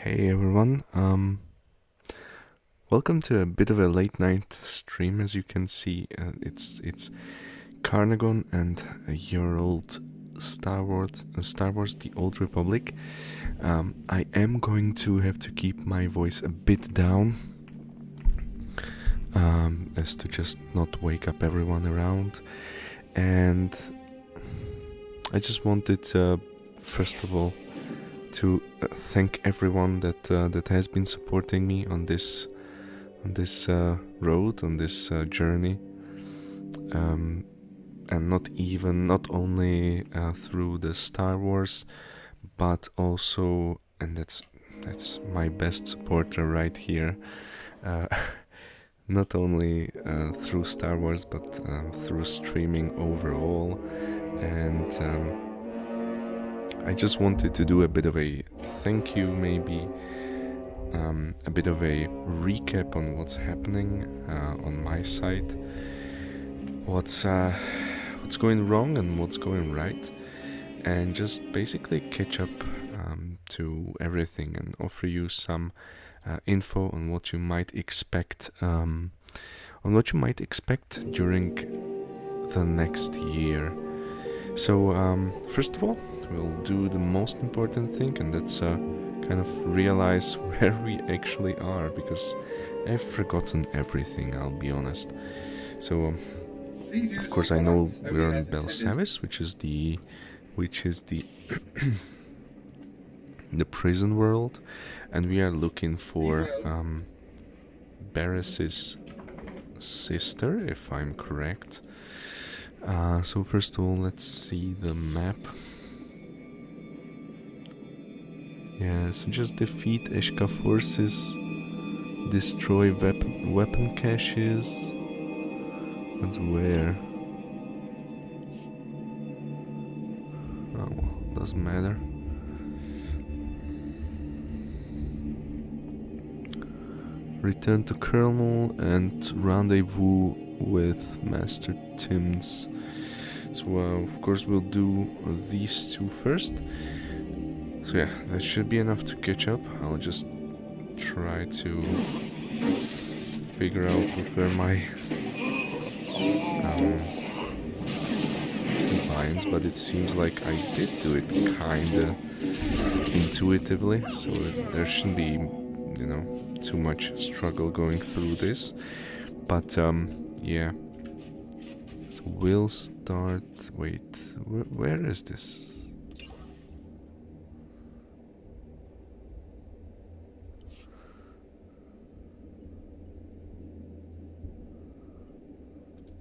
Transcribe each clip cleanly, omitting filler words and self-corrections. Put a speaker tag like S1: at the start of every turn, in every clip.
S1: Hey everyone, welcome to a bit of a late night stream. As you can see, it's Carnagon and your old Star Wars: The Old Republic. I am going to have to keep my voice a bit down, as to just not wake up everyone around. And I just wanted, first of all, to thank everyone that has been supporting me on this road, on this journey, and not only through the Star Wars, but also, and that's my best supporter right here. Not only through Star Wars, but through streaming overall, and I just wanted to do a bit of a thank you, maybe a bit of a recap on what's happening on my side, what's going wrong and what's going right, and just basically catch up to everything and offer you some info on what you might expect during the next year. So first of all, we'll do the most important thing, and that's kind of realize where we actually are, because I've forgotten everything, I'll be honest. So of course I know we're on Belsavis, which is the the prison world, and we are looking for Barris's sister, if I'm correct. So first of all, let's see the map. Yeah, so just defeat Eshka forces, destroy weapon caches. But where? Oh, well, doesn't matter. Return to Colonel and rendezvous with Master Tim's. So of course we'll do these two first. So yeah, that should be enough to catch up. I'll just try to figure out where my lines, but it seems like I did do it kinda intuitively, so there shouldn't be, too much struggle going through this. But yeah. So we'll start. Wait, where is this?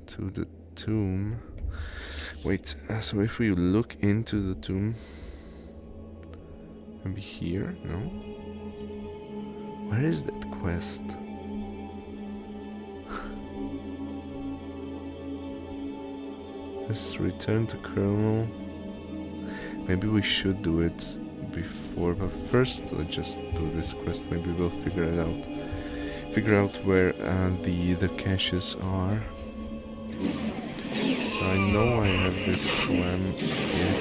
S1: To the tomb. Wait, so if we look into the tomb, maybe here? No? Where is that quest? Let's return to Colonel. Maybe we should do it before, but first let's just do this quest. Maybe we'll figure it out. Figure out where the caches are. I know I have this lamp here.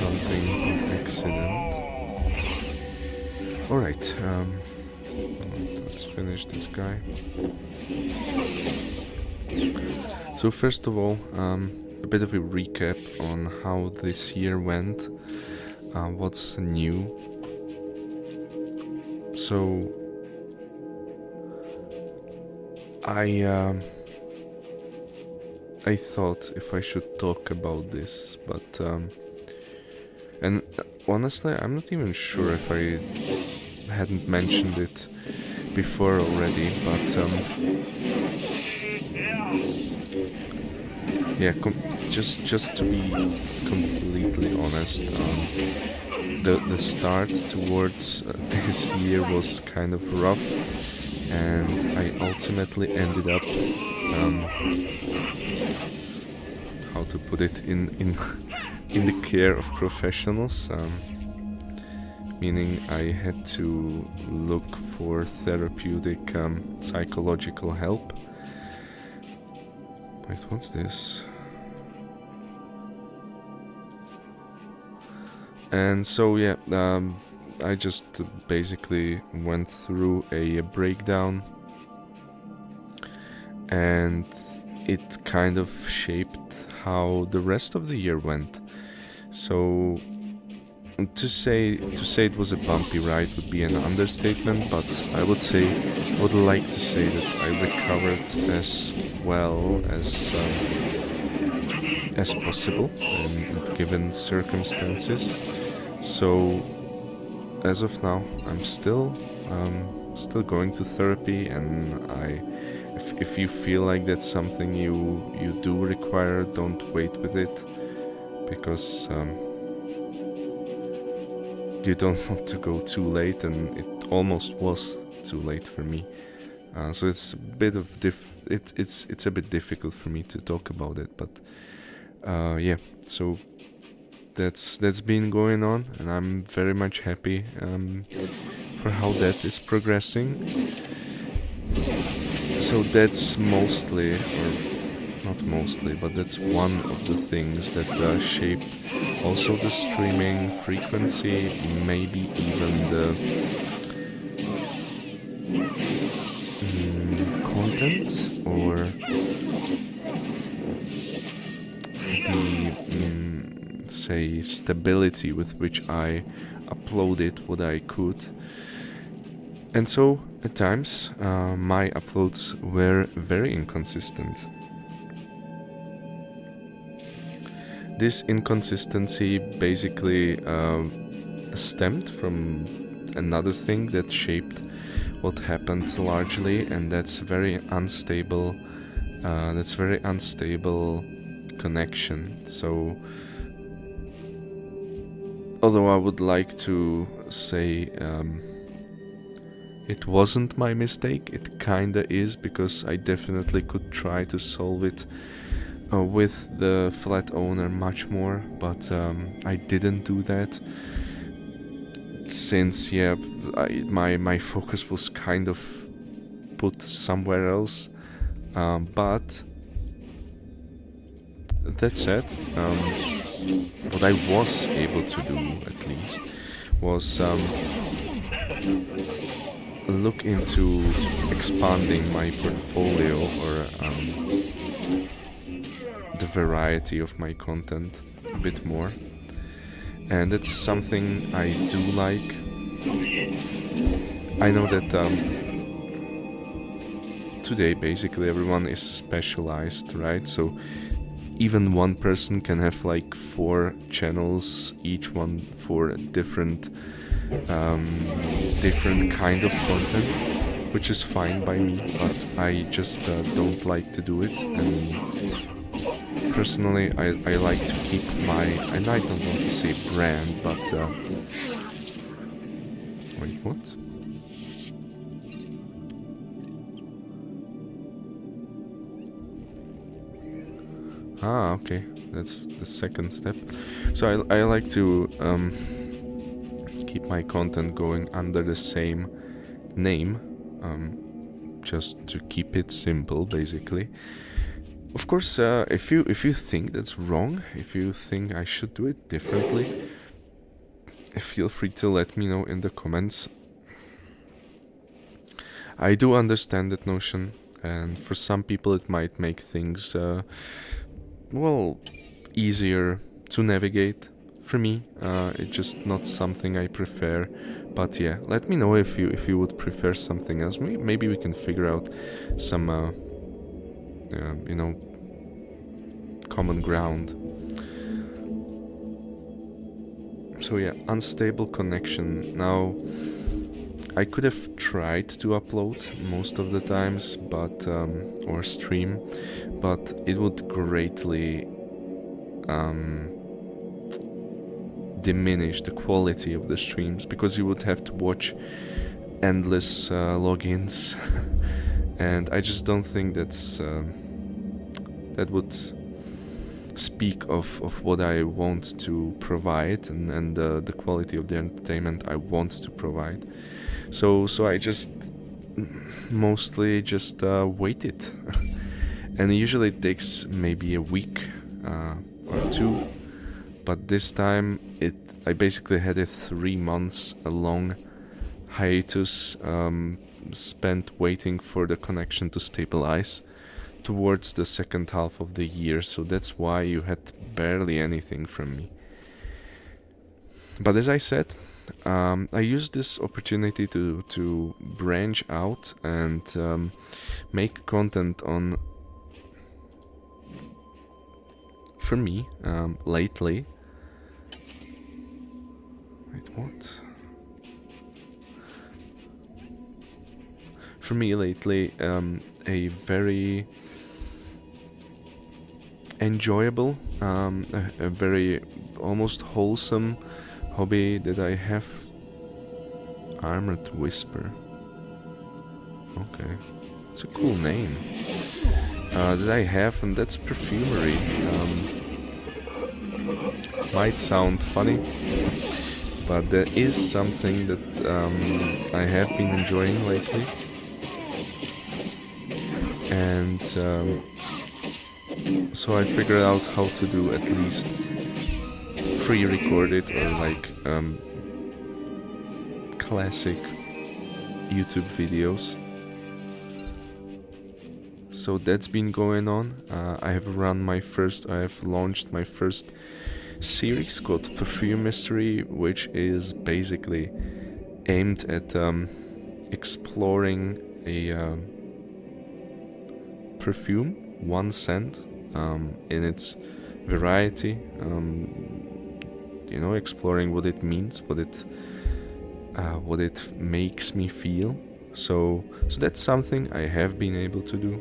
S1: Something accident. Alright, let's finish this guy. So first of all, a bit of a recap on how this year went, what's new. So I thought if I should talk about this, but and honestly, I'm not even sure if I hadn't mentioned it before already, but yeah, just to be completely honest, the start towards this year was kind of rough, and I ultimately ended up how to put it, in the care of professionals, meaning I had to look for therapeutic psychological help. Wait, what's this? And so yeah, I just basically went through a breakdown, and it kind of shaped how the rest of the year went. So to say it was a bumpy ride would be an understatement, but I would like to say that I recovered as well as possible in given circumstances. So as of now, I'm still going to therapy, and if you feel like that's something you do require, don't wait with it, because you don't want to go too late, and it almost was too late for me. So it's a bit of it's a bit difficult for me to talk about it, but yeah. So that's been going on, and I'm very much happy for how that is progressing. So that's mostly, or not mostly, but that's one of the things that shaped also the streaming frequency, maybe even the content, or the say stability with which I uploaded what I could. And so at times my uploads were very inconsistent. This inconsistency basically stemmed from another thing that shaped what happened largely, and that's very unstable. Connection. So, although I would like to say it wasn't my mistake, it kinda is, because I definitely could try to solve it with the flat owner much more, but I didn't do that, since my focus was kind of put somewhere else. But that said, what I was able to do, at least, was look into expanding my portfolio, or the variety of my content a bit more, and it's something I do like. I know that today basically everyone is specialized, right? So even one person can have like 4 channels, each one for a different kind of content, which is fine by me, but I just don't like to do it. And personally, I like to keep my, and I don't want to say brand, but wait, what? Ah, okay, that's the second step. So I like to keep my content going under the same name, just to keep it simple, basically. Of course, if you think that's wrong, if you think I should do it differently, feel free to let me know in the comments. I do understand that notion, and for some people it might make things easier to navigate. For me, it's just not something I prefer. But yeah, let me know if you would prefer something else. Maybe we can figure out some common ground. So yeah, unstable connection. Now, I could have tried to upload most of the times, but or stream, but it would greatly diminish the quality of the streams, because you would have to watch endless logins, and I just don't think that would speak of what I want to provide, and the quality of the entertainment I want to provide. So I just mostly just waited, and usually it takes maybe a week or 2, but this time it I basically had a 3 months long hiatus spent waiting for the connection to stabilize towards the second half of the year, so that's why you had barely anything from me. But as I said, I used this opportunity to branch out and make content on, for me, lately. Wait, what? For me lately, a very enjoyable, a very almost wholesome hobby that I have. Armored Whisper. Okay, it's a cool name that I have, and that's perfumery. Might sound funny, but there is something that I have been enjoying lately, and so I figured out how to do at least pre-record it, or like classic YouTube videos. So that's been going on. I have launched my first series called Perfume Mystery, which is basically aimed at exploring a perfume, one scent, in its variety, exploring what it means, what it makes me feel. So that's something I have been able to do,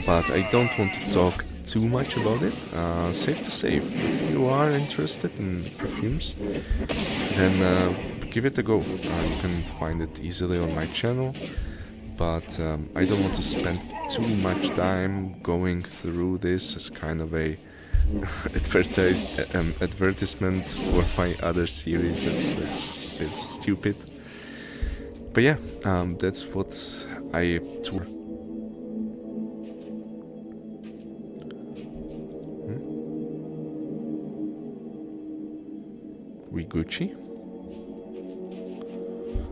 S1: but I don't want to talk too much about it. Safe to say, if you are interested in perfumes, then give it a go. You can find it easily on my channel, but I don't want to spend too much time going through this as kind of a advertisement for my other series. That's a bit stupid. But yeah, that's what I tour. We Gucci?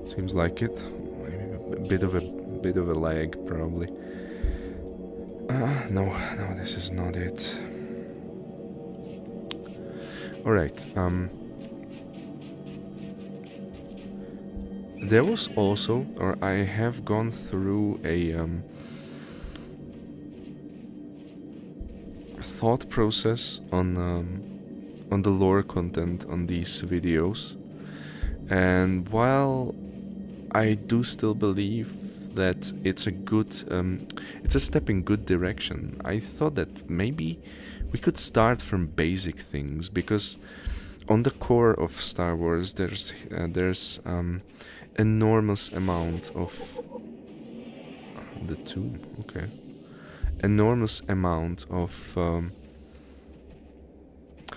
S1: Seems like it. Maybe a bit of a lag, probably. No, this is not it. All right. There was also, or I have gone through a thought process on the lore content on these videos, and while I do still believe that it's a step in good direction, I thought that maybe we could start from basic things, because on the core of Star Wars there's enormous amount of enormous amount of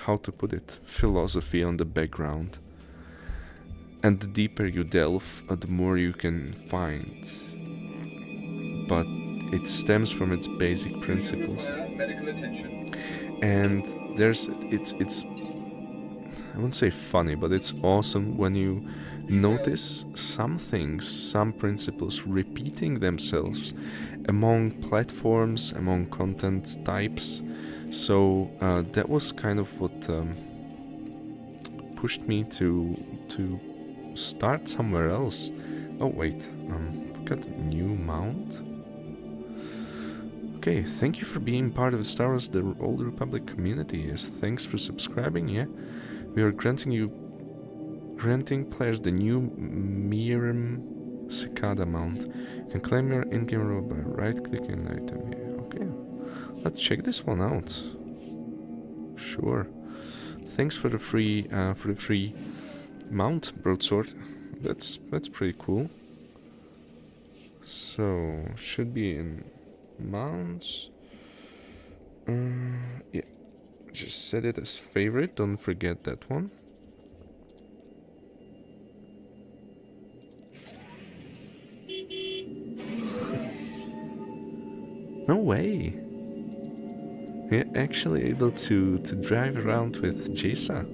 S1: how to put it, philosophy on the background, and the deeper you delve, the more you can find, but it stems from its basic principles. And it's I wouldn't say funny, but it's awesome when you notice some things, some principles repeating themselves among platforms, among content types. So that was kind of what pushed me to start somewhere else. Oh wait, got a new mount. Okay, thank you for being part of the Star Wars The Old Republic community. Yes, thanks for subscribing. Yeah, we are granting players the new Miram Cicada mount. You can claim your in-game role by right-clicking an item. Yeah, okay, let's check this one out. Sure. Thanks for the free mount, broadsword. That's pretty cool. So should be in mounts. Yeah, just set it as favorite. Don't forget that one. No way. We're actually able to drive around with Jesa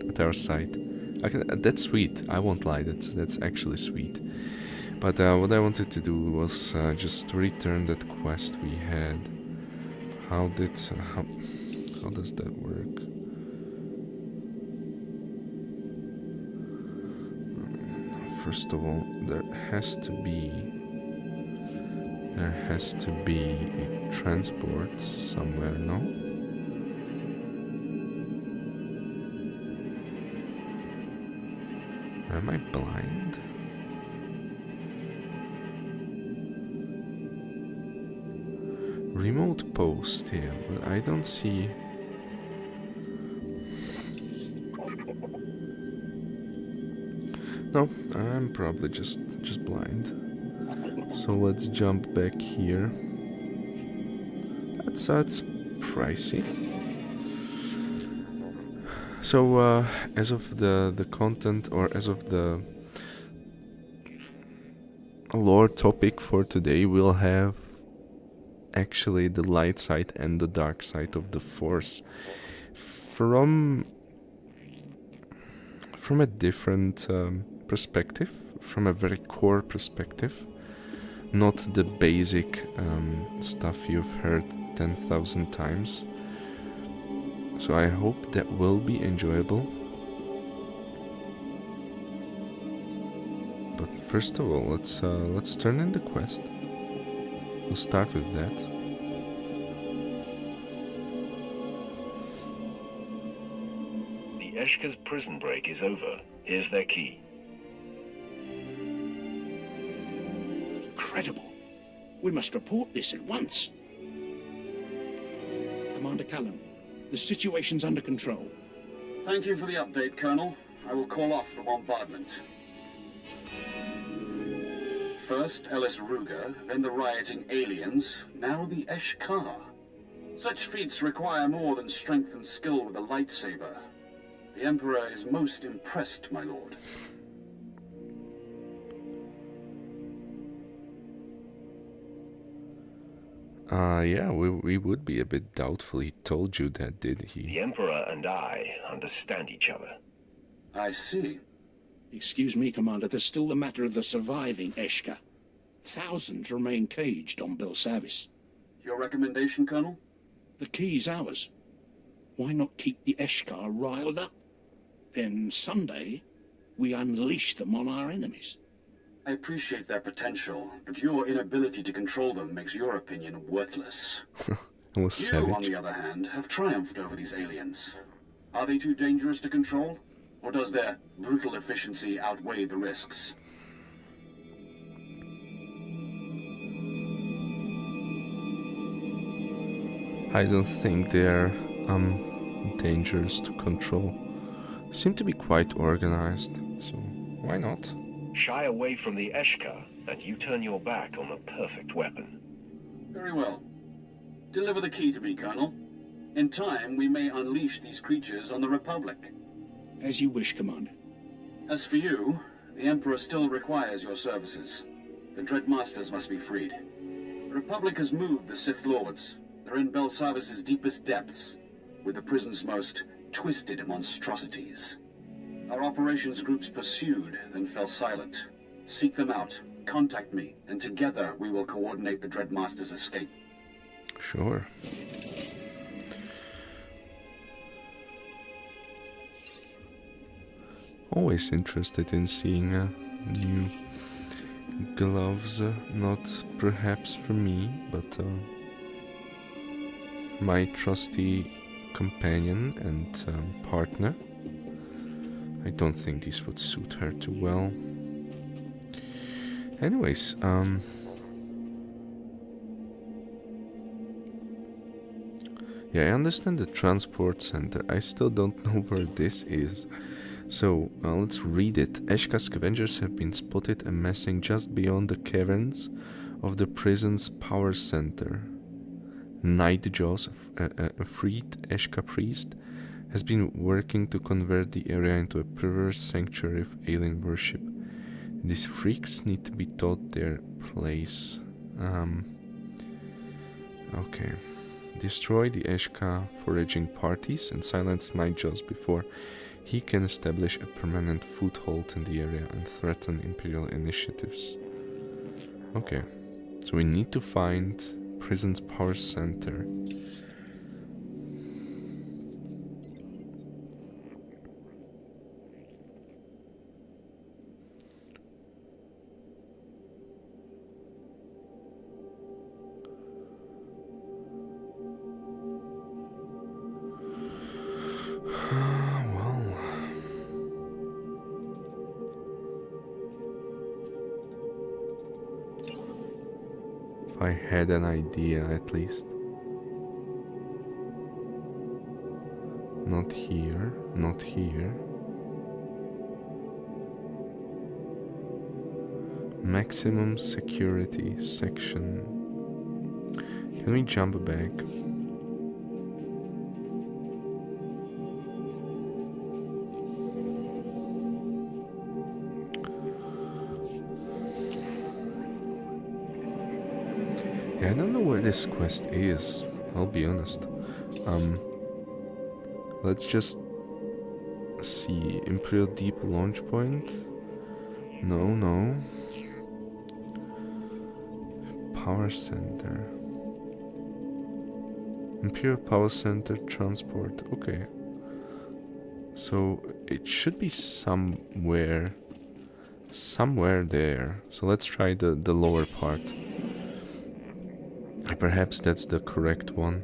S1: at our side. That's sweet. I won't lie. That's actually sweet. But what I wanted to do was just return that quest we had. How does that work? First of all, there has to be a transport somewhere, no? Am I blind? Remote post here, but I don't see. No, I'm probably just blind. So let's jump back here. That's pricey. So as of the content, or as of the lore topic for today, we'll have actually the light side and the dark side of the Force from a different perspective, from a very core perspective, not the basic stuff you've heard 10,000 times. So I hope that will be enjoyable. But first of all, let's turn in the quest. We'll start with that.
S2: The Eshka's prison break is over. Here's their key.
S3: Incredible. We must report this at once. Commander Callum, the situation's under control.
S4: Thank you for the update, Colonel. I will call off the bombardment. First Ellis Ruger, then the rioting aliens, now the Eshkar. Such feats require more than strength and skill with a lightsaber. The Emperor is most impressed, my lord.
S1: Yeah, we would be a bit doubtful he told you that, did he?
S2: The Emperor and I understand each other.
S4: I see.
S3: Excuse me, Commander, there's still the matter of the surviving Eshka. Thousands remain caged on Belsavis.
S4: Your recommendation, Colonel?
S3: The key's ours. Why not keep the Eshkar riled up? Then someday, we unleash them on our enemies.
S4: I appreciate their potential, but your inability to control them makes your opinion worthless.
S1: I was
S4: You,
S1: savage.
S4: on the other hand, have triumphed over these aliens. Are they too dangerous to control? Or does their brutal efficiency outweigh the risks?
S1: I don't think they're dangerous to control. Seem to be quite organized, so why not?
S2: Shy away from the Eshka, and you turn your back on the perfect weapon.
S4: Very well. Deliver the key to me, Colonel. In time, we may unleash these creatures on the Republic.
S3: As you wish, Commander.
S4: As for you, the Emperor still requires your services. The Dread Masters must be freed. The Republic has moved the Sith Lords. They're in Belsavis' deepest depths, with the prison's most twisted monstrosities. Our operations groups pursued, then fell silent. Seek them out, contact me, and together we will coordinate the Dread Master's escape.
S1: Sure. Always interested in seeing new gloves, not perhaps for me, but my trusty companion and partner. I don't think this would suit her too well. Anyways, yeah, I understand the transport center. I still don't know where this is. So, let's read it. Eshka scavengers have been spotted amassing just beyond the caverns of the prison's power center. Nightjaws, a freed Eshka priest, has been working to convert the area into a perverse sanctuary of alien worship. These freaks need to be taught their place. Okay. Destroy the Eshka foraging parties and silence Nightjaws before he can establish a permanent foothold in the area and threaten Imperial initiatives. Okay, so we need to find prison's power center. I had an idea at least. Not here, not here. Maximum security section. Can we jump back? I don't know where this quest is, I'll be honest. Let's just see. Imperial Deep launch point? No. Power center. Imperial Power Center transport. Okay. So it should be somewhere there. So let's try the lower part. Perhaps that's the correct one.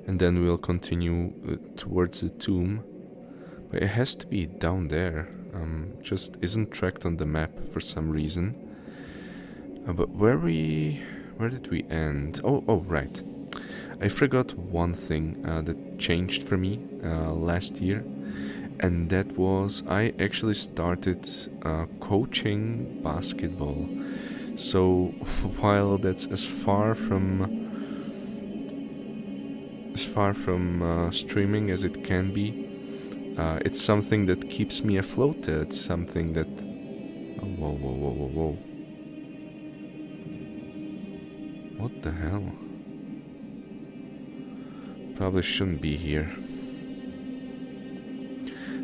S1: And then we'll continue towards the tomb. But it has to be down there. Just isn't tracked on the map for some reason. But where did we end? Oh, right. I forgot one thing that changed for me last year. And that was I actually started coaching basketball. So while that's as far from streaming as it can be, it's something that keeps me afloat. It's something that... Oh, whoa. What the hell? Probably shouldn't be here.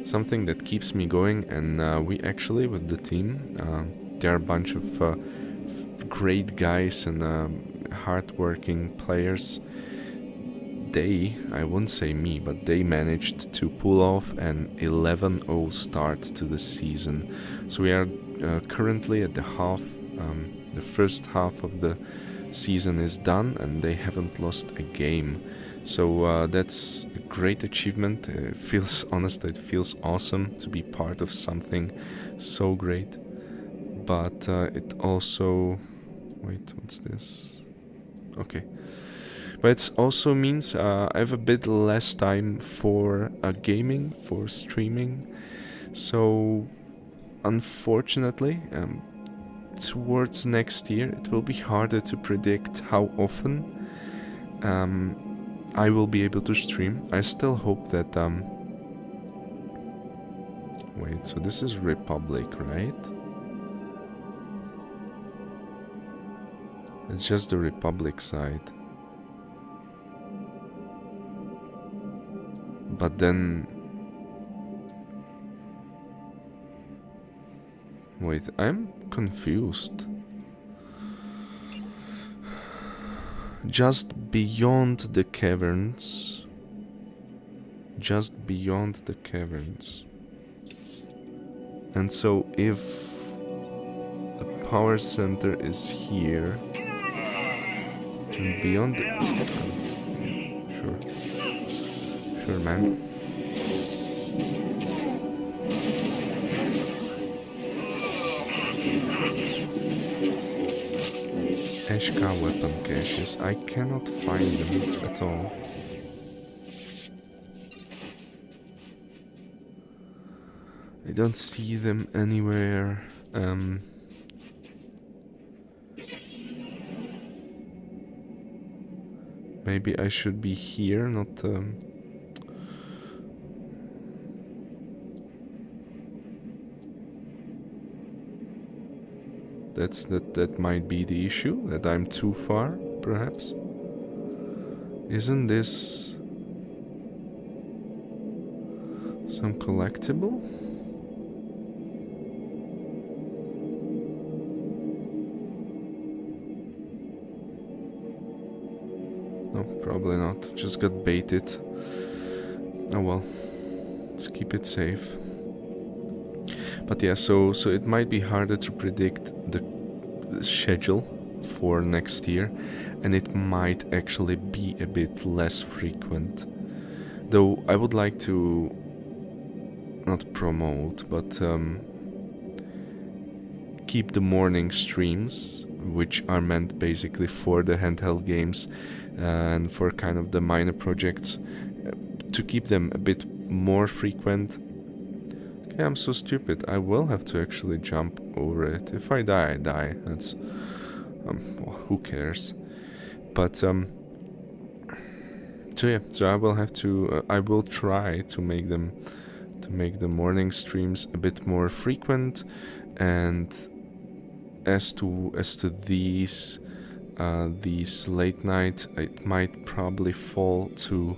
S1: Something that keeps me going, and we actually, with the team, there are a bunch of great guys and hard-working players. I wouldn't say me, but they managed to pull off an 11-0 start to the season. So we are currently at the first half of the season is done, and they haven't lost a game. So that's a great achievement. It feels awesome to be part of something so great. But it also... Wait, what's this? Okay. But it also means I have a bit less time for gaming, for streaming. So, unfortunately, towards next year, it will be harder to predict how often I will be able to stream. I still hope that... Wait, so this is Republic, right? It's just the Republic side. But then... Wait, I'm confused. Just beyond the caverns. Just beyond the caverns. And so if the power center is here, and beyond the... Sure, man. Eshka weapon caches. I cannot find them at all. I don't see them anywhere. Maybe I should be here, not... That might be the issue, that I'm too far, perhaps. Isn't this some collectible? No, probably not. Just got baited. Oh well. Let's keep it safe. But yeah, so it might be harder to predict the schedule for next year, and it might actually be a bit less frequent. Though I would like to not promote, but keep the morning streams, which are meant basically for the handheld games and for kind of the minor projects, to keep them a bit more frequent. Okay, I'm so stupid. I will have to actually jump over it. If I die, I die. That's well, who cares? But so yeah, so I will have to. I will try to make them, to make the morning streams a bit more frequent, and as to these late night, it might probably fall to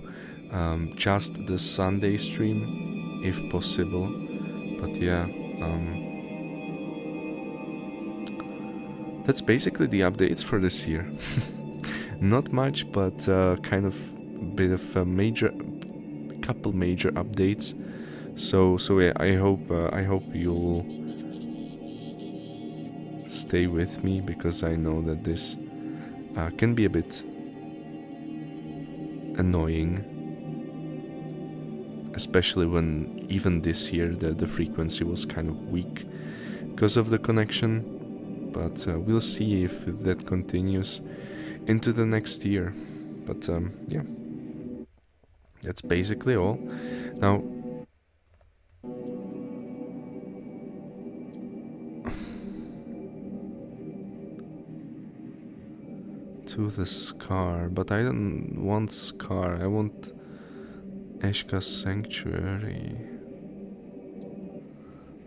S1: just the Sunday stream, if possible. But yeah, that's basically the updates for this year. Not much, but kind of a bit of a couple major updates. So yeah, I hope you'll stay with me, because I know that this can be a bit annoying, especially when even this year the frequency was kind of weak because of the connection. But we'll see if that continues into the next year. But yeah, that's basically all. Now, to the Scar, but I don't want Scar, I want Eshka's Sanctuary.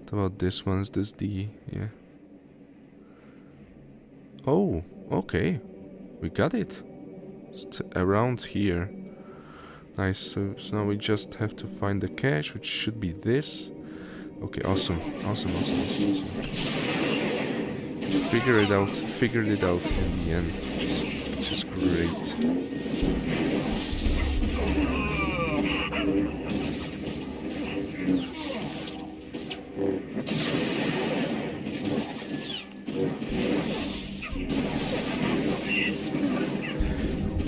S1: What about this one? Is this the... yeah. Oh, okay. We got it. It's around here. Nice, so now we just have to find the cache, which should be this. Okay, awesome. Figured it out in the end, which is great.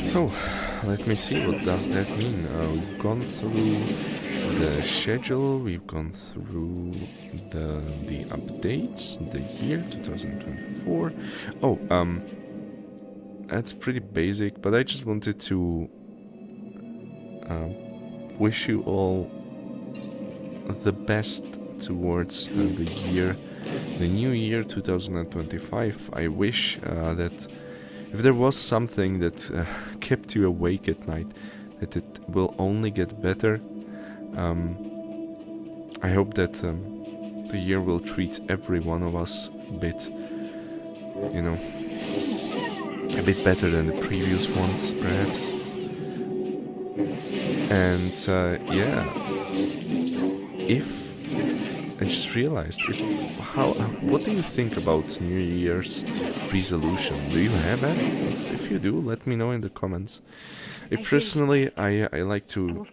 S1: So, let me see, what does that mean? We've gone through the schedule, we've gone through the updates, the year 2024. Oh, that's pretty basic, but I just wanted to wish you all the best towards the new year 2025. I wish that if there was something that kept you awake at night, that it will only get better. I hope that the year will treat every one of us a bit, you know, a bit better than the previous ones, perhaps. And yeah, if I just realized, what do you think about New Year's resolution? Do you have any? If you do, let me know in the comments. Personally, I like to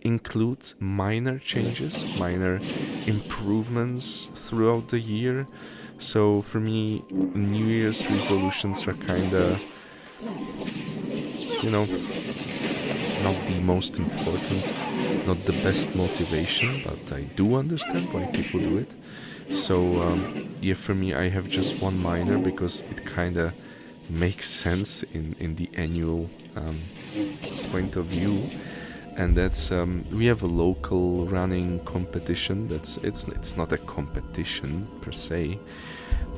S1: include minor changes, minor improvements throughout the year. So for me, New Year's resolutions are kinda, you know, not the most important, not the best motivation, but I do understand why people do it. So yeah, for me, I have just one minor, because it kinda makes sense in the annual point of view, and that's we have a local running competition. It's not a competition per se,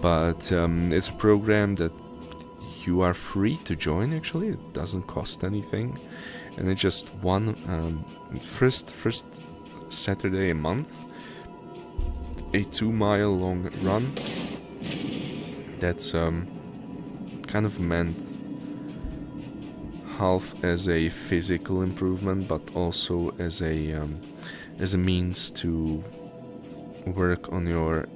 S1: but it's a program that you are free to join. Actually, it doesn't cost anything, and it's just one first Saturday a month, a 2-mile long run. That's kind of meant half as a physical improvement, but also as a means to work on your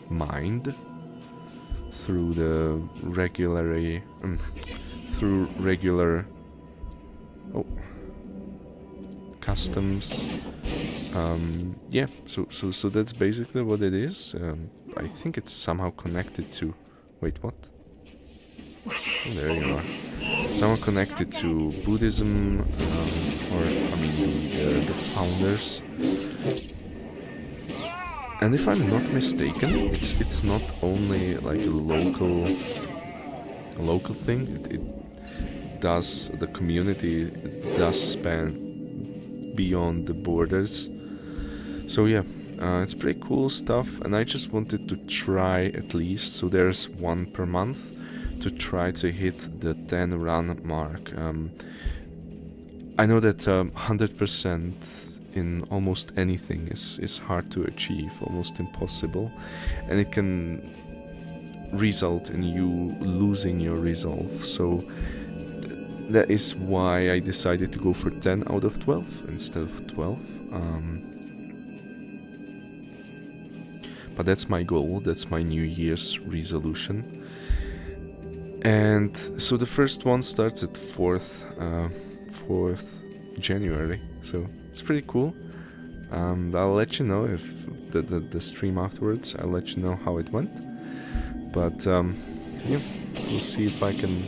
S1: mind through the regular customs. Yeah, so that's basically what it is. I think it's somehow connected to... Wait, what? Oh, there you are. Somehow connected to Buddhism, or I mean the founders. And if I'm not mistaken, it's not only like a local thing. The community does span beyond the borders. So yeah, it's pretty cool stuff, and I just wanted to try at least. So there's one per month to try to hit the 10 run mark. I know that 100% in almost anything is hard to achieve, almost impossible, and it can result in you losing your resolve. So that is why I decided to go for 10 out of 12 instead of 12. But that's my goal, that's my New Year's resolution. And so the first one starts at 4th January, so it's pretty cool. I'll let you know if the stream afterwards. I'll let you know how it went. But yeah, we'll see if I can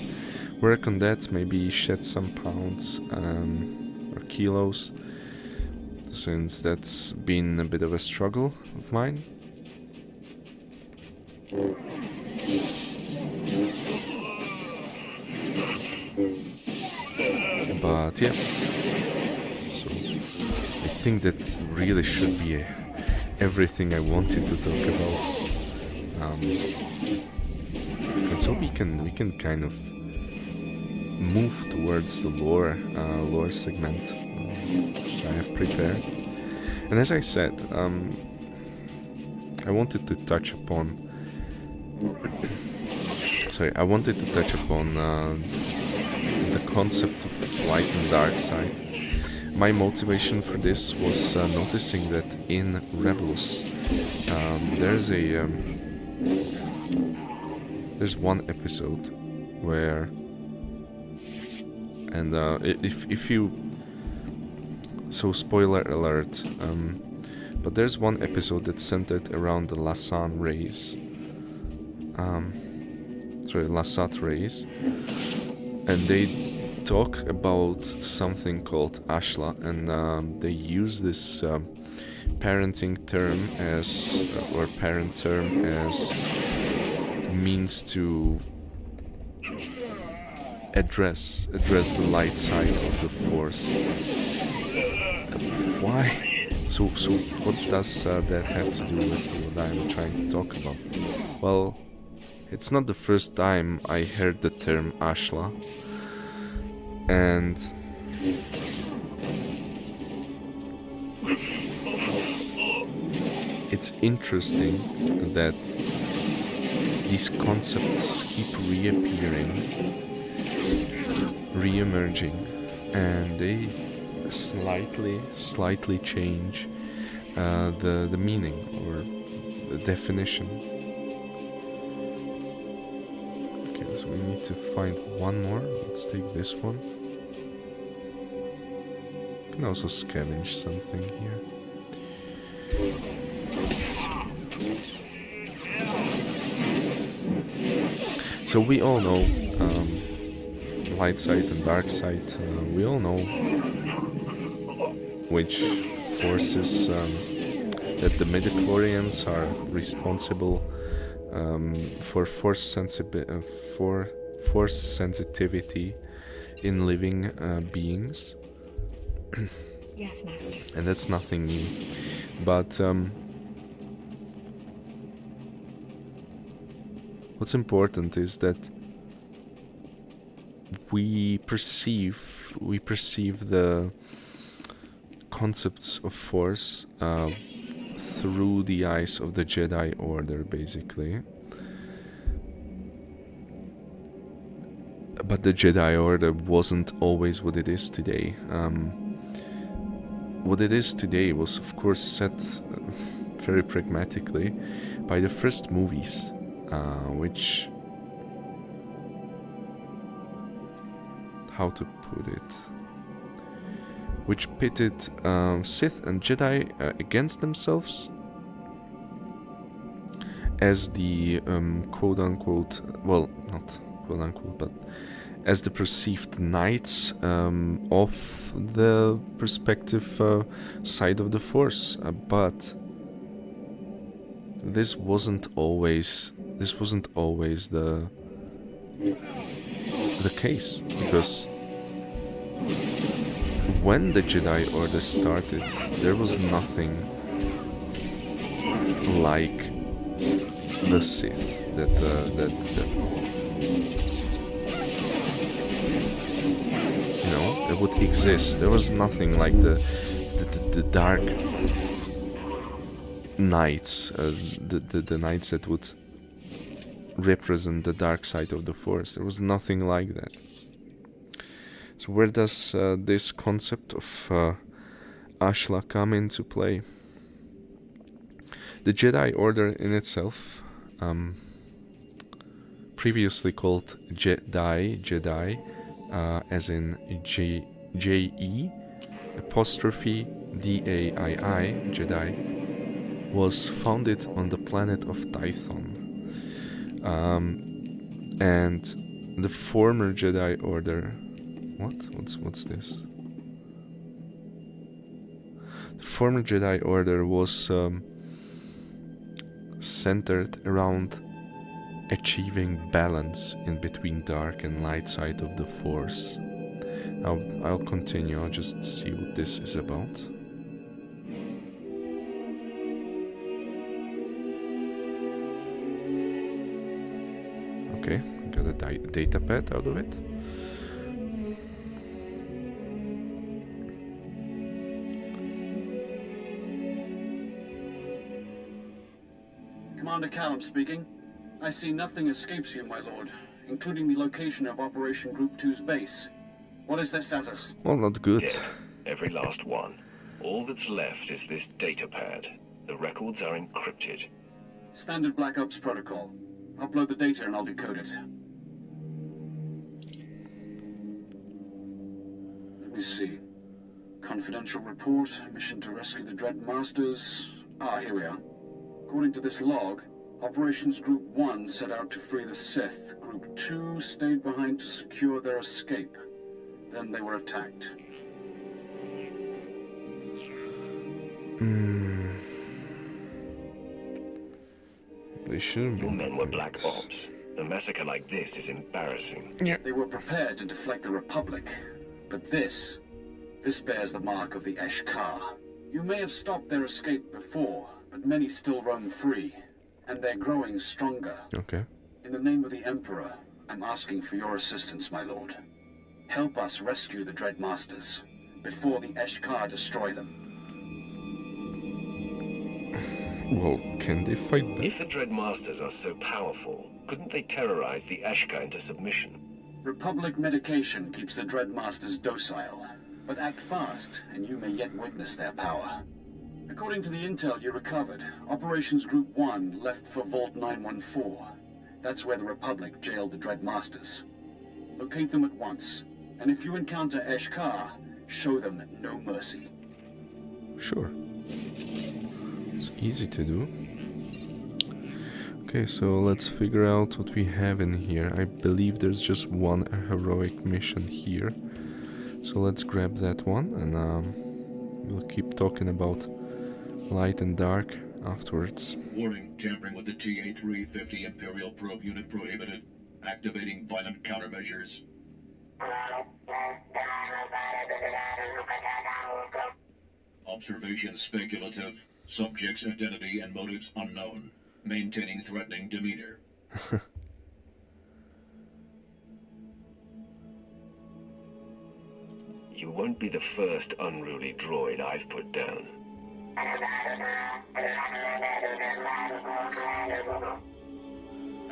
S1: work on that. Maybe shed some pounds or kilos, since that's been a bit of a struggle of mine. But yeah, so I think that really should be everything I wanted to talk about. And so we can kind of move towards the lore segment I have prepared. And as I said, I wanted to touch upon the concept of light and dark side. My motivation for this was noticing that in Rebels there's one episode where, and if you, so spoiler alert, but there's one episode that's centered around the Lassan race, Lasat race, and they talk about something called Ashla, and they use this parenting term or parent term as means to address the light side of the Force. Why? So what does that have to do with what I'm trying to talk about? Well, it's not the first time I heard the term Ashla, and it's interesting that these concepts keep reappearing, re-emerging, and they slightly change the meaning or the definition. Okay, so we need to find one more. Let's take this one. You can also scavenge something here. So we all know light side and dark side. We all know which forces that the midichlorians are responsible for force sensitivity in living beings.
S5: Yes, Master.
S1: And that's nothing new. But what's important is that we perceive the concepts of force through the eyes of the Jedi Order, basically. But the Jedi Order wasn't always what it is today. What it is today was, of course, set very pragmatically by the first movies, which... how to put it... which pitted Sith and Jedi against themselves as the quote-unquote... well, not quote-unquote, but as the perceived knights of the respective side of the Force. But this wasn't always the case, because when the Jedi Order started, there was nothing like the Sith that would exist. There was nothing like the dark knights, the knights that would represent the dark side of the Force. There was nothing like that. So where does this concept of Ashla come into play? The Jedi Order in itself, previously called Jedi, as in J-E apostrophe D-A-I-I, Jedi, was founded on the planet of Tython. And the former Jedi Order... What's this? The former Jedi Order was centered around achieving balance in between dark and light side of the Force. I'll continue. I'll just see what this is about. Okay, got a data pad out of it.
S4: Commander Callum speaking. I see nothing escapes you, my lord, including the location of Operation Group 2's base. What is their status?
S1: Well, not good.
S2: Dead. Every last one. All that's left is this data pad. The records are encrypted.
S4: Standard Black Ops protocol. Upload the data and I'll decode it. Let me see. Confidential report, mission to rescue the Dread Masters. Ah, here we are. According to this log, Operations Group 1 set out to free the Sith. Group 2 stayed behind to secure their escape. Then they were attacked.
S1: They shouldn't be.
S2: Your men were black ops. A massacre like this is embarrassing.
S1: Yeah.
S4: They were prepared to deflect the Republic. But this bears the mark of the Eshkar. You may have stopped their escape before, but many still roam free. And they're growing stronger.
S1: Okay.
S4: In the name of the Emperor, I'm asking for your assistance, my lord. Help us rescue the Dread Masters before the Eshkar destroy them.
S1: Well, can they fight back?
S2: If the Dread Masters are so powerful, couldn't they terrorize the Eshkar into submission?
S4: Republic medication keeps the Dread Masters docile, but act fast, and you may yet witness their power. According to the intel you recovered, Operations Group 1 left for Vault 914. That's where the Republic jailed the Dread Masters. Locate them at once, and if you encounter Eshkar, show them no mercy.
S1: Sure. It's easy to do. Okay, so let's figure out what we have in here. I believe there's just one heroic mission here. So let's grab that one, and we'll keep talking about light and dark afterwards.
S6: Warning, tampering with the TA-350 Imperial probe unit prohibited. Activating violent countermeasures. Observation speculative. Subject's identity and motives unknown. Maintaining threatening demeanor.
S2: You won't be the first unruly droid I've put down.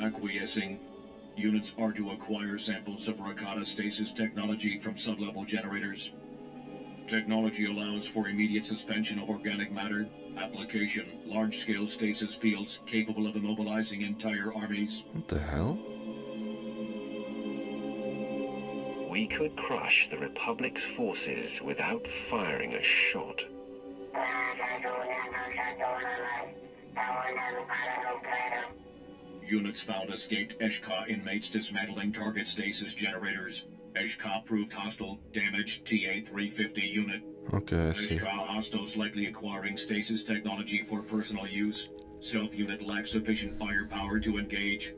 S6: Acquiescing. Units are to acquire samples of Rakata stasis technology from sublevel generators. Technology allows for immediate suspension of organic matter. Application: large-scale stasis fields capable of immobilizing entire armies.
S1: What the hell?
S2: We could crush the Republic's forces without firing a shot.
S6: Units found escaped Eshka inmates dismantling target stasis generators. Eshka proved hostile. Damaged TA-350 unit.
S1: Okay, I see.
S6: Eshka hostiles likely acquiring stasis technology for personal use. Self-unit lacks sufficient firepower to engage.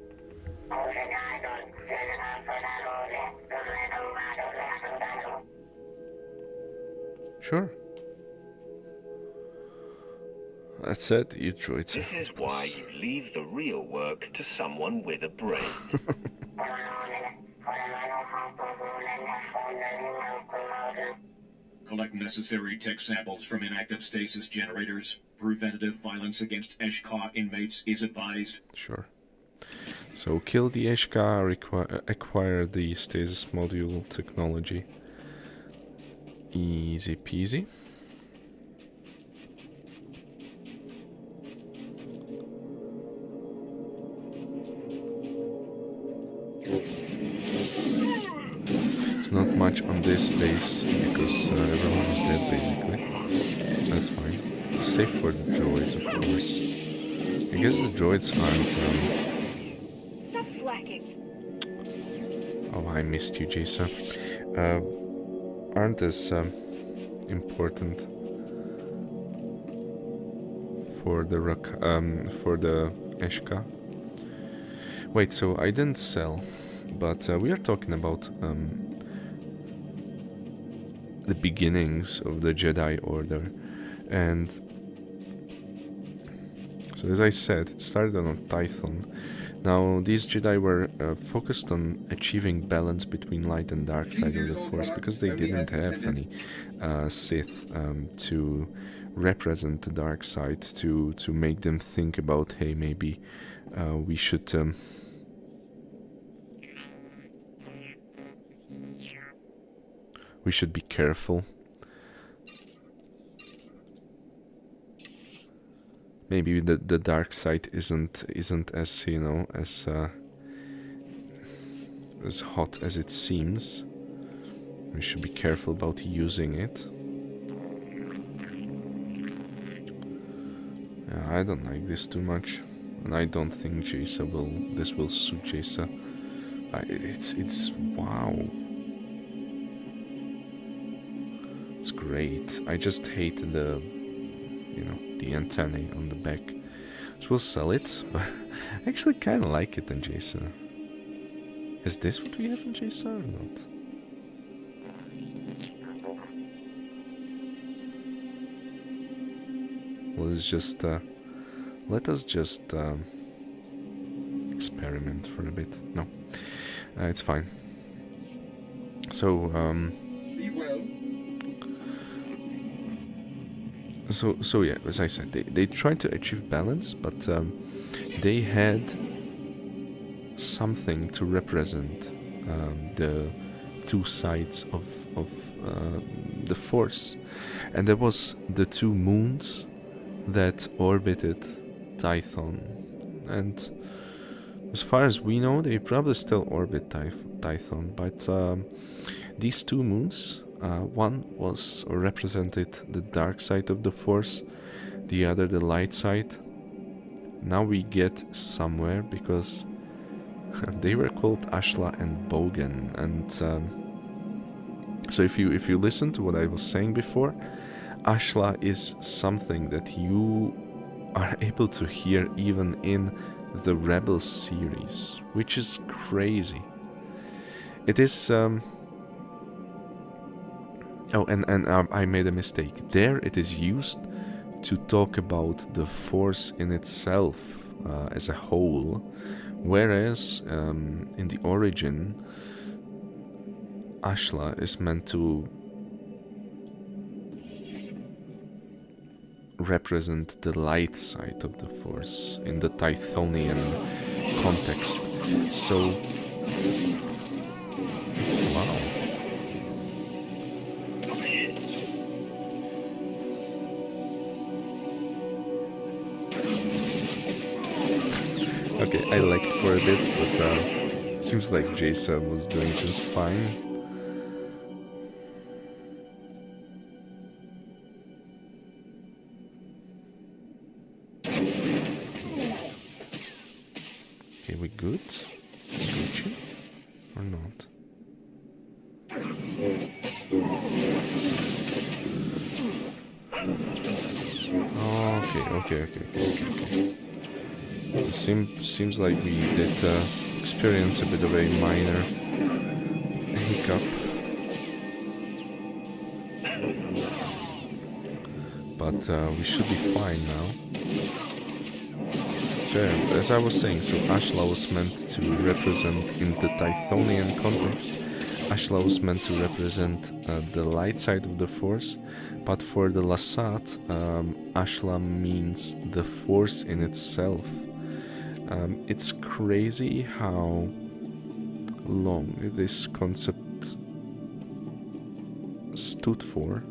S1: Sure. That's it, you droids.
S2: This is why you leave the real work to someone with a brain.
S6: Collect necessary tech samples from inactive stasis generators. Preventative violence against Eshka inmates is advised.
S1: Sure. So kill the Eshka, acquire the stasis module technology. Easy peasy. There's not much on this base because everyone is dead basically. That's fine. Safe for the droids, of course. I guess the droids aren't.
S5: Stop slacking.
S1: Oh, I missed you, Jason. Aren't as important for the Eshka. Wait, so I didn't sell, but we are talking about the beginnings of the Jedi Order, and so as I said, it started on Tython. Now, these Jedi were focused on achieving balance between light and dark side of the Force because they didn't have any Sith to represent the dark side, to make them think about, hey, maybe we should be careful. Maybe the dark side isn't as, you know, as hot as it seems. We should be careful about using it. Yeah, I don't like this too much, and I don't think this will suit Jason. It's wow. It's great. I just hate the antennae on the back. So we'll sell it, but I actually kind of like it in Jason. Is this what we have in Jason or not? Let us just experiment for a bit. No, it's fine. So So yeah, as I said, they tried to achieve balance, but they had something to represent the two sides of the Force, and there was the two moons that orbited Tython, and as far as we know, they probably still orbit Tython, but these two moons. One was or represented the dark side of the Force, the other the light side. Now we get somewhere because they were called Ashla and Bogan, and so if you listen to what I was saying before, Ashla is something that you are able to hear even in the Rebel series, which is crazy. It is. Oh, and I made a mistake. There it is used to talk about the Force in itself as a whole, whereas in the origin, Ashla is meant to represent the light side of the Force in the Tythonian context. So, wow. Okay, I lagged for a bit, but seems like Jason was doing just fine. Okay, we good? Gucci? Or not? Okay. Seems like we did experience a bit of a minor hiccup, but we should be fine now. So, as I was saying, so Ashla was meant to represent, in the Tythonian context, Ashla was meant to represent the light side of the Force, but for the Lasat, Ashla means the Force in itself. It's crazy how long this concept stood for.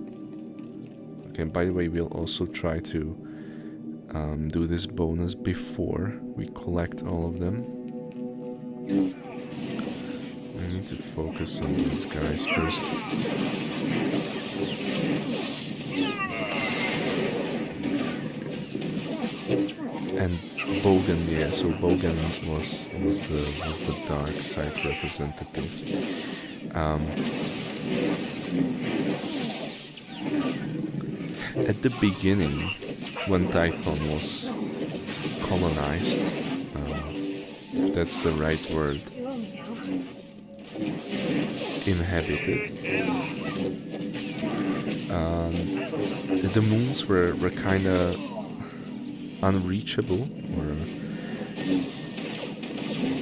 S1: Okay, by the way, we'll also try to do this bonus before we collect all of them. I need to focus on these guys first. And Bogan, yeah, so Bogan was the dark side representative. At the beginning, when Tython was colonized, if that's the right word, inhabited, the moons were kind of unreachable, or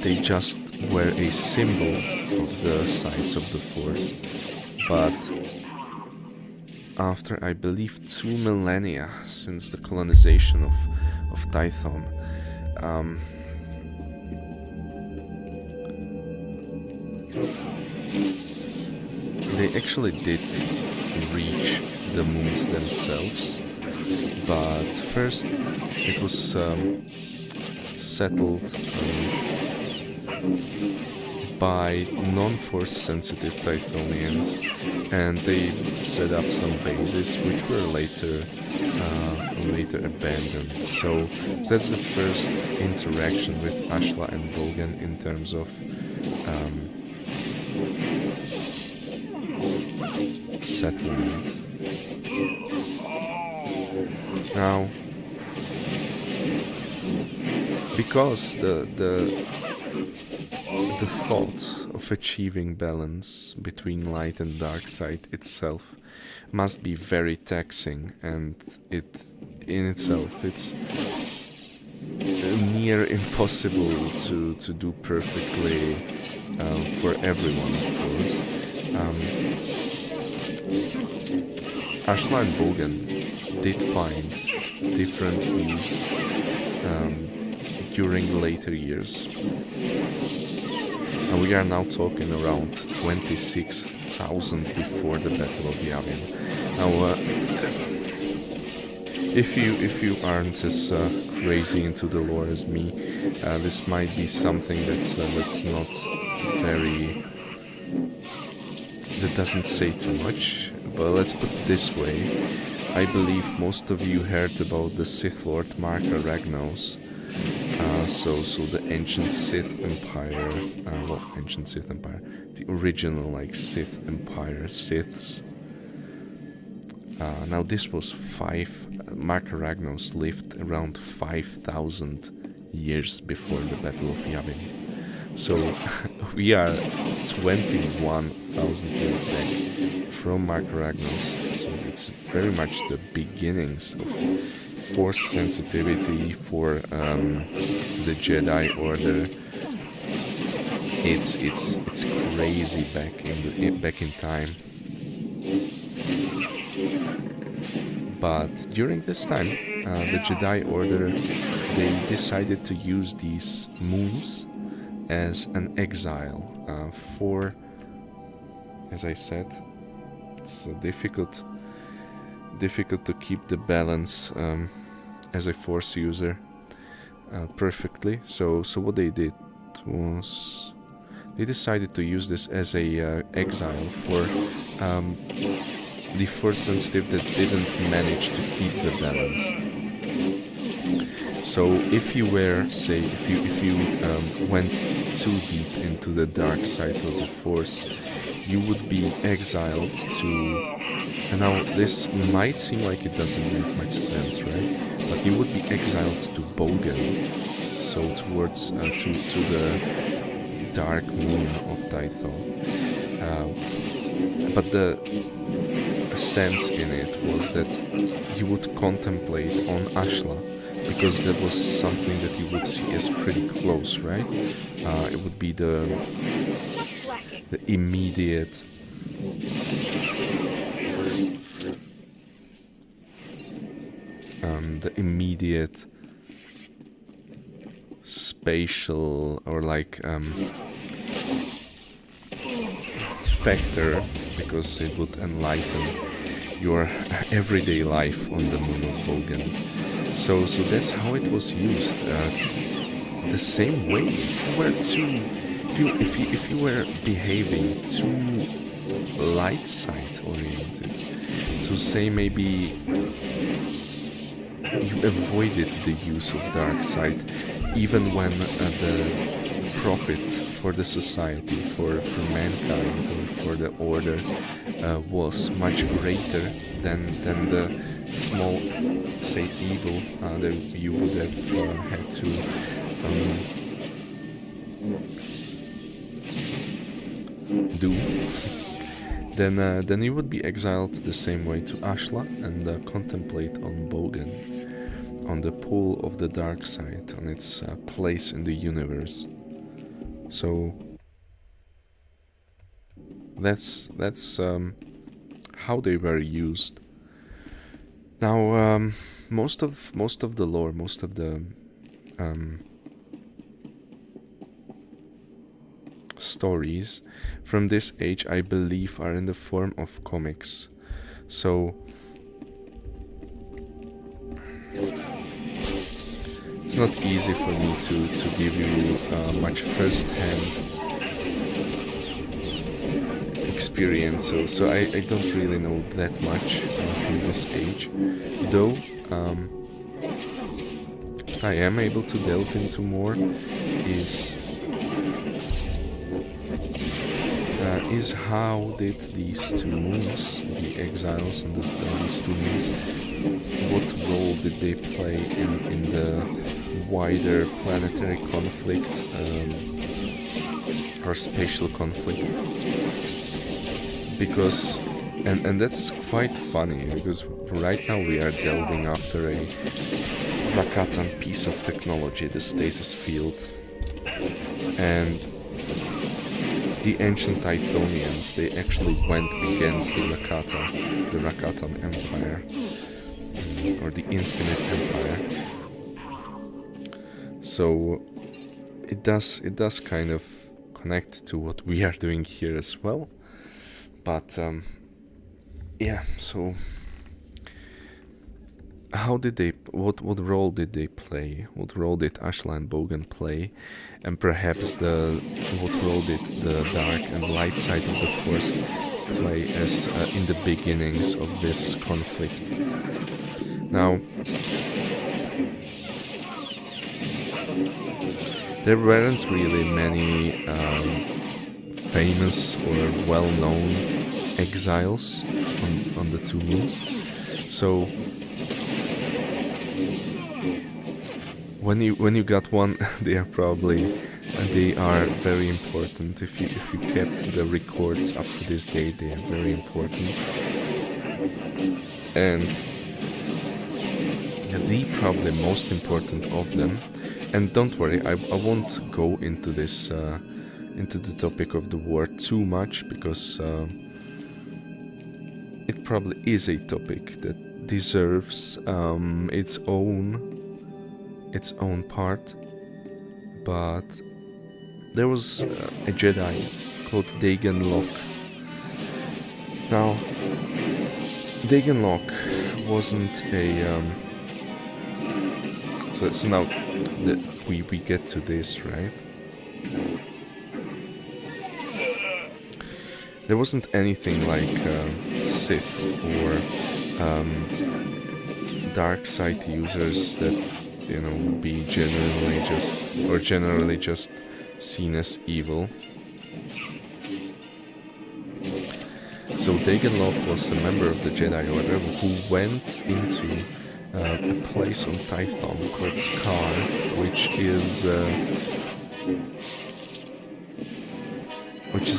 S1: they just were a symbol of the sides of the Force. But after, I believe, 2 millennia since the colonization of Tython, they actually did reach the moons themselves, but first it was settled by non-Force sensitive Tythonians, and they set up some bases which were later abandoned. So that's the first interaction with Ashla and Bogan in terms of settlement. Now, because the thought of achieving balance between light and dark side itself must be very taxing, and it's near impossible to do perfectly for everyone, of course. Ashla and Bogan did find different views during later years. And we are now talking around 26,000 before the Battle of Yavin. Now, if you aren't as crazy into the lore as me, this might be something that's not very, that doesn't say too much. But let's put it this way: I believe most of you heard about the Sith Lord Marka Ragnos. So the ancient Sith Empire, ancient Sith Empire, the original Sith Empire, Siths. Now this was Marka Ragnos lived around 5,000 years before the Battle of Yavin. So we are 21,000 years back from Marka Ragnos. So it's very much the beginnings of Force sensitivity for the Jedi Order. It's crazy back in time. But during this time, the Jedi Order, they decided to use these moons as an exile for, as I said, it's so difficult to keep the balance as a Force user perfectly. So what they did was they decided to use this as a exile for the Force sensitive that didn't manage to keep the balance. So if you were, say, if you went too deep into the dark side of the Force, you would be exiled to. And now this might seem like it doesn't make much sense, right? But you would be exiled to Bogan, so towards to the dark moon of Tython. But the sense in it was that you would contemplate on Ashla, because that was something that you would see as pretty close, right? It would be the immediate spatial or like factor, because it would enlighten your everyday life on the moon of Bogan. So that's how it was used. The same way, if you were behaving too light side oriented, so say maybe you avoided the use of dark side, even when the profit for the society, for mankind, or for the order was much greater than the small, say, evil that you would have had to do, then you would be exiled the same way to Ashla and contemplate on Bogan, on the pull of the dark side, on its place in the universe. So that's how they were used. Now most of the lore, most of the stories from this age, I believe, are in the form of comics. So it's not easy for me to give you much first-hand experience, so I don't really know that much from this age, though I am able to delve into more is how did these two moons, the exiles and these two moons, what role did they play in the wider planetary conflict or spatial conflict? Because, and that's quite funny, because right now we are delving after a Rakatan piece of technology, the stasis field, and the ancient Tythonians, they actually went against the Rakatan Empire, or the Infinite Empire. So it does kind of connect to what we are doing here as well. But yeah, so how did they? What role did they play? What role did Ashla and Bogan play? And perhaps what role did the dark and light side of the Force play as in the beginnings of this conflict? Now, there weren't really many famous or well-known exiles on the two moons. So when you got one, they are very important. If you kept the records up to this day, they are very important. And the probably most important of them. And don't worry, I won't go into this into the topic of the war too much, because it probably is a topic that deserves its own part, but there was a Jedi called Dagon Locke. Now, Dagon Locke wasn't a so now that we get to this, right? There wasn't anything like Sith or dark side users that, you know, would be generally just seen as evil. So Dagon Locke was a member of the Jedi Order who went into a place on Tython called Scar, which is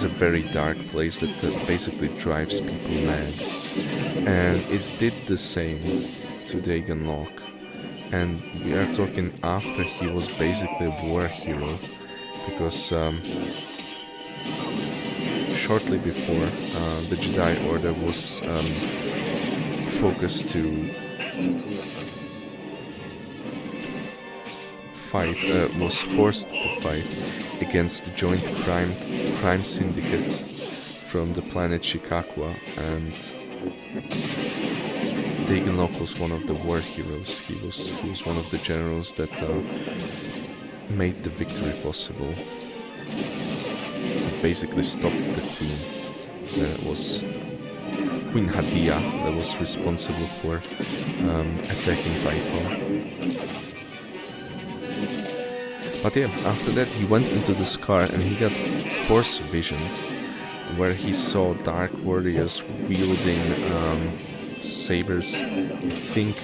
S1: a very dark place that basically drives people mad. And it did the same to Dagon Locke. And we are talking after he was basically a war hero, because shortly before, the Jedi Order was focused to was forced to fight against the joint crime syndicates from the planet Shikakwa, and Dagon Locke was one of the war heroes. He was one of the generals that made the victory possible. He basically stopped the queen. That was Queen Hadia, that was responsible for attacking Tython. But yeah, after that he went into the Scar and he got Force visions where he saw dark warriors wielding sabers. I think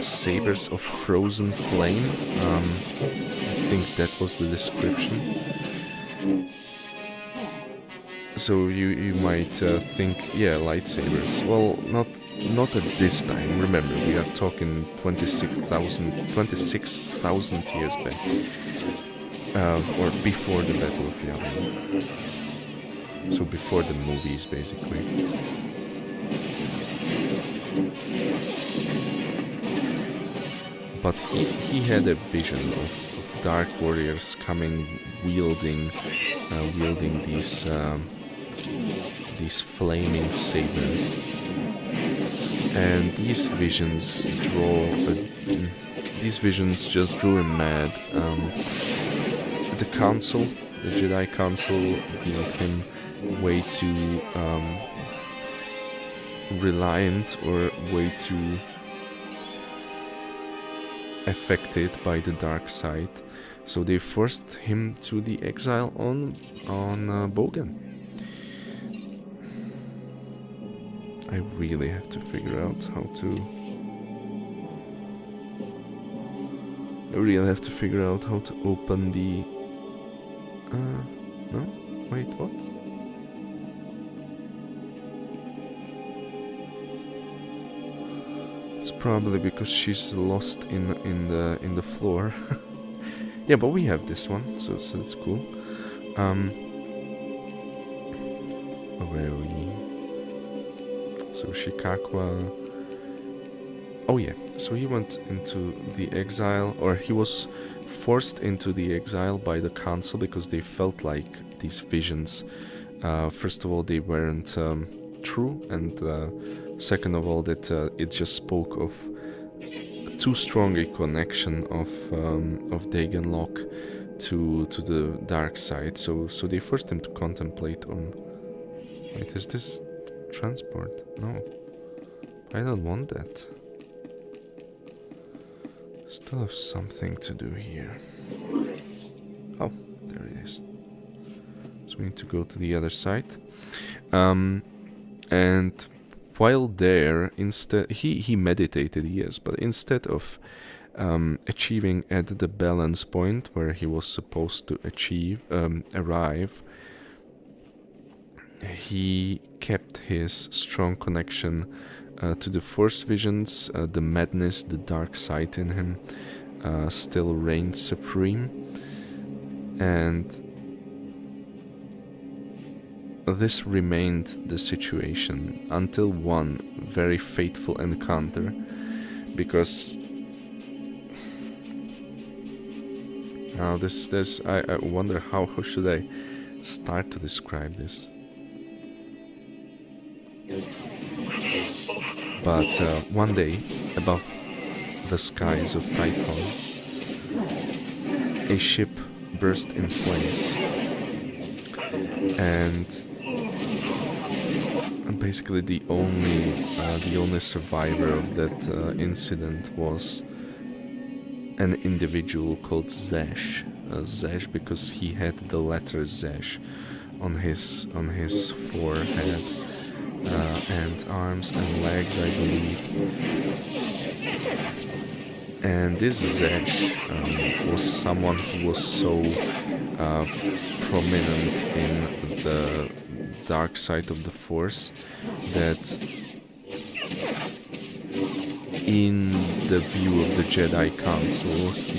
S1: sabers of frozen flame. I think that was the description. So you might think, yeah, lightsabers. Well, not at this time. Remember, we are talking 26,000 years back, or before the Battle of Yavin. So before the movies, basically. But he had a vision of dark warriors coming, wielding these flaming sabers. And these visions just drew him mad. The council, the Jedi Council, deemed him way too reliant or way too affected by the dark side, so they forced him to the exile on Bogan. I really have to figure out how to open the... no? Wait, what? It's probably because she's lost in the floor. Yeah, but we have this one, so it's cool. Where are we? So Shikakwa. Oh yeah, so he went into the exile, or he was forced into the exile by the council because they felt like these visions, first of all, they weren't true, and second of all, that it just spoke of too strong a connection of Dagon Locke to the dark side. So they forced him to contemplate on. Wait, is this transport? No, I don't want that. Still have something to do here. Oh, there it is. So we need to go to the other side. And while there, instead he meditated, yes, but instead of achieving at the balance point where he was supposed to arrive, he kept his strong connection to the Force visions. The madness, the dark side in him still reigned supreme, and this remained the situation until one very fateful encounter, because now this I wonder how should I start to describe this. But one day, above the skies of Typhon, a ship burst in flames, and basically the only survivor of that incident was an individual called Zesh. Zesh because he had the letter Zesh on his forehead and arms and legs, I believe. And this Zesh was someone who was so prominent in the dark side of the Force that in the view of the Jedi Council he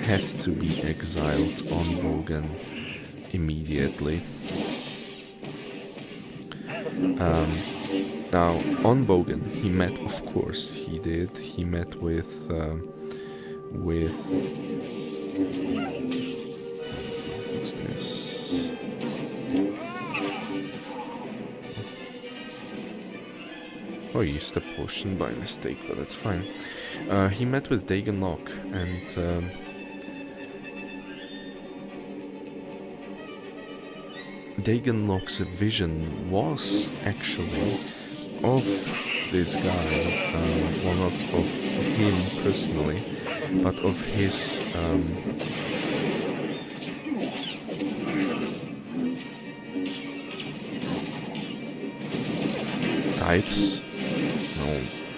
S1: had to be exiled on Bogan immediately. Now, on Bogan, he met, of course, he met with what's this? Oh, he used a potion by mistake, but that's fine. He met with Dagon Locke, and Dagon Locke's vision was actually of this guy, well, not of him personally, but of his types. No,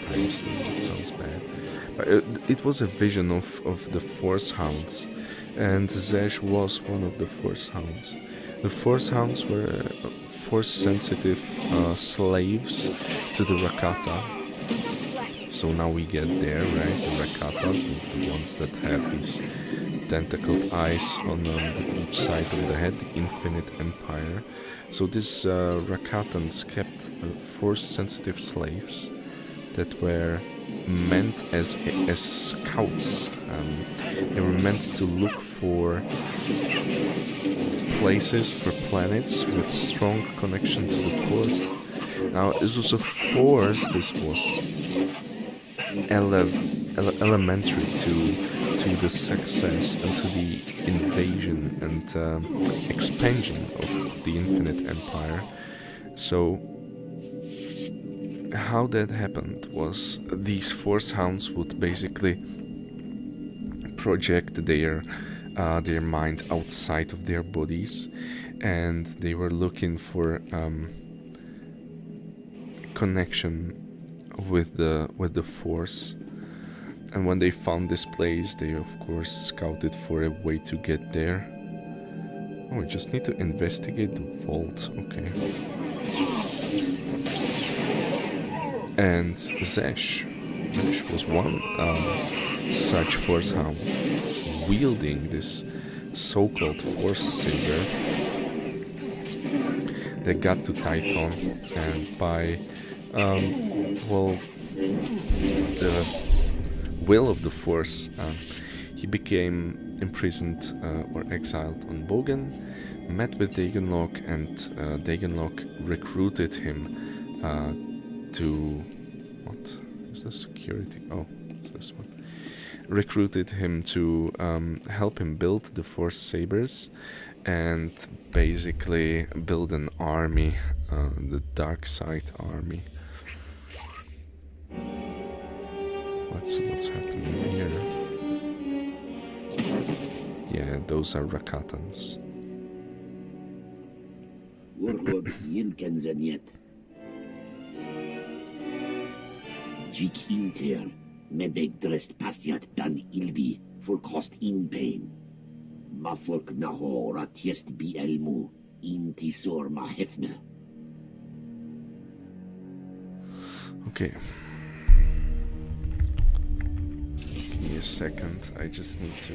S1: types, that sounds bad. But it was a vision of the Force Hounds, and Zesh was one of the Force Hounds. The Force Hounds were Force-sensitive slaves to the Rakata. So now we get there, right? The Rakata, the ones that have these tentacled eyes on each side of the head, the Infinite Empire. So these Rakatans kept Force-sensitive slaves that were meant as scouts. They were meant to look for places, for planets with strong connection to the Force. Now, this was a Force, this was elementary to the success and to the invasion and expansion of the Infinite Empire. So, how that happened was these Force Hounds would basically project their mind outside of their bodies, and they were looking for connection with the Force. And when they found this place, they of course scouted for a way to get there. Oh, we just need to investigate the vault. Okay. And Zesh was one such Force Hound, wielding this so-called Force Saber. They got to Typhon, and by the will of the Force, he became imprisoned or exiled on Bogan, met with Dagon Locke, and Dagon Locke recruited him to... What is this? Security? Oh, it's this one. Recruited him to help him build the Force Sabers and basically build an army, the Dark Side army. Let's see what's happening here. Yeah, those are Rakatans.
S7: Jik inter, mebeg drest pastiat dan ilbi, for cost in pain. Mafork nahora tiest bi elmu, intisor ma hefne.
S1: Okay. Give me a second, I just need to...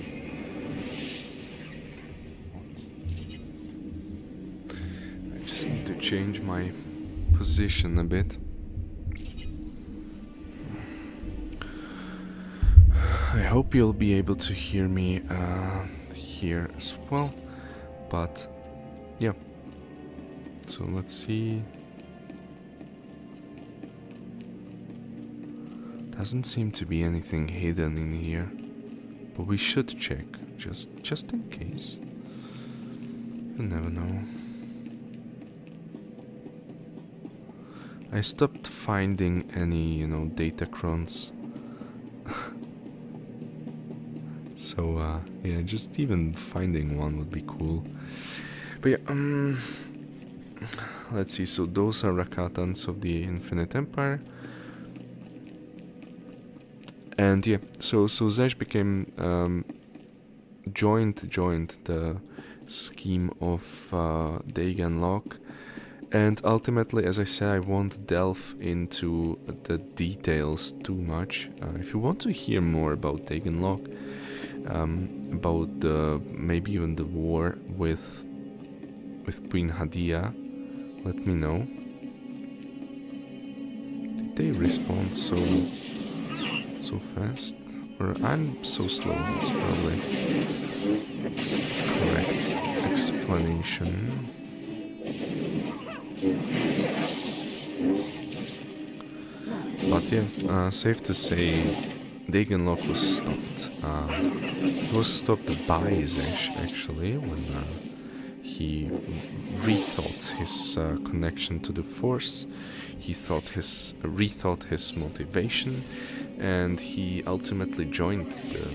S1: I just need to change my position a bit. I hope you'll be able to hear me here as well, but yeah. So let's see. Doesn't seem to be anything hidden in here, but we should check just in case. You never know. I stopped finding any, data crons. So yeah, just even finding one would be cool. But yeah, let's see. So those are Rakatans of the Infinite Empire. And yeah, so Zesh became joined the scheme of Dagon Lock, and ultimately, as I said, I won't delve into the details too much. If you want to hear more about Dagon Lock, about maybe even the war with Queen Hadia, let me know. Did they respond so fast? Or I'm so slow, that's probably correct explanation. But yeah, safe to say Dagon Lock was stopped. It was stopped by Zesh actually when he rethought his connection to the Force. He rethought his motivation, and he ultimately joined the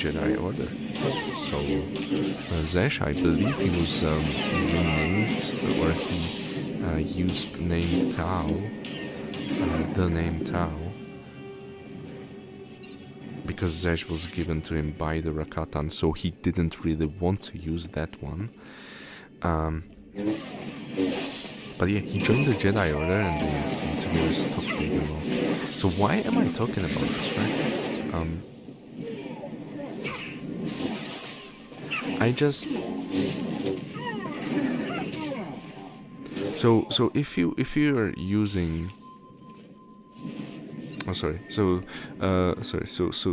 S1: Jedi Order. So Zesh, I believe he was renamed, or he used the name Tao, because Zesh was given to him by the Rakatan, so he didn't really want to use that one. But yeah, he joined the Jedi Order and they together stopped Dagon Lock. So why am I talking about this, right? I just... So if you are using... Oh, sorry. So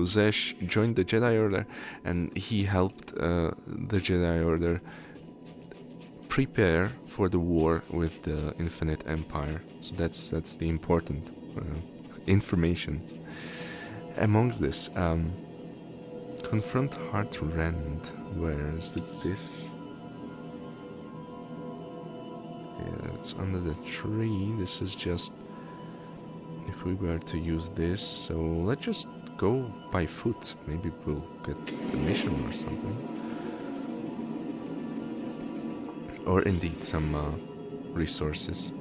S1: Zesh joined the Jedi Order, and he helped the Jedi Order prepare for the war with the Infinite Empire. So that's the important information. Amongst this, confront Heart Rend. Where is this? Yeah, it's under the tree. This is just if we were to use this. So let's just go by foot. Maybe we'll get a mission or something. Or indeed some resources.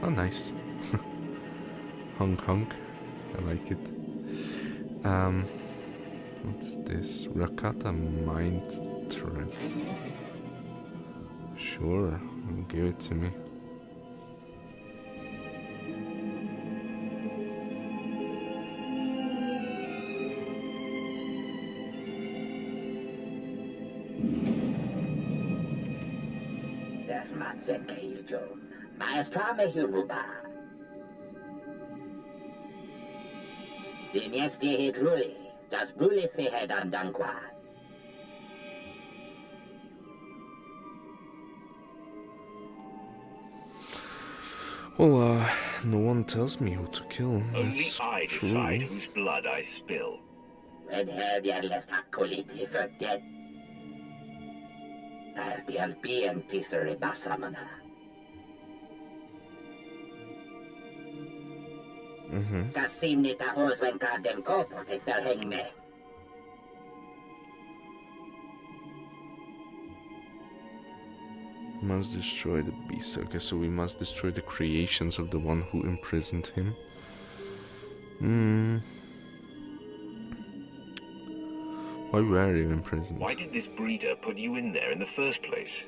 S1: Oh, nice. Honk honk. I like it. What's this? Rakata Mind Trap. Sure, give it to me.
S8: Das Matzenkeiljo. Maestra Mehiruba. Ziniesti Hidruli. Das Bruli Fehedan Dankwa.
S1: Well, no one tells me who to kill.
S2: Only I decide whose blood I spill.
S8: Red hair Yadlest Hakoliti for dead. As the Albion Tisser Basamana. Kasim Nita Hoswen Kadem Kopot if they'll hang me.
S1: Must destroy the beast. Okay, so we must destroy the creations of the one who imprisoned him. Why were you imprisoned?
S2: Why did this breeder put you in there in the first place?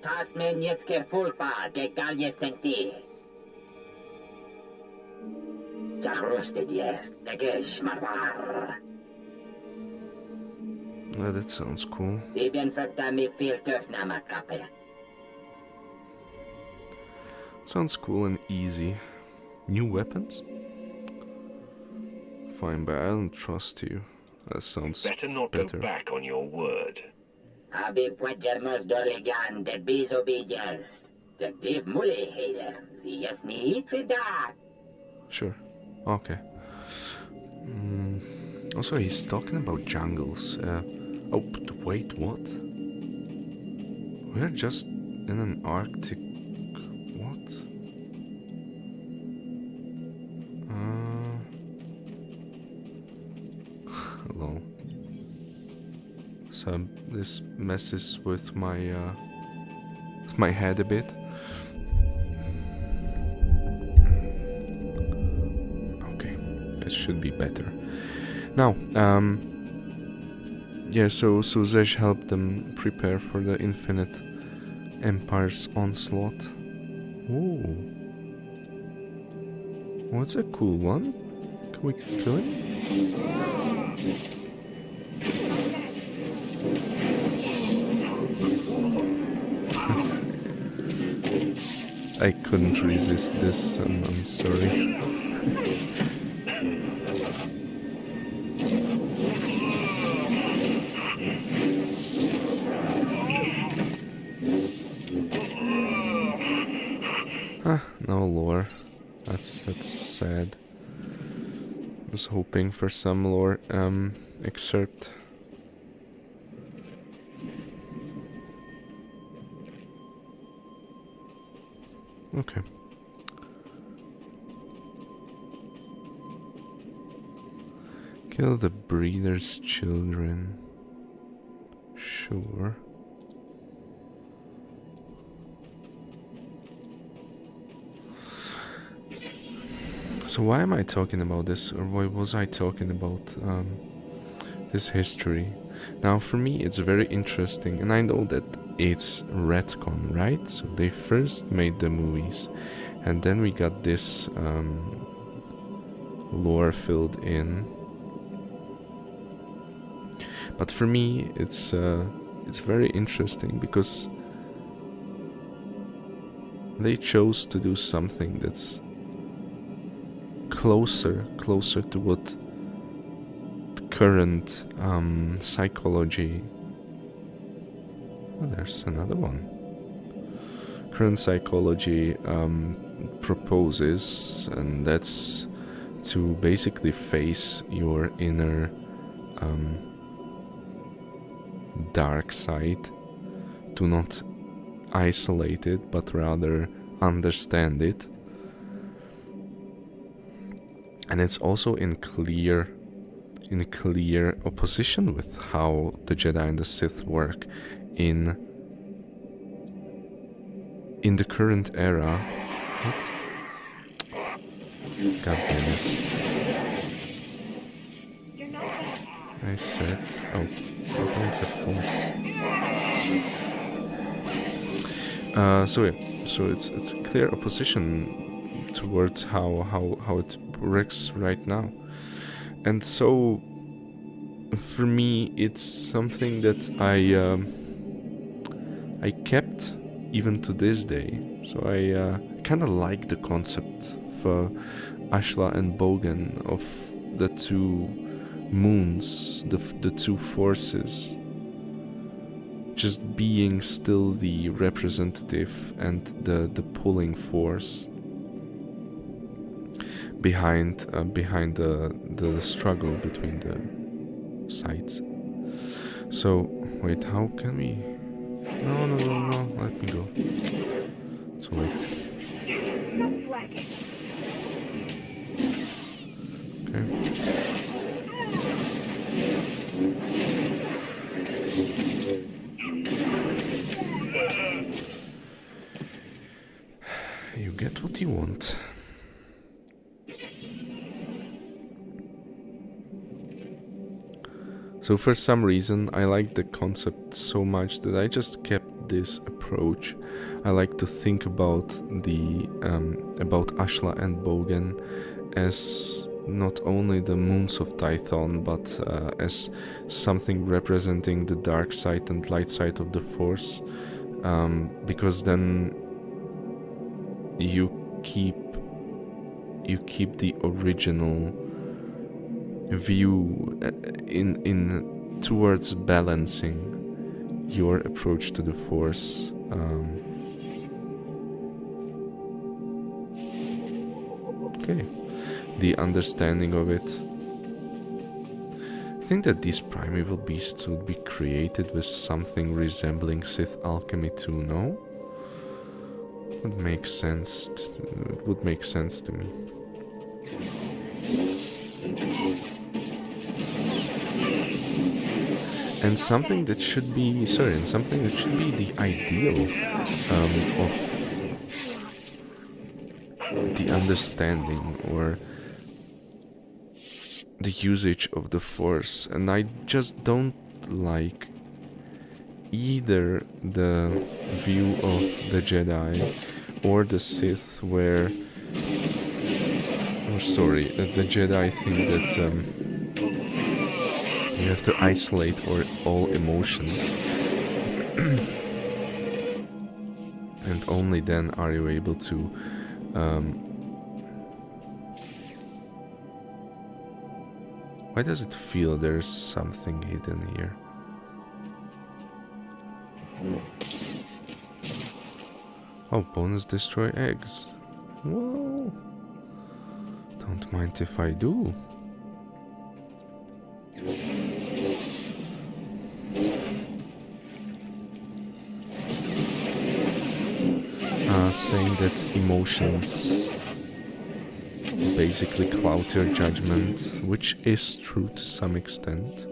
S8: Tasmen Yetske Fulpa de Galjestenti. Jachrosted yes, the Gesh Marvar.
S1: Yeah, that sounds cool.
S8: Bibien fruktar mi filtöf nama kapea.
S1: Sounds cool and easy. New weapons? Fine, but I don't trust you. That sounds
S2: Better not
S1: better.
S2: go back on your word.
S8: Abi puedermos doligan de bisobedience. De div muli heder. Sie es niet vida.
S1: Sure. Okay. Also, he's talking about jungles. Oh, wait, what? We're just in an Arctic... What? Lol. So this messes with my head a bit. Okay, that should be better. Now, yeah, so Zesh helped them prepare for the Infinite Empire's onslaught. Ooh. What's a cool one? Can we kill him? I couldn't resist this, I'm sorry. No lore. That's sad. I was hoping for some lore excerpt. Okay. Kill the breeder's children. Sure. So why am I talking about this, or why was I talking about this history? Now for me it's very interesting, and I know that it's retcon, right? So they first made the movies, and then we got this lore filled in. But for me it's very interesting because they chose to do something that's closer to what the current psychology. Oh, there's another one. Current psychology proposes, and that's to basically face your inner dark side, to not isolate it, but rather understand it. And it's also in clear opposition with how the Jedi and the Sith work in the current era. What? God damn it. I said, oh, I don't have force. So it's clear opposition towards how it works right now. And so for me it's something that I kept even to this day. So I kind of like the concept of Ashla and Bogan, of the two moons, the two forces, just being still the representative and the pulling force behind the struggle between the sides. So wait, how can we? No, let me go. So wait.
S5: Stop slacking.
S1: Okay. You get what you want. So for some reason I like the concept so much that I just kept this approach. I like to think about the about Ashla and Bogan as not only the moons of Tython, but as something representing the dark side and light side of the Force, because then you keep the original view in towards balancing your approach to the Force. Okay, the understanding of it. I think that these primeval beasts would be created with something resembling Sith alchemy too, no? It makes sense. It would make sense to me. And something that should be, the ideal of the understanding or the usage of the Force. And I just don't like either the view of the Jedi or the Sith where, the Jedi think that you have to isolate all emotions and only then are you able to why does it feel there's something hidden here? Oh, bonus destroy eggs. Whoa. Don't mind if I do. Saying that emotions basically cloud your judgment, which is true to some extent,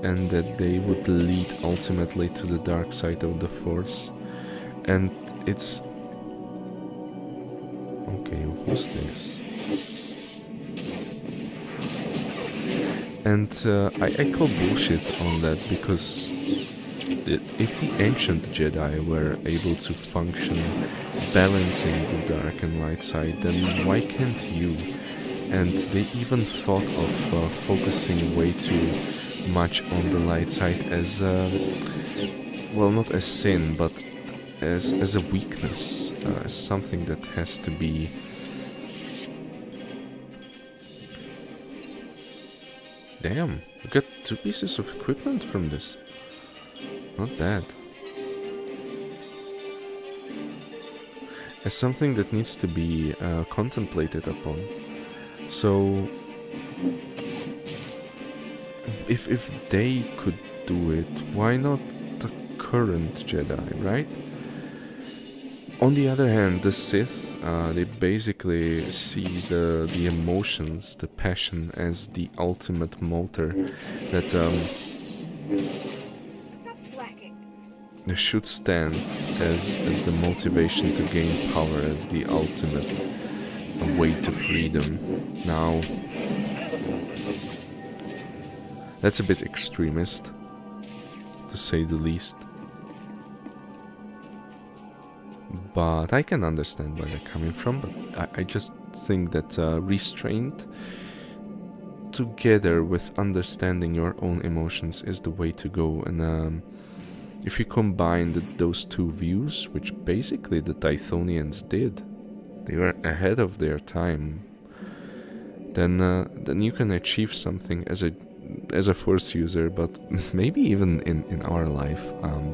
S1: and that they would lead ultimately to the dark side of the Force. And it's... Okay, who's this? And I call bullshit on that, because if the ancient Jedi were able to function balancing the dark and light side, then why can't you? And they even thought of focusing way too much on the light side as, well, not as sin, but as a weakness, as something that has to be... Damn, we got 2 pieces of equipment from this. Not bad. As something that needs to be contemplated upon. So, if they could do it, why not the current Jedi, right? On the other hand, the Sith, they basically see the emotions, the passion, as the ultimate motor that they should stand as the motivation to gain power, as the ultimate way to freedom. Now, that's a bit extremist, to say the least. But I can understand where they're coming from, but I just think that restraint together with understanding your own emotions is the way to go. And if you combine those two views, which basically the Tythonians did, they were ahead of their time, then you can achieve something as a Force user, but maybe even in our life.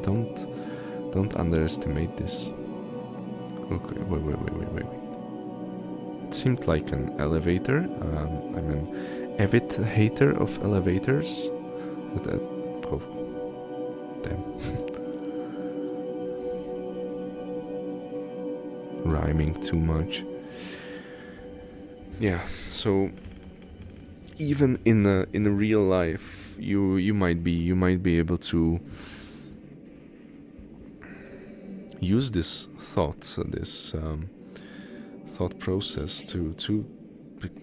S1: Don't underestimate this. Okay, wait. It seemed like an elevator. I'm an avid hater of elevators. Oh, damn. Rhyming too much. Yeah, so even in a real life, you might be able to use this thought process to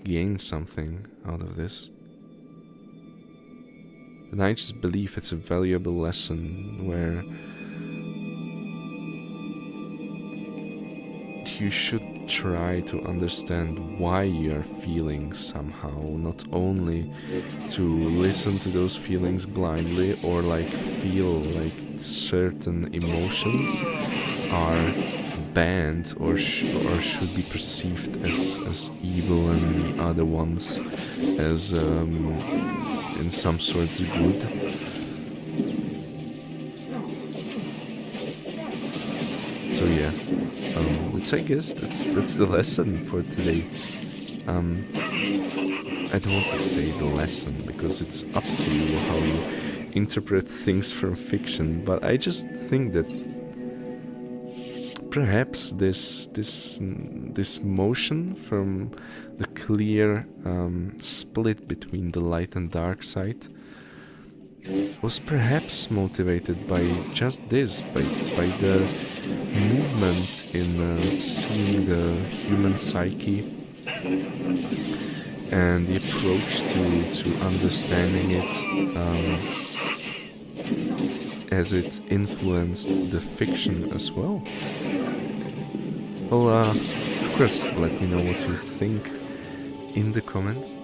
S1: gain something out of this. And I just believe it's a valuable lesson where you should try to understand why you are feeling somehow, not only to listen to those feelings blindly or like feel like certain emotions are banned or should be perceived as evil and other ones as in some sort good. So yeah, I guess that's the lesson for today. I don't want to say the lesson because it's up to you how you interpret things from fiction, but I just think that perhaps this motion from the clear split between the light and dark side was perhaps motivated by just this, by the movement in seeing the human psyche and the approach to understanding it as it influenced the fiction as well. Well, of course, let me know what you think in the comments.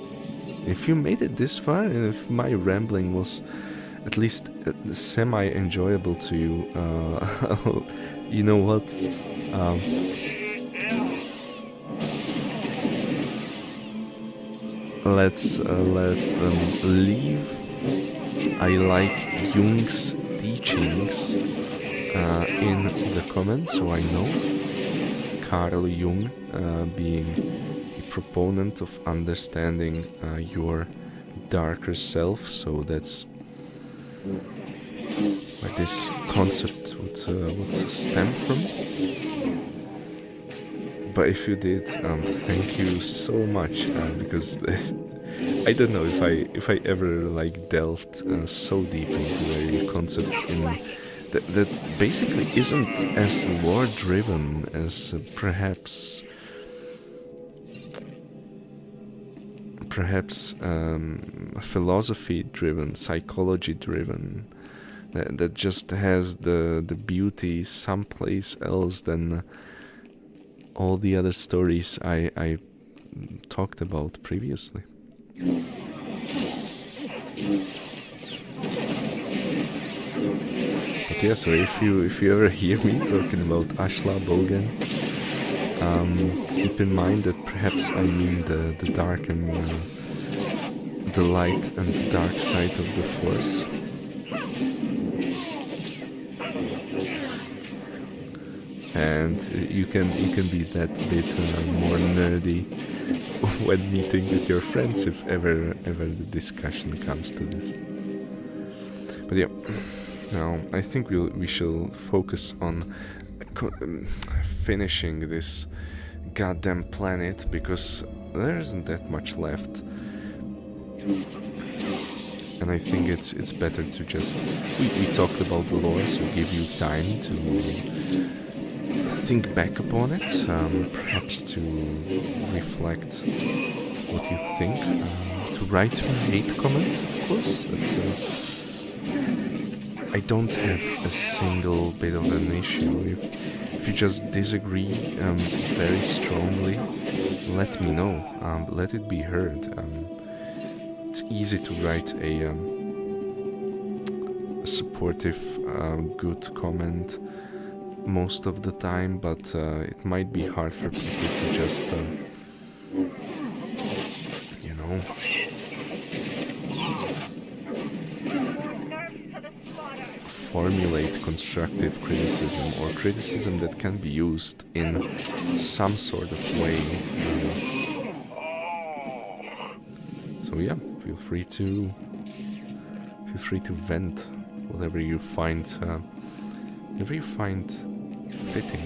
S1: If you made it this far, and if my rambling was at least semi-enjoyable to you, you know what? Let's let them leave. I like Jung's teachings in the comments, so I know. Carl Jung being a proponent of understanding your darker self, so that's where this concept would stem from. But if you did, thank you so much, because I don't know if I ever like delved so deep into a concept that basically isn't as lore driven as perhaps philosophy driven, psychology driven, that just has the beauty someplace else than all the other stories I talked about previously. But yeah, so if you ever hear me talking about Ashla Bogan, keep in mind that perhaps I mean the dark and the light and the dark side of the Force. And you can be that bit more nerdy when meeting with your friends if ever the discussion comes to this. But yeah, now I think we shall focus on finishing this goddamn planet, because there isn't that much left. And I think it's better to just we talked about the lore, so give you time to think back upon it, perhaps to reflect what you think, to write a hate comment, of course. I don't have a single bit of an issue. If you just disagree very strongly, let me know. Let it be heard. It's easy to write a supportive, good comment most of the time, but it might be hard for people to just, formulate constructive criticism or criticism that can be used in some sort of way. So yeah, feel free to vent whatever you find fitting.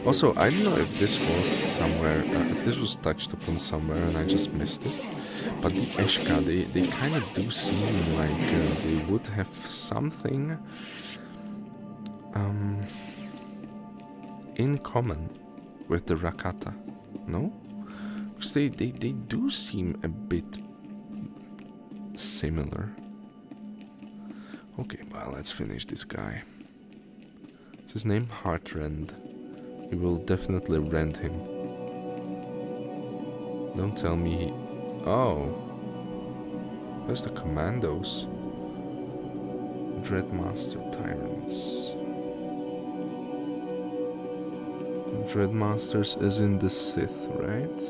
S1: Also, I don't know if this was somewhere, if this was touched upon somewhere and I just missed it, but the Eshka, they kind of do seem like they would have something in common with the Rakata, no? Because they do seem a bit similar. Okay, well, let's finish this guy. This his name? Heartrend. We will definitely rend him. Don't tell me he... Oh. Where's the commandos? Dreadmaster Tyrants. Dreadmasters is in the Sith, right?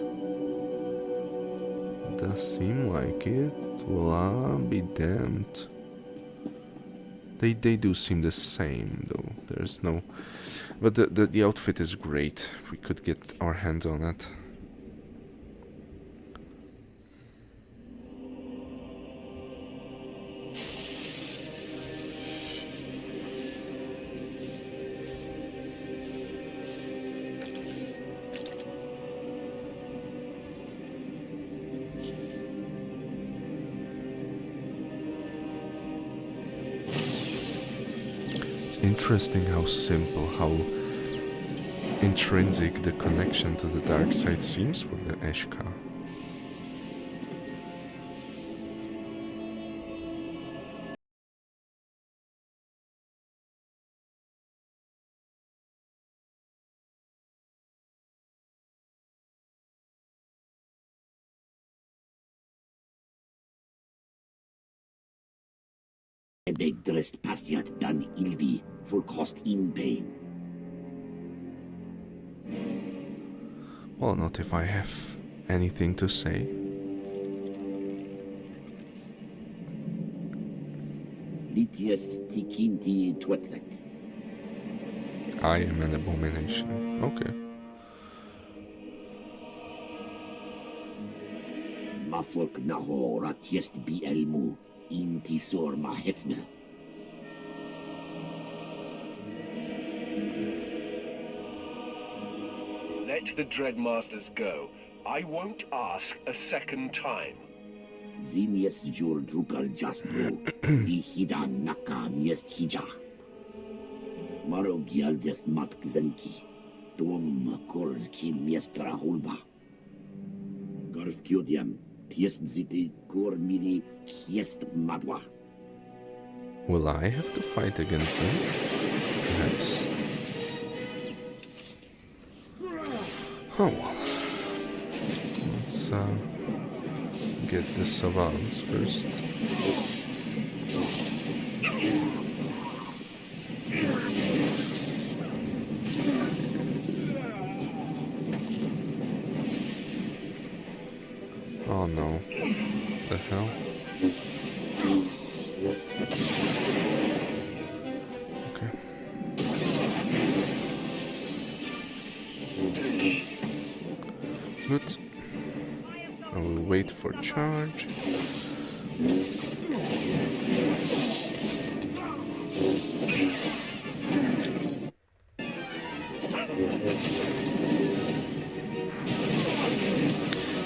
S1: Does seem like it. Well, I'll be damned. They do seem the same, though. There's no... But the outfit is great. If we could get our hands on it. Interesting how simple, how intrinsic the connection to the dark side seems for the Eshka.
S7: Begdrest pastiat dan ilbi for cost in pain.
S1: Well, not if I have anything to say.
S7: Litiest tikinti twetlek.
S1: I am an abomination. Okay.
S7: Mafolk nahora tiest bi elmu. Intisor ma hefna.
S2: Let the Dreadmasters go. I won't ask a second time.
S7: Zinies jur drukal jaspro. Lihida naka miest hija. Maro gialdest mat gzenki. Tom kors kil miestra hulba. Garf kiodiam. Tiest ziti kor mili kiest madwa.
S1: Will I have to fight against them? Perhaps. Oh well. Let's get the savants first. Oh no. The hell? Okay. Good. I will wait for charge.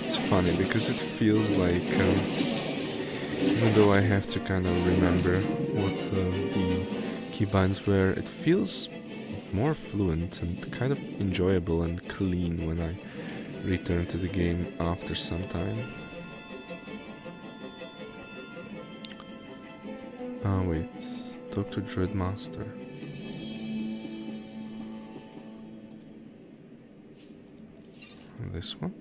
S1: It's funny because it feels like, even though I have to kind of remember what the keybinds were, it feels more fluent and kind of enjoyable and clean when I return to the game after some time. Ah, wait. Dr. Dreadmaster. This one?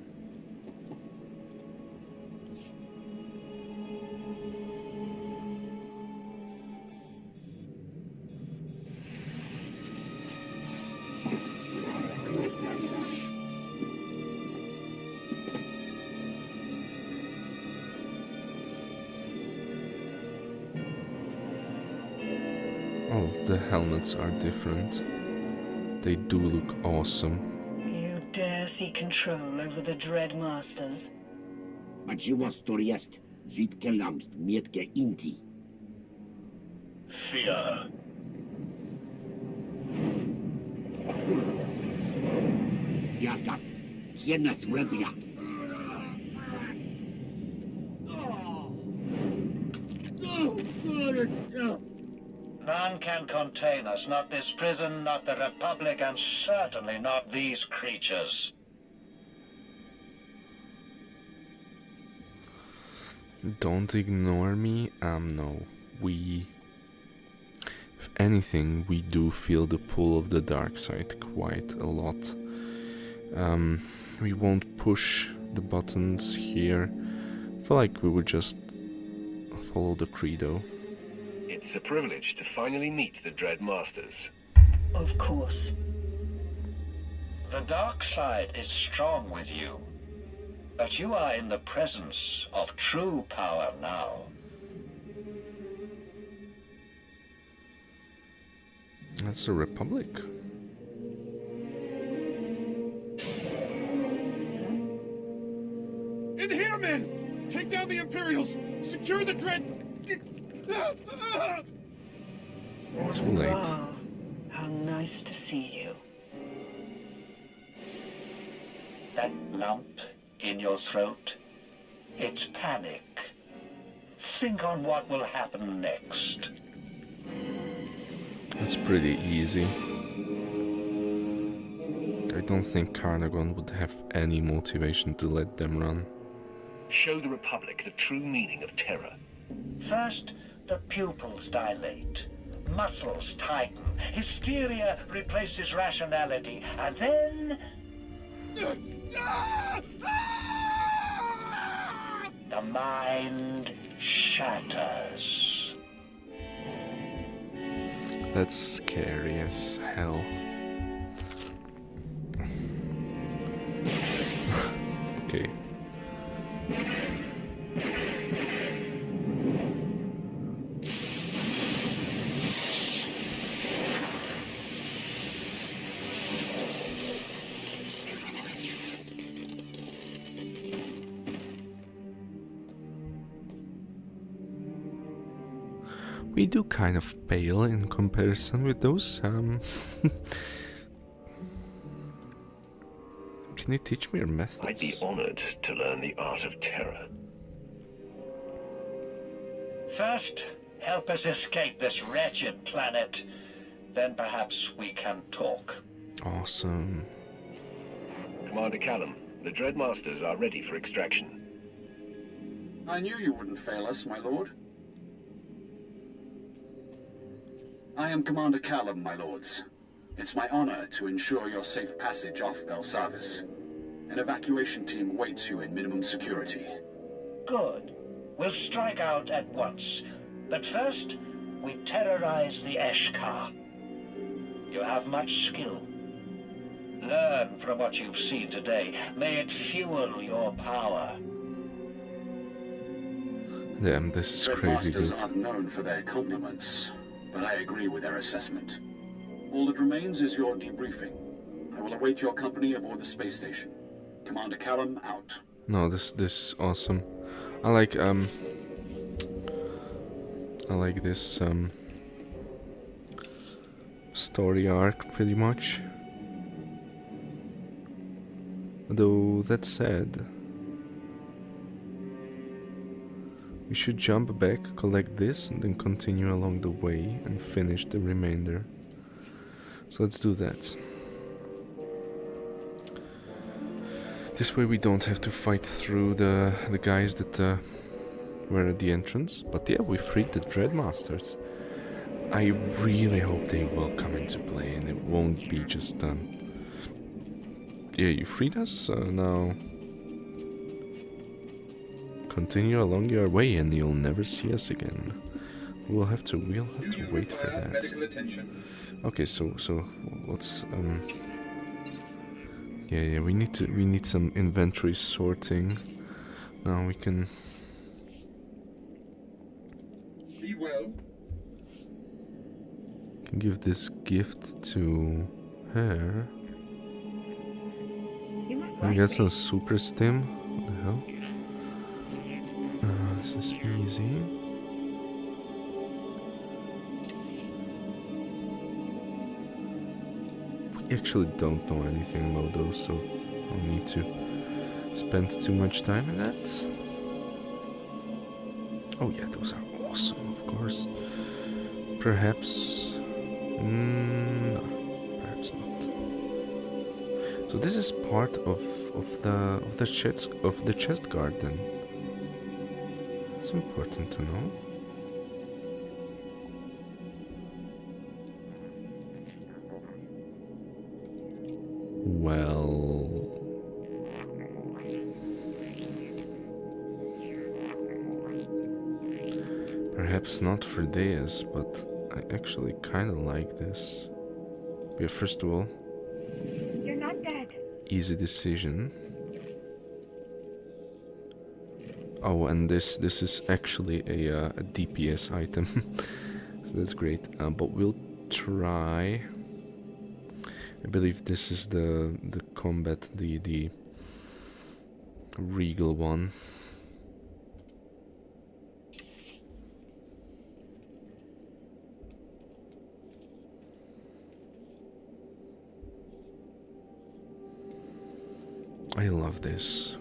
S1: Oh, the helmets are different. They do look awesome.
S5: You dare seek control over the Dreadmasters?
S7: Majiwa storiest. Zit kelamst mietke inti.
S6: Fear.
S7: Yatat. Kenneth Rebiat.
S9: None can contain us, not this prison, not the Republic, and certainly not these creatures.
S1: Don't ignore me. No. If anything, we do feel the pull of the dark side quite a lot. We won't push the buttons here. I feel like we would just follow the credo.
S2: It's a privilege to finally meet the Dread Masters.
S5: Of course.
S9: The dark side is strong with you, but you are in the presence of true power now.
S1: That's the Republic.
S10: In here, men! Take down the Imperials! Secure the Dread...
S1: Too late.
S5: Oh, how nice to see you.
S9: That lump in your throat, it's panic. Think on what will happen next.
S1: That's pretty easy. I don't think Carnagon would have any motivation to let them run.
S2: Show the Republic the true meaning of terror.
S9: First, the pupils dilate, muscles tighten, hysteria replaces rationality, and then... the mind shatters.
S1: That's scary as hell. Okay. We do kind of pale in comparison with those. Can you teach me your methods?
S2: I'd be honored to learn the art of terror.
S9: First, help us escape this wretched planet. Then perhaps we can talk.
S1: Awesome.
S2: Commander Callum, the Dread Masters are ready for extraction.
S4: I knew you wouldn't fail us, my lord. I am Commander Callum, my lords. It's my honor to ensure your safe passage off Belsavis. An evacuation team awaits you in minimum security.
S9: Good. We'll strike out at once. But first, we terrorize the Eshkar. You have much skill. Learn from what you've seen today. May it fuel your power.
S1: Damn, this is crazy
S4: Masters
S1: good.
S4: aren't known for their compliments, but I agree with their assessment. All that remains is your debriefing. I will await your company aboard the space station. Commander Callum, out.
S1: No, this is awesome. I like this story arc pretty much. Though that said, we should jump back, collect this, and then continue along the way and finish the remainder. So let's do that. This way we don't have to fight through the guys that were at the entrance. But yeah, we freed the Dread Masters. I really hope they will come into play and it won't be just yeah, you freed us, now continue along your way and you'll never see us again. We'll have to wait for that. Okay, so what's yeah, we need some inventory sorting. Now we can
S10: Be well.
S1: give this gift to her.
S5: You must
S1: We
S5: like
S1: got
S5: me.
S1: some super stim. What the hell? This is easy. We actually don't know anything about those, so I don't need to spend too much time in that. Oh yeah, those are awesome, of course. Perhaps... no, perhaps not. So this is part of the chest garden. It's important to know. Well... Perhaps not for this, but I actually kind of like this. Yeah, first of all...
S11: You're not dead.
S1: Easy decision. Oh, and this is actually a DPS item, so that's great. But we'll try. I believe this is the combat, the regal one. I love this.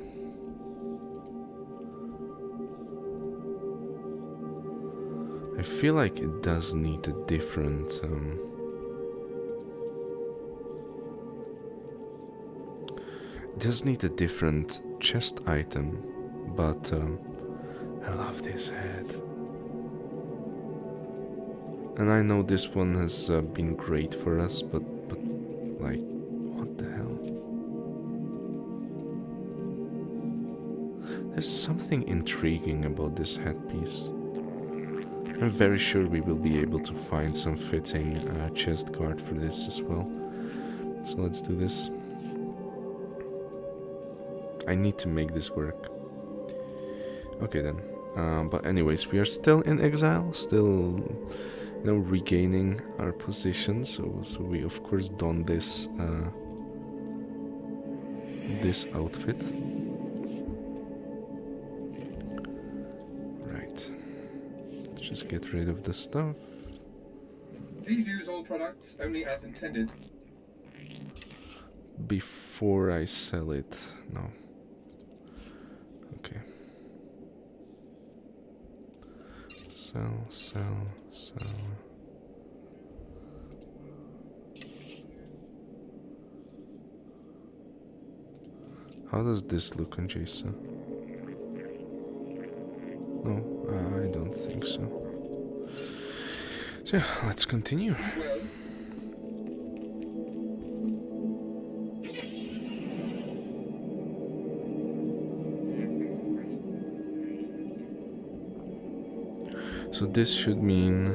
S1: I feel like it does need a different it does need a different chest item, but I love this head. And I know this one has been great for us, but like, what the hell? There's something intriguing about this headpiece. I'm very sure we will be able to find some fitting chest guard for this as well. So let's do this. I need to make this work. Okay then. But anyways, we are still in exile, still, you know, regaining our position. So we of course don this this outfit. Just get rid of the stuff.
S10: Please use all products only as intended.
S1: Before I sell it. No. Okay. Sell. How does this look on Jason? No, I don't think so. So yeah, let's continue. So this should mean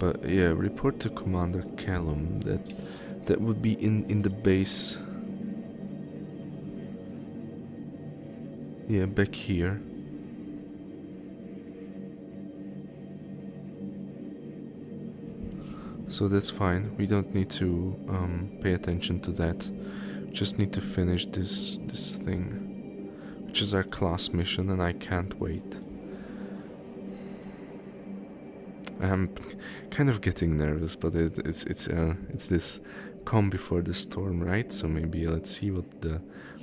S1: but yeah, report to Commander Callum. That would be in the base. Yeah, back here. So that's fine. We don't need to pay attention to that. Just need to finish this thing, which is our class mission, and I can't wait. I'm kind of getting nervous, but it's this calm before the storm, right? So maybe let's see what the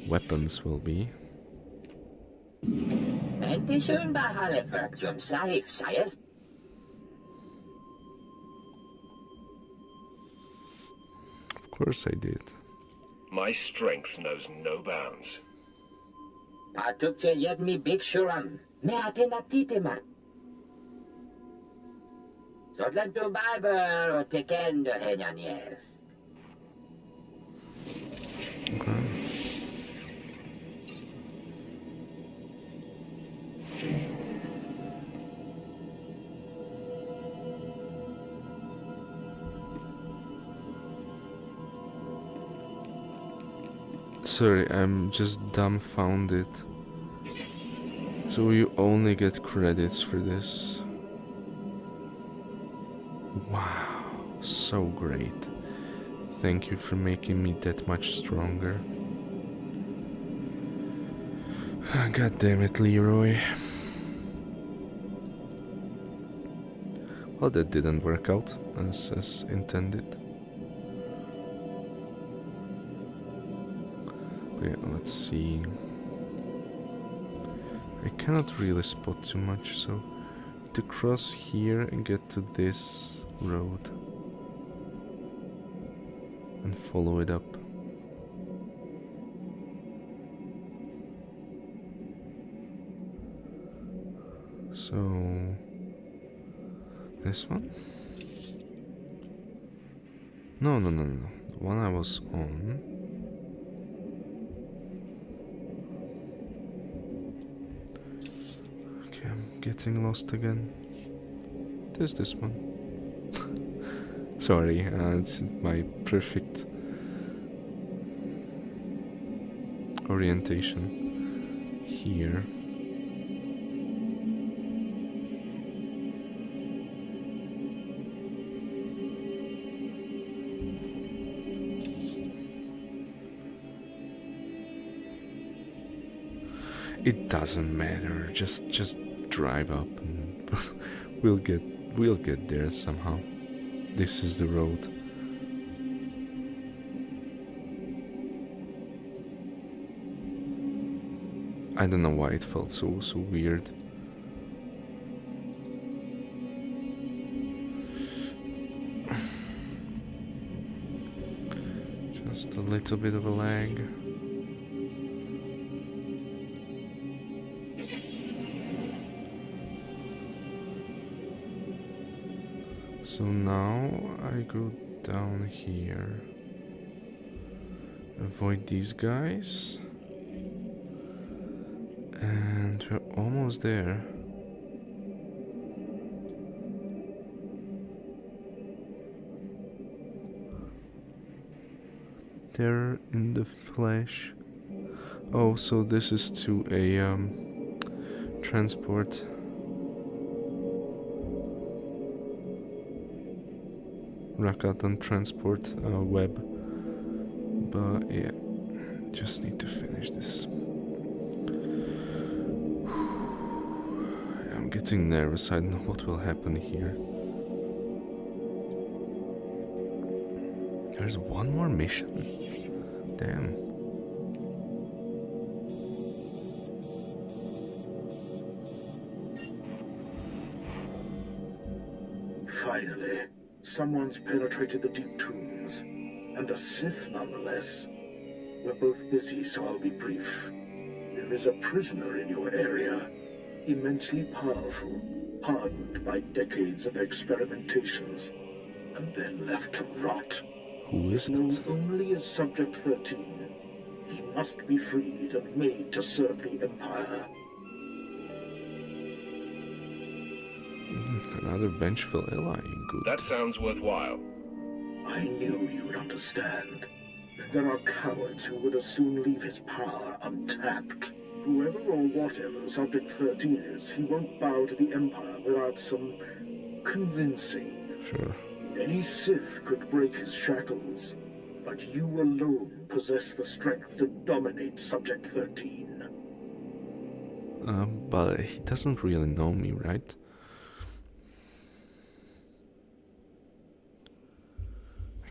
S1: weapons will be. Of course I did.
S2: My strength knows no bounds.
S1: Okay. Sorry, I'm just dumbfounded. So you only get credits for this. Wow, so great. Thank you for making me that much stronger. God damn it, Leroy. Well, that didn't work out as intended. But yeah, let's see. I cannot really spot too much, so to cross here and get to this road and follow it up. So this one? No. The one I was on. Okay, I'm getting lost again. There's this one. Sorry, it's my perfect orientation here. It doesn't matter. Just drive up, and we'll get there somehow. This is the road. I don't know why it felt so weird. Just a little bit of a lag. So now I go down here, avoid these guys, and we're almost there. They're in the flesh. Oh, so this is to a transport. Rakatan transport web, but yeah, just need to finish this. I'm getting nervous. I don't know what will happen here. There's one more mission. Damn.
S12: Finally. Someone's penetrated the deep tombs, and a Sith nonetheless. We're both busy, so I'll be brief. There is a prisoner in your area, immensely powerful, hardened by decades of experimentations, and then left to rot.
S1: Who is
S12: known
S1: it?
S12: only as Subject 13. He must be freed and made to serve the Empire.
S1: Another vengeful ally. Good.
S2: That sounds worthwhile.
S12: I knew you would understand. There are cowards who would as soon leave his power untapped. Whoever or whatever Subject 13 is, he won't bow to the Empire without some convincing.
S1: Sure.
S12: Any Sith could break his shackles, but you alone possess the strength to dominate Subject 13.
S1: But he doesn't really know me, right?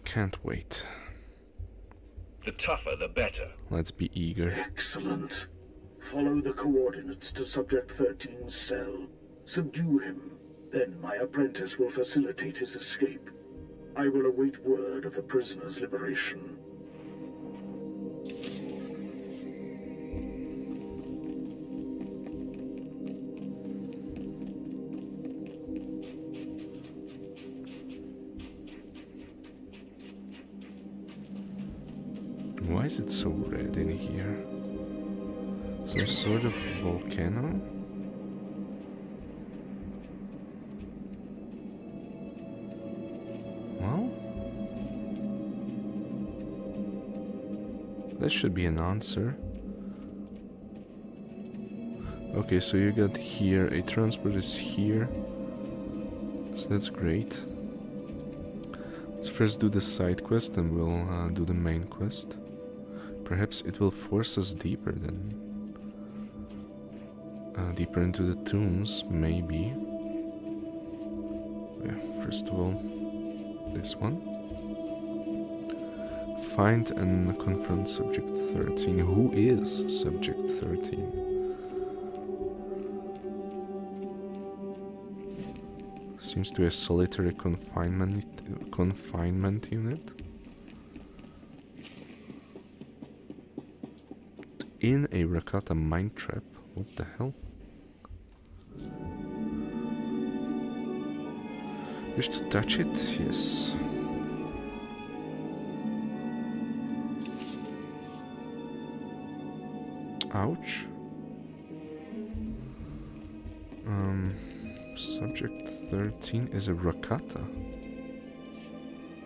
S1: Can't wait.
S2: The tougher, the better.
S1: Let's be eager.
S12: Excellent. Follow the coordinates to Subject 13's cell. Subdue him. Then my apprentice will facilitate his escape. I will await word of the prisoner's liberation.
S1: Why is it so red in here? Some sort of volcano? Well, that should be an answer. Okay, so you got here, a transport is here. So that's great. Let's first do the side quest, and we'll do the main quest. Perhaps it will force us deeper then. Deeper into the tombs, maybe. Yeah, first of all, this one. Find and confront Subject 13. Who is Subject 13? Seems to be a solitary confinement unit. In a Rakata mine trap. What the hell? Wish to touch it? Yes. Ouch. Subject 13 is a Rakata.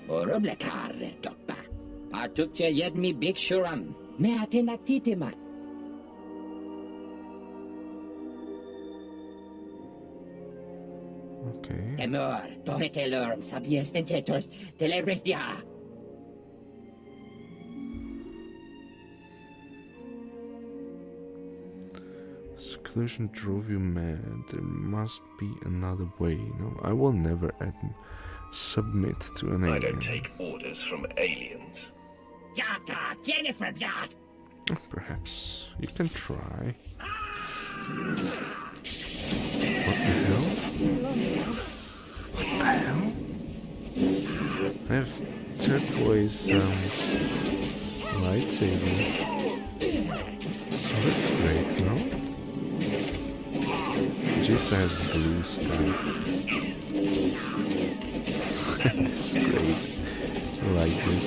S8: Oroblekar, doktor. Patukça jedmi big shuram. Meatina titimat.
S1: Okay.
S8: Temor, tohetelorm, sabies tentators, telebrestia.
S1: Seclusion drove you mad. There must be another way. No, I will never submit to an alien.
S2: I don't take orders from aliens.
S1: Perhaps you can try. What the hell? What the hell? I have turquoise lightsaber. Oh, that's great, no? Jisa has blue stuff. This is great. I like this.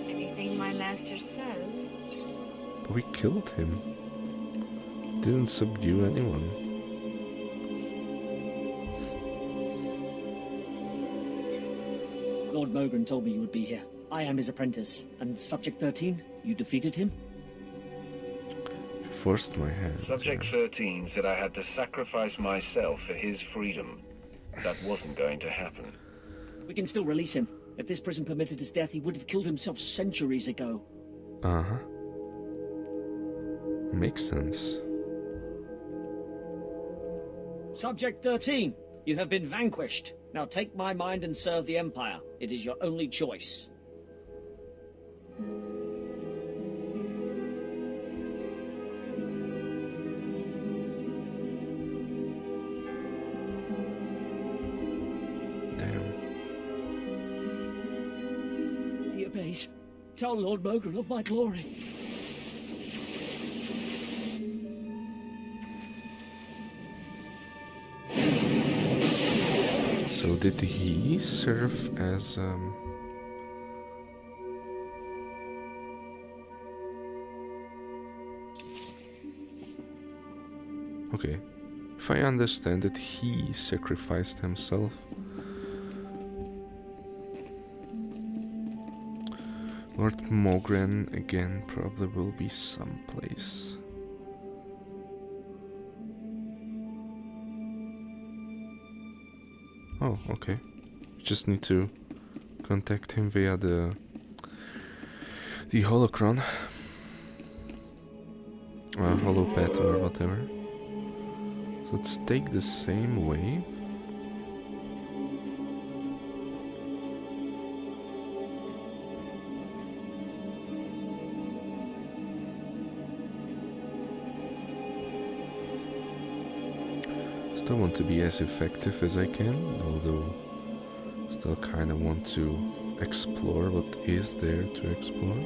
S11: Anything my master says.
S1: But we killed him. Didn't subdue anyone.
S13: Lord Mogren told me you would be here. I am his apprentice. And Subject 13, you defeated him?
S1: Forced my hand.
S2: Subject 13 said I had to sacrifice myself for his freedom. That wasn't going to happen.
S13: We can still release him. If this prison permitted his death, he would have killed himself centuries ago.
S1: Uh-huh. Makes sense.
S13: Subject 13, you have been vanquished. Now take my mind and serve the Empire. It is your only choice. He obeys. Tell Lord Mogren of my glory.
S1: So did he serve as Okay. If I understand it, he sacrificed himself. Lord Mogren again probably will be someplace. Oh, okay. Just need to contact him via the holocron. Holopad or whatever. So let's take the same way. Still want to be as effective as I can, although still kind of want to explore what is there to explore.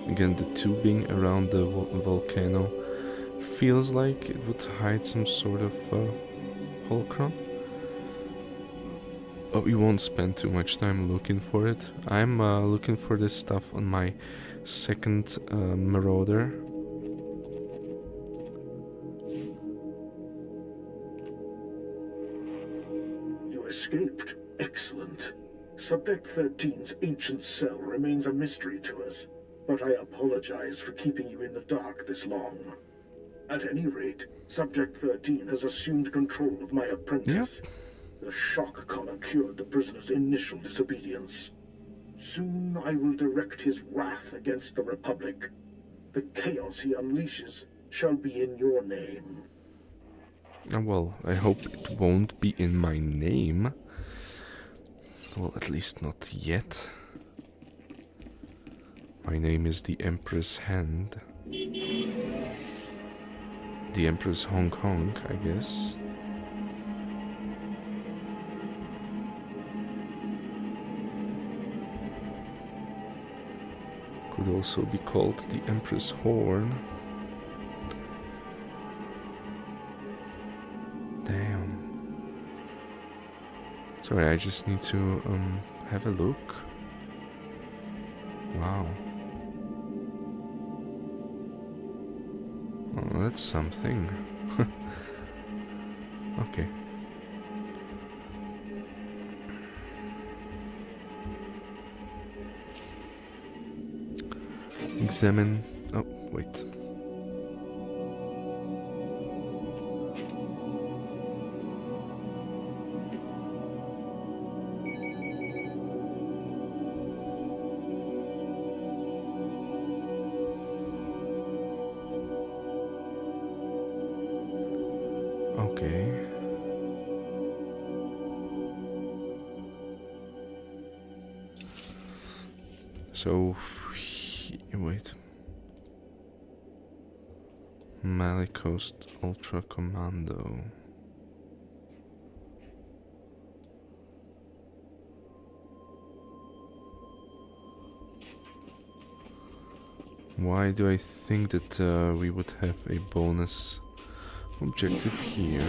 S1: Again, the tubing around the volcano feels like it would hide some sort of holocron. But we won't spend too much time looking for it. I'm looking for this stuff on my second Marauder.
S12: Escaped. Excellent. Subject 13's ancient cell remains a mystery to us, but I apologize for keeping you in the dark this long. At any rate, Subject 13 has assumed control of my apprentice. Yep. The shock collar cured the prisoner's initial disobedience. Soon I will direct his wrath against the Republic. The chaos he unleashes shall be in your name.
S1: Well, I hope it won't be in my name. Well, at least not yet. My name is the Empress Hand. The Empress Hong Kong, I guess. Could also be called the Empress Horn. Sorry, I just need to have a look. Wow. Oh, that's something. Okay. Examine. Oh, wait. Okay. So, wait. Mali Coast Ultra Commando. Why do I think that we would have a bonus objective here?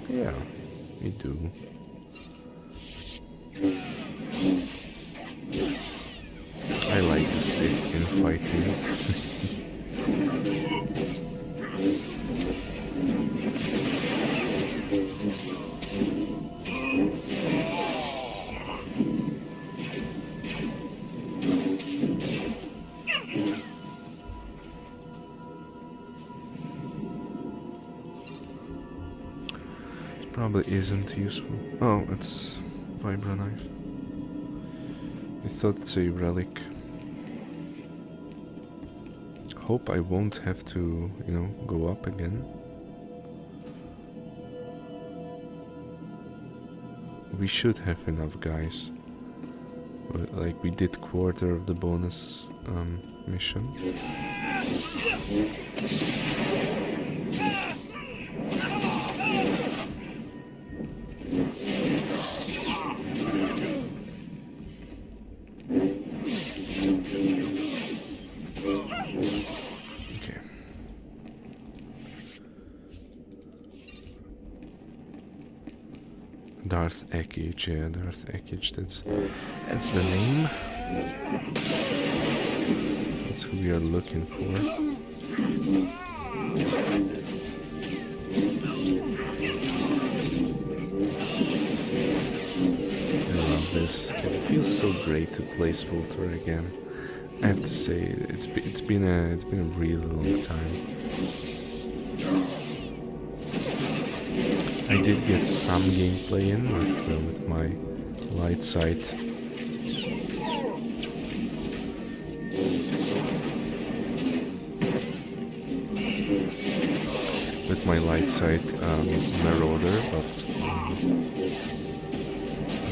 S1: Yeah, we do. I like the Sith in fighting. Probably isn't useful. Oh, it's vibro knife. I thought it's a relic. Hope I won't have to, you know, go up again. We should have enough guys. Like, we did quarter of the bonus mission. Darth Ekage, yeah, Darth Ekage, that's the name. That's who we are looking for. I love this. It feels so great to play SWTOR again. I have to say, it's been a really long time. I did get some gameplay in with my light sight. With my light sight Marauder, but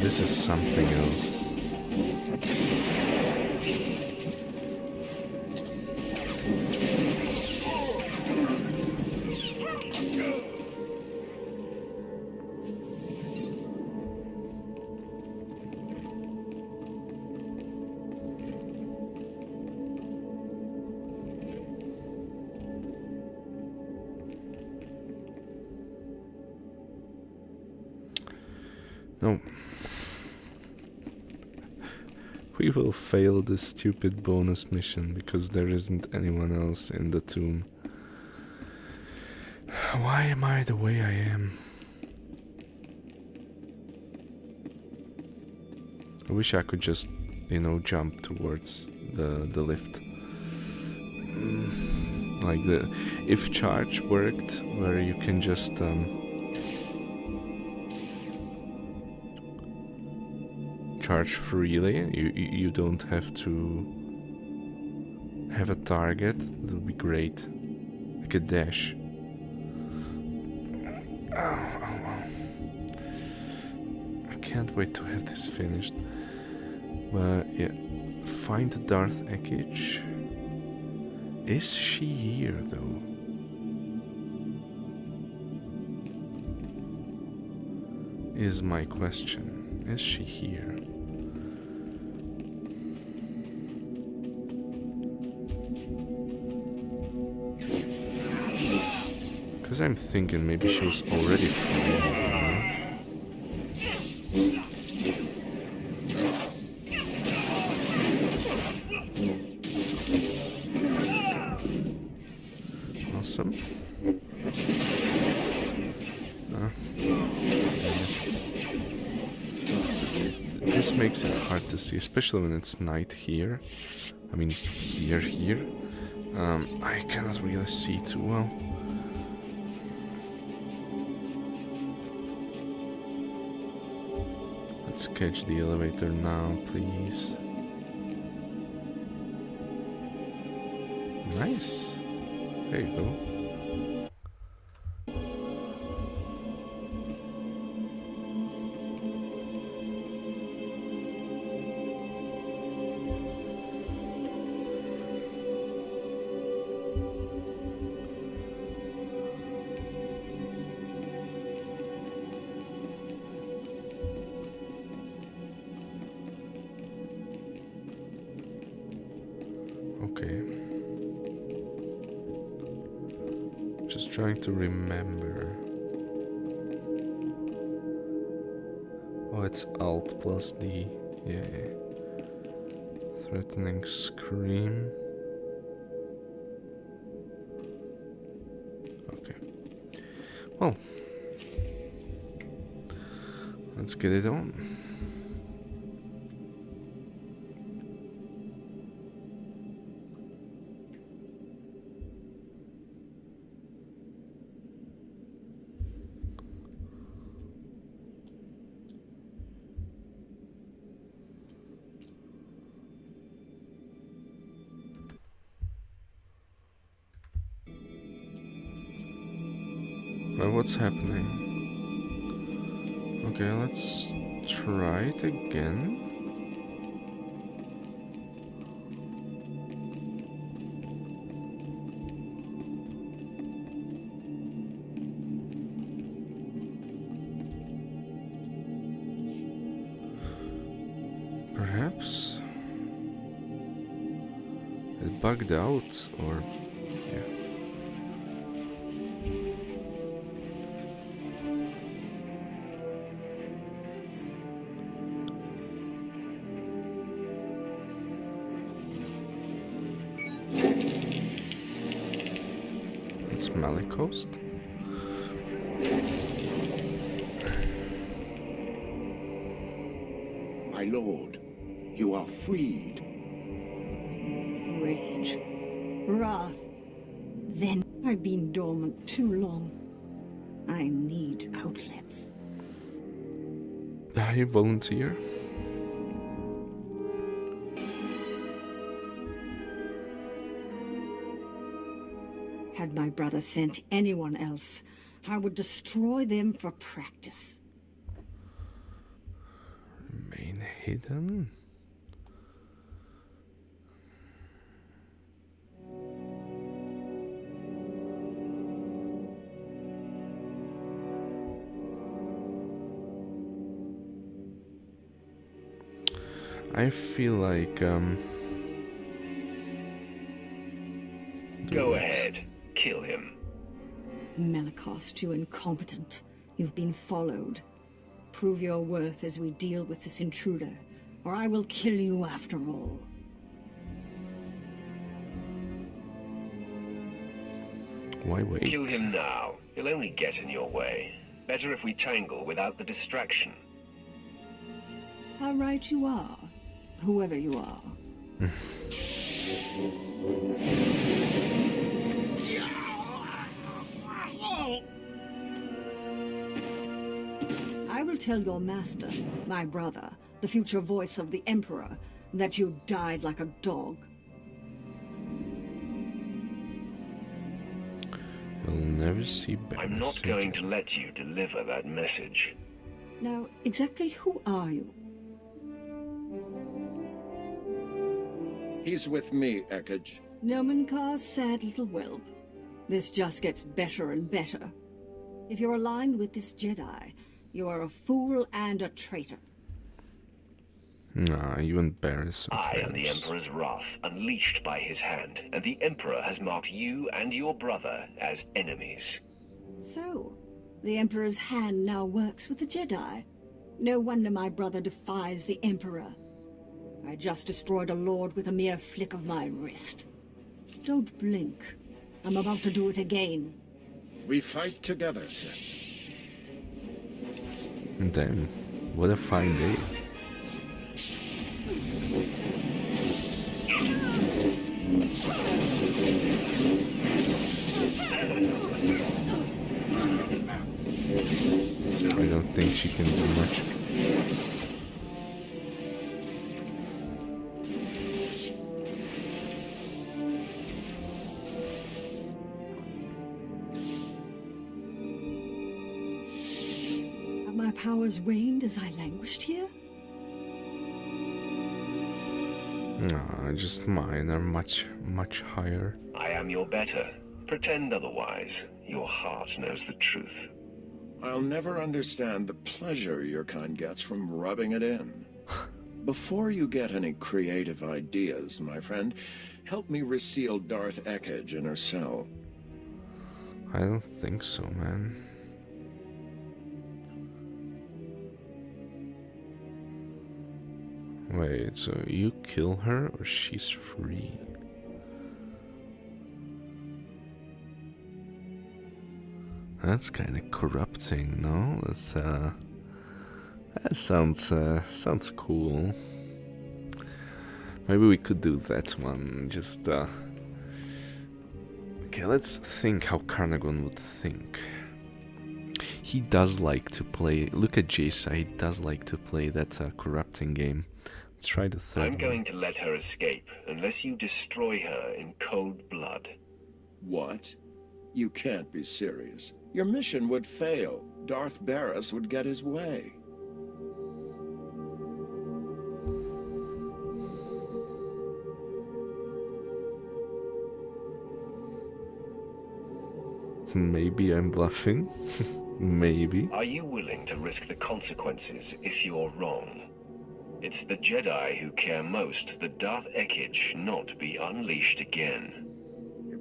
S1: this is something else. No. We will fail this stupid bonus mission because there isn't anyone else in the tomb. Why am I the way I am? I wish I could just, you know, jump towards the lift. Like if charge worked, where you can just charge freely, you don't have to have a target. That would be great, like a dash. I can't wait to have this finished. But yeah, find Darth Ekage. Is she here though? Is my question. Is she here? Because I'm thinking maybe she was already freed, Awesome. This makes it hard to see, especially when it's night here. I mean, here. I cannot really see too well. Let's catch the elevator now, please. Nice. There you go. Okay. Just trying to remember. Oh, it's Alt plus D. Yeah. Threatening scream. Okay. Well, let's get it on. Well, what's happening? Okay, let's try it again. Perhaps it bugged out, or yeah. It's Malikost.
S3: My lord, you are freed.
S14: Rage. Wrath. Then I've been dormant too long. I need outlets.
S1: I volunteer.
S14: Had my brother sent anyone else, I would destroy them for practice.
S1: Remain hidden? I feel like
S2: Go ahead. Kill him.
S14: Malikost, you incompetent. You've been followed. Prove your worth as we deal with this intruder, or I will kill you after all.
S1: Why wait?
S2: Kill him now. He'll only get in your way. Better if we tangle without the distraction.
S14: How right you are, whoever you are. I will tell your master, my brother, the future voice of the Emperor, that you died like a dog.
S1: You'll never see better.
S2: I'm not going to let you deliver that message.
S14: Now, exactly who are you?
S10: He's with me, Ekage.
S14: Nomenkar's sad little whelp. This just gets better and better. If you're aligned with this Jedi, you are a fool and a traitor.
S1: Nah, you embarrass him.
S2: I am the Emperor's wrath, unleashed by his hand, and the Emperor has marked you and your brother as enemies.
S14: So, the Emperor's hand now works with the Jedi. No wonder my brother defies the Emperor. I just destroyed a Lord with a mere flick of my wrist. Don't blink. I'm about to do it again.
S15: We fight together, Sith.
S1: Damn, what a fine day. I don't think she can do much.
S14: Have my powers waned as I languished here?
S1: No, just mine are much higher.
S2: I am your better. Pretend otherwise. Your heart knows the truth.
S15: I'll never understand the pleasure your kind gets from rubbing it in. Before you get any creative ideas, my friend, help me reseal Darth Ekage in her cell.
S1: I don't think so, man. Wait, so you kill her or she's free? That's kind of corrupting, no? That's that sounds cool. Maybe we could do that one. Just okay, let's think how Carnagon would think. He does like to play. Look at Jace. He does like to play that corrupting game. Let's try the third.
S2: I'm going to let her escape unless you destroy her in cold blood.
S15: What? You can't be serious. Your mission would fail. Darth Barris would get his way.
S1: Maybe I'm bluffing. Maybe.
S2: Are you willing to risk the consequences if you're wrong? It's the Jedi who care most that Darth Ekage not be unleashed again.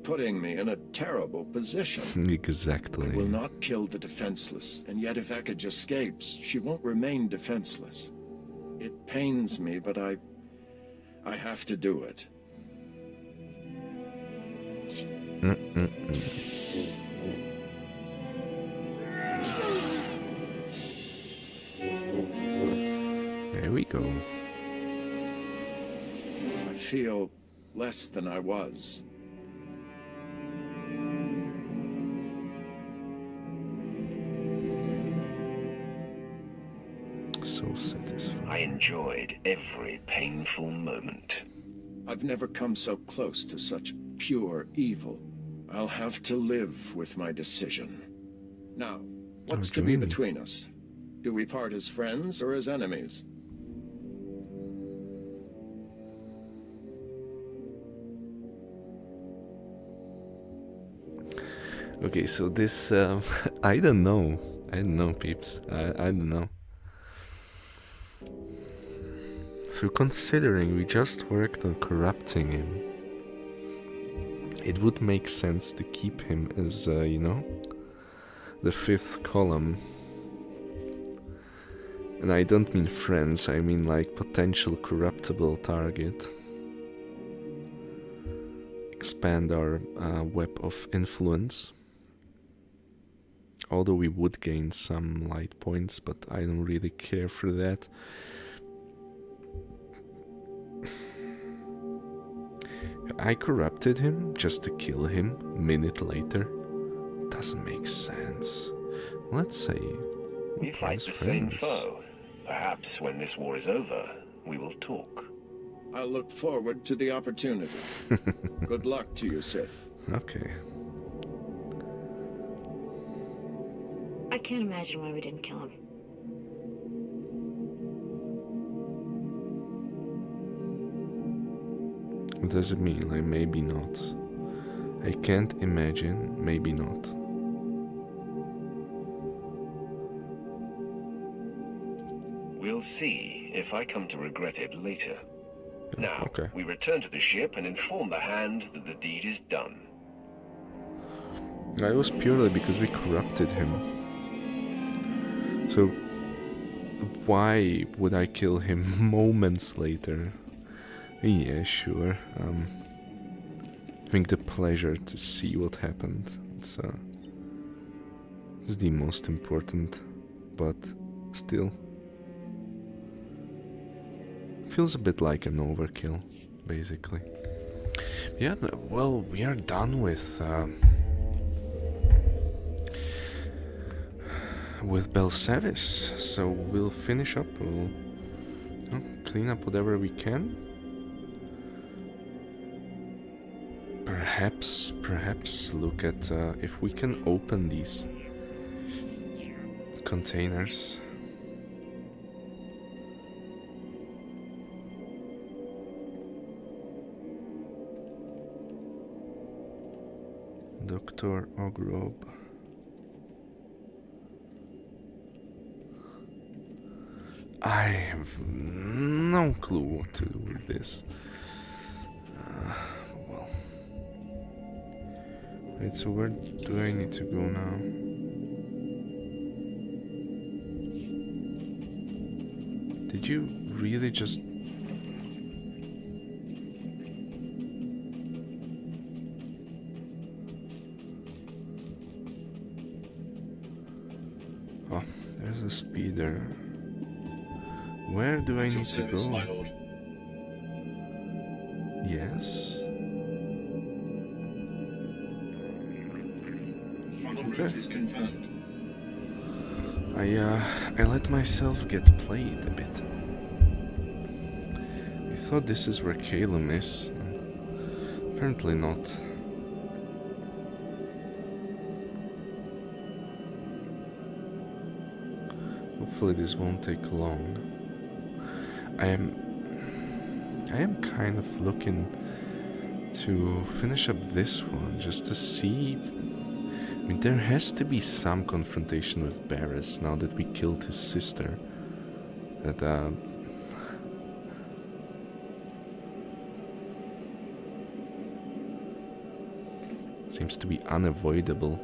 S15: Putting me in a terrible position.
S1: Exactly.
S15: I will not kill the defenseless, and yet if Ekage escapes, she won't remain defenseless. It pains me, but I have to do it.
S1: There we go.
S15: I feel less than I was.
S1: So satisfying.
S2: I enjoyed every painful moment.
S15: I've never come so close to such pure evil. I'll have to live with my decision. Now, what's to be between us? Do we part as friends or as enemies?
S1: Okay, so this I don't know. I don't know, peeps. I don't know. So considering we just worked on corrupting him, it would make sense to keep him as, you know, the fifth column. And I don't mean friends, I mean like potential corruptible target. Expand our web of influence. Although we would gain some light points, but I don't really care for that. I corrupted him just to kill him a minute later. Doesn't make sense. Let's say
S2: we fight the same foe. Perhaps when this war is over, we will talk.
S15: I look forward to the opportunity. Good luck to you, Sith.
S1: Okay.
S11: I can't imagine why we didn't kill him.
S1: What does it mean? Like, maybe not. I can't imagine, maybe not.
S2: We'll see if I come to regret it later. Now,
S1: okay.
S2: We return to the ship and inform the Hand that the deed is done.
S1: It was purely because we corrupted him. So why would I kill him moments later? Yeah, sure. Having the pleasure to see what happened. It's the most important, but still. Feels a bit like an overkill, basically. Yeah, well, we are done with Belsavis, so we'll finish up. We'll clean up whatever we can. Perhaps look at if we can open these containers. Dr. Ogrob. I have no clue what to do with this. Well. Wait, so where do I need to go now? Did you really just... Oh, there's a speeder. Where do I need to go?
S6: My lord.
S1: Yes.
S6: Travel route is confirmed.
S1: I let myself get played a bit. I thought this is where Calum is. Apparently not. Hopefully this won't take long. I am kind of looking to finish up this one just to see. I mean, there has to be some confrontation with Barris now that we killed his sister. That seems to be unavoidable.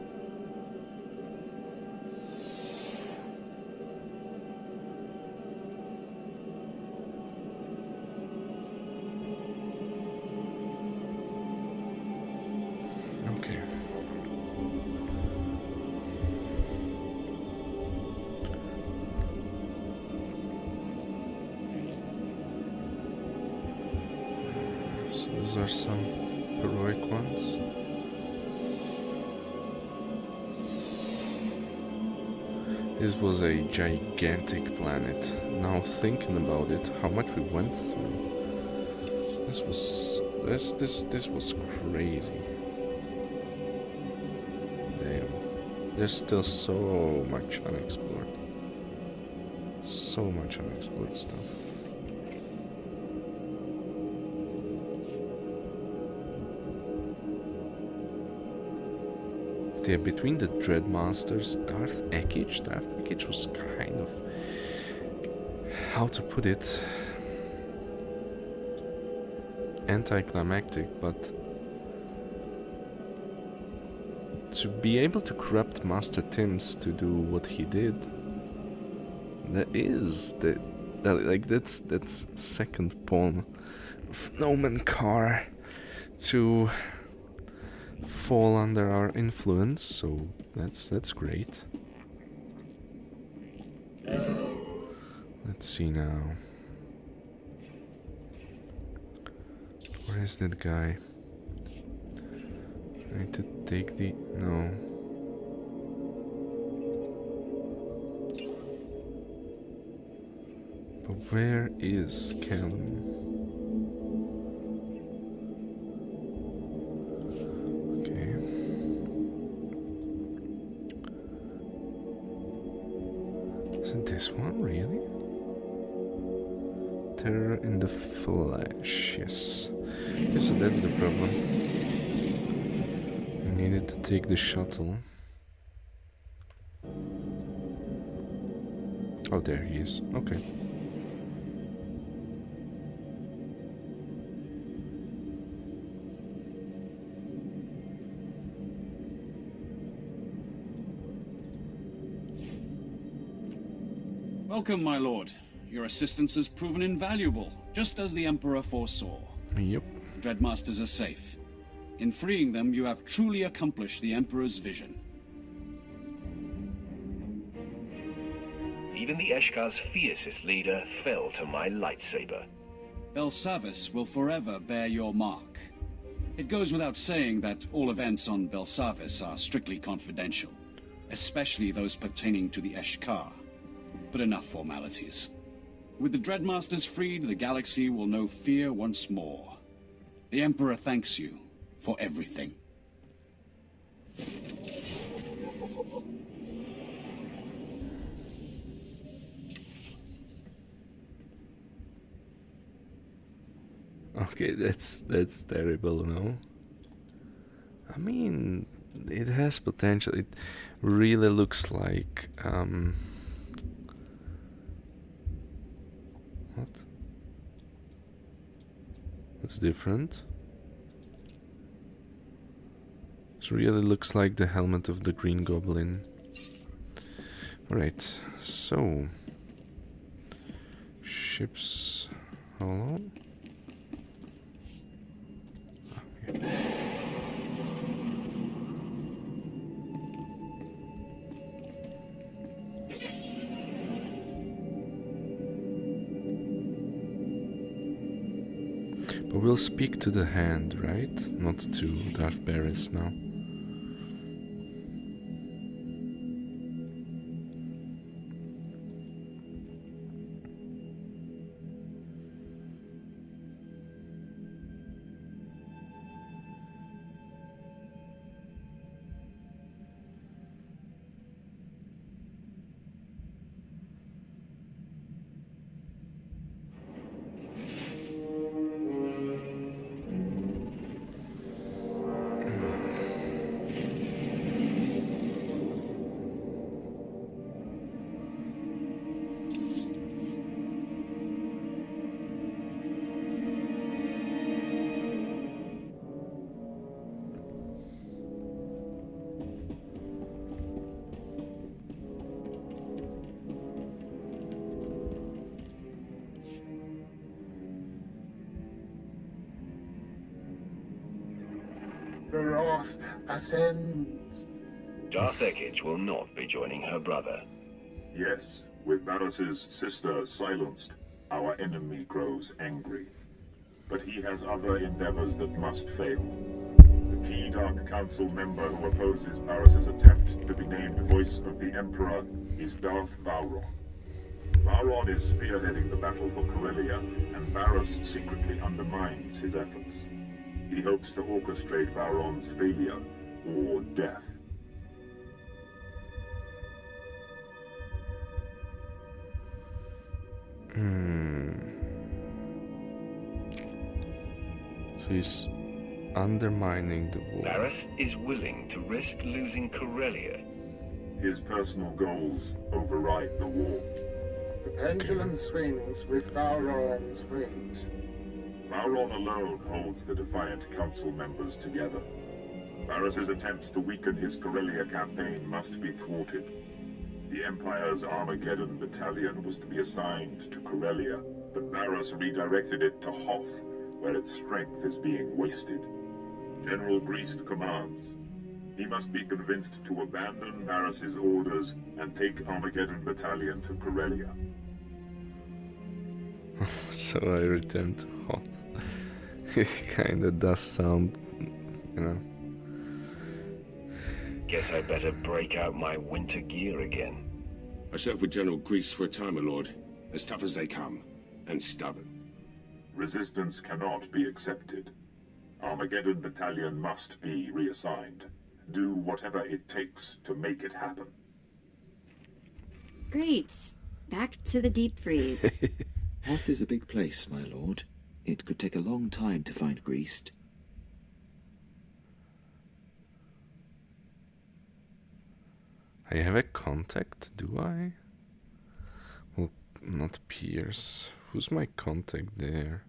S1: Those are some heroic ones. This was a gigantic planet. Now thinking about it, how much we went through. This was crazy. Damn. There's still so much unexplored. So much unexplored stuff. Yeah, between the Dreadmasters, Darth Ekich was kind of, how to put it, anticlimactic, but to be able to corrupt Master Tims to do what he did, that's second pawn of Nomenkar to fall under our influence, so that's great. Let's see now. Where is that guy? I need to take the... no. But where is Callum? This one, really? Terror in the flesh, yes. Yes, that's the problem. I needed to take the shuttle. Oh, there he is. Okay.
S4: Welcome, my lord. Your assistance has proven invaluable, just as the Emperor foresaw.
S1: Yep.
S4: The Dreadmasters are safe. In freeing them, you have truly accomplished the Emperor's vision.
S2: Even the Eshkar's fiercest leader fell to my lightsaber.
S4: Belsavis will forever bear your mark. It goes without saying that all events on Belsavis are strictly confidential, especially those pertaining to the Eshkar. But enough formalities. With the Dreadmasters freed, the galaxy will know fear once more. The Emperor thanks you for everything.
S1: Okay, that's terrible, no? I mean, it has potential. It really looks like what? That's different. It really looks like the helmet of the Green Goblin. Alright, so ships. Hello? But we'll speak to the hand, right? Not to Darth Barris now.
S16: The wrath ascends.
S2: Darth Ekage will not be joining her brother.
S17: Yes, with Barris's sister silenced, our enemy grows angry. But he has other endeavors that must fail. The key Dark Council member who opposes Barris's attempt to be named Voice of the Emperor is Darth Vowron. Vowron is spearheading the battle for Corellia, and Barris secretly undermines his efforts. He hopes to orchestrate Vowron's failure or death.
S1: So he's undermining the war.
S2: Barris is willing to risk losing Corellia.
S17: His personal goals override the war.
S16: The pendulum swings with Vowron's weight.
S17: Vowron alone holds the defiant council members together. Barris's attempts to weaken his Corellia campaign must be thwarted. The Empire's Armageddon battalion was to be assigned to Corellia, but Barris redirected it to Hoth, where its strength is being wasted. General Greast commands. He must be convinced to abandon Barris's orders and take Armageddon battalion to Corellia.
S1: So I return to Hoth. It kinda does sound, you know.
S2: Guess I better break out my winter gear again.
S18: I served with General Grease for a time, my lord. As tough as they come, and stubborn.
S17: Resistance cannot be accepted. Armageddon battalion must be reassigned. Do whatever it takes to make it happen.
S19: Great. Back to the deep freeze.
S20: Hoth is a big place, my lord. It could take a long time to find Greased.
S1: I have a contact, do I? Well, not Pierce. Who's my contact there?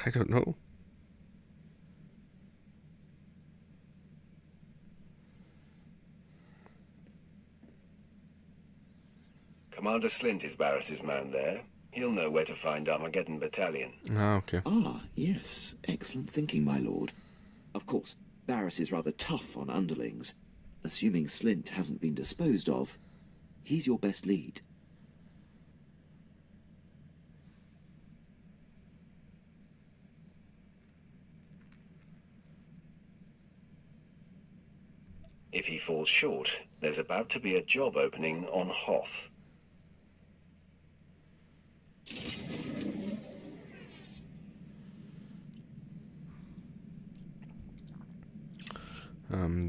S1: I don't know.
S2: Commander Slint is Barris's man there. He'll know where to find Armageddon Battalion.
S1: Ah, okay.
S20: Ah, yes. Excellent thinking, my lord. Of course, Barris is rather tough on underlings. Assuming Slint hasn't been disposed of, he's your best lead.
S2: If he falls short, there's about to be a job opening on Hoth.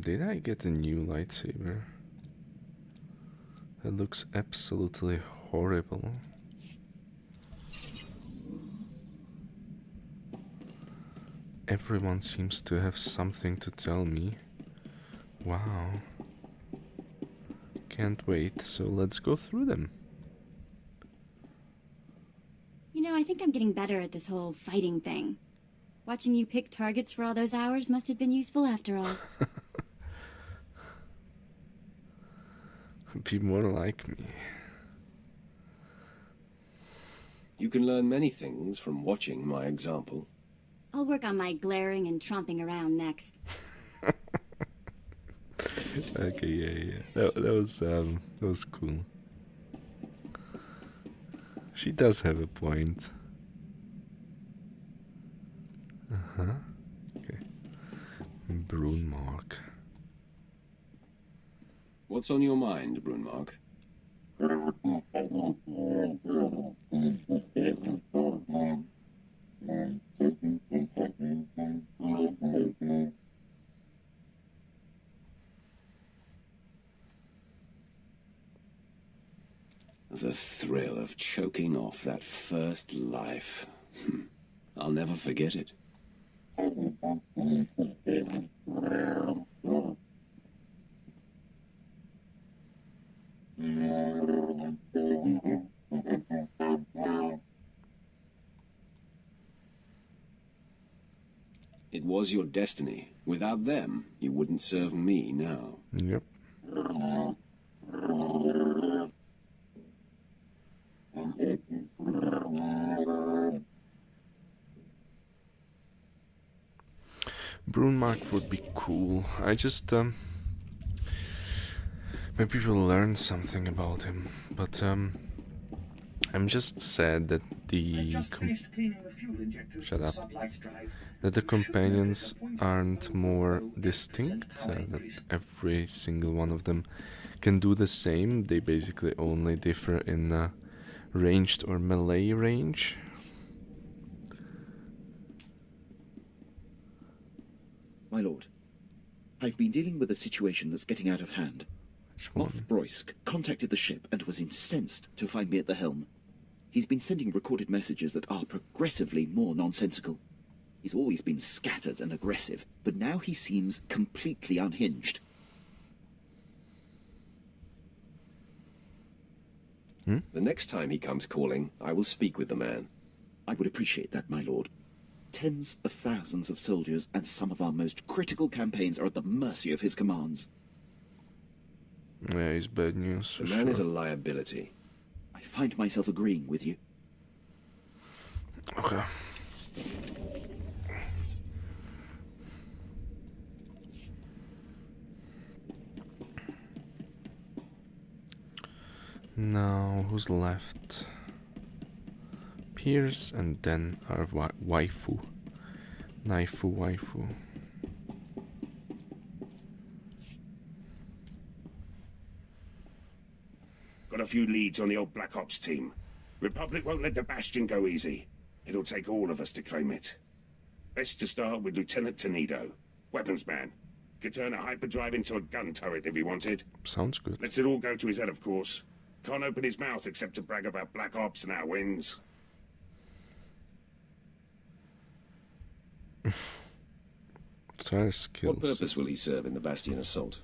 S1: Did I get a new lightsaber? That looks absolutely horrible. Everyone seems to have something to tell me. Wow. Can't wait, so let's go through them.
S19: You know, I think I'm getting better at this whole fighting thing. Watching you pick targets for all those hours must have been useful after all.
S1: Be more like me.
S21: You can learn many things from watching my example.
S19: I'll work on my glaring and tromping around next.
S1: Okay, yeah. That was cool. She does have a point. Okay. Brunmark.
S21: What's on your mind, Brunmark? The thrill of choking off that first life. I'll never forget it. It was your destiny. Without them, you wouldn't serve me now.
S1: Yep. Brunmark would be cool. I just maybe we'll learn something about him. But I'm just sad that the shut up. That the companions aren't more distinct. That every single one of them can do the same. They basically only differ in ranged or melee range.
S20: My lord, I've been dealing with a situation that's getting out of hand. Moff Broysk contacted the ship and was incensed to find me at the helm. He's been sending recorded messages that are progressively more nonsensical. He's always been scattered and aggressive, but now he seems completely unhinged.
S21: The next time he comes calling, I will speak with the man.
S20: I would appreciate that, my lord. Tens of thousands of soldiers and some of our most critical campaigns are at the mercy of his commands.
S1: Yeah, he's bad news.
S21: The man is a liability.
S20: I find myself agreeing with you.
S1: Okay. Now, who's left? Pierce and then our waifu. Waifu.
S22: Got a few leads on the old Black Ops team. Republic won't let the Bastion go easy. It'll take all of us to claim it. Best to start with Lieutenant Tenido. Weapons man. Could turn a hyperdrive into a gun turret if he wanted.
S1: Sounds good.
S22: Lets it all go to his head, of course. Can't open his mouth except to brag about Black Ops and our wins.
S1: Skills.
S21: What purpose will he serve in the Bastion assault?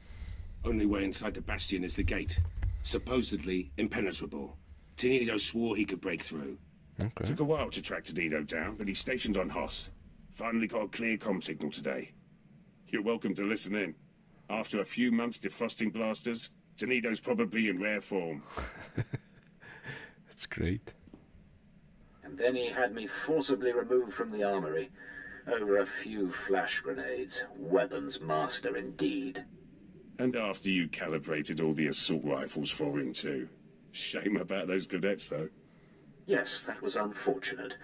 S18: Only way inside the Bastion is the gate. Supposedly impenetrable. Tenido swore he could break through.
S1: Okay.
S22: Took a while to track Tenido down, but he's stationed on Hoth. Finally got a clear comm signal today. You're welcome to listen in. After a few months defrosting blasters, Tenido's probably in rare form.
S1: That's great.
S4: And then he had me forcibly removed from the armory over a few flash grenades. Weapons master indeed.
S22: And after you calibrated all the assault rifles for him too. Shame about those cadets though.
S4: Yes, that was unfortunate.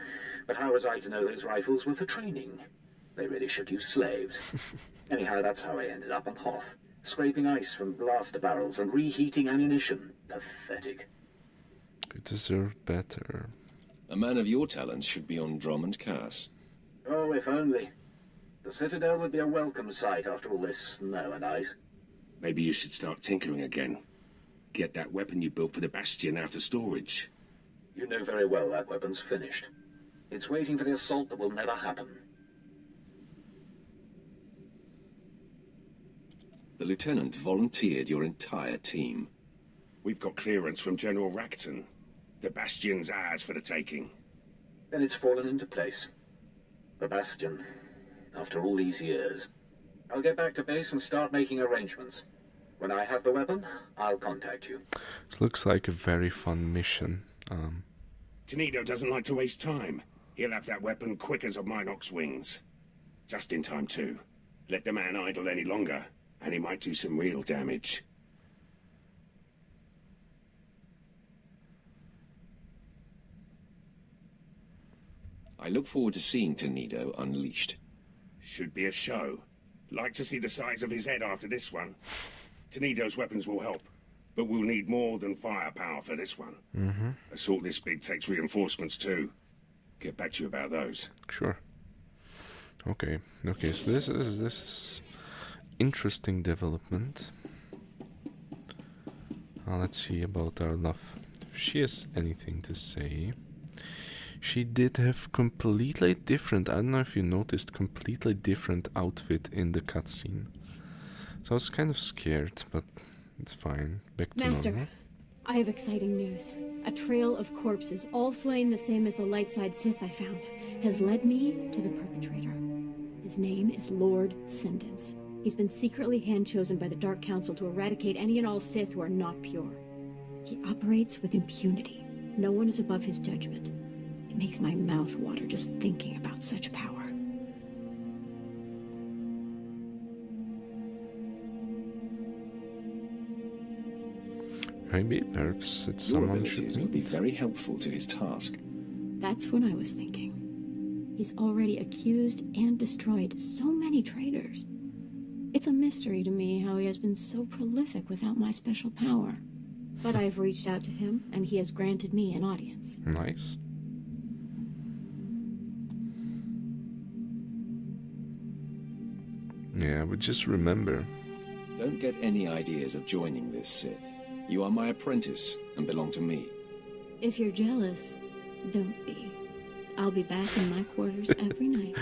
S4: But how was I to know those rifles were for training? They really should use slaves. Anyhow, that's how I ended up on Hoth. Scraping ice from blaster barrels and reheating ammunition. Pathetic.
S1: You deserve better.
S18: A man of your talents should be on Drummond Cass.
S4: Oh, if only. The Citadel would be a welcome sight after all this snow and ice.
S18: Maybe you should start tinkering again. Get that weapon you built for the Bastion out of storage.
S4: You know very well that weapon's finished. It's waiting for the assault that will never happen.
S18: The Lieutenant volunteered your entire team.
S22: We've got clearance from General Racton. The Bastion's ours for the taking.
S4: Then it's fallen into place. The Bastion, after all these years. I'll get back to base and start making arrangements. When I have the weapon, I'll contact you.
S1: It looks like a very fun mission.
S22: Tenido doesn't like to waste time. He'll have that weapon quick as a Minox wings. Just in time, too. Let the man idle any longer, and he might do some real damage.
S18: I look forward to seeing Tenido unleashed.
S22: Should be a show. Like to see the size of his head after this one. Tenido's weapons will help, but we'll need more than firepower for this one. Assault this big takes reinforcements too. Get back to you about those.
S1: Sure. Okay, so this is interesting development. Let's see about our love. If she has anything to say. She did have completely different, I don't know if you noticed, completely different outfit in the cutscene. So I was kind of scared, but it's fine. Back to
S11: Master,
S1: normal.
S11: I have exciting news. A trail of corpses, all slain the same as the Lightside Sith I found, has led me to the perpetrator. His name is Lord Sentence. He's been secretly hand-chosen by the Dark Council to eradicate any and all Sith who are not pure. He operates with impunity. No one is above his judgment. It makes my mouth water just thinking about such power.
S1: Maybe, perhaps it's
S18: Your
S1: someone
S18: abilities
S1: should
S18: would be very helpful to his task.
S11: That's what I was thinking. He's already accused and destroyed so many traitors. It's a mystery to me how he has been so prolific without my special power. But I've reached out to him, and he has granted me an audience.
S1: Nice. Yeah, but just remember.
S18: Don't get any ideas of joining this Sith. You are my apprentice and belong to me.
S11: If you're jealous, don't be. I'll be back in my quarters every night.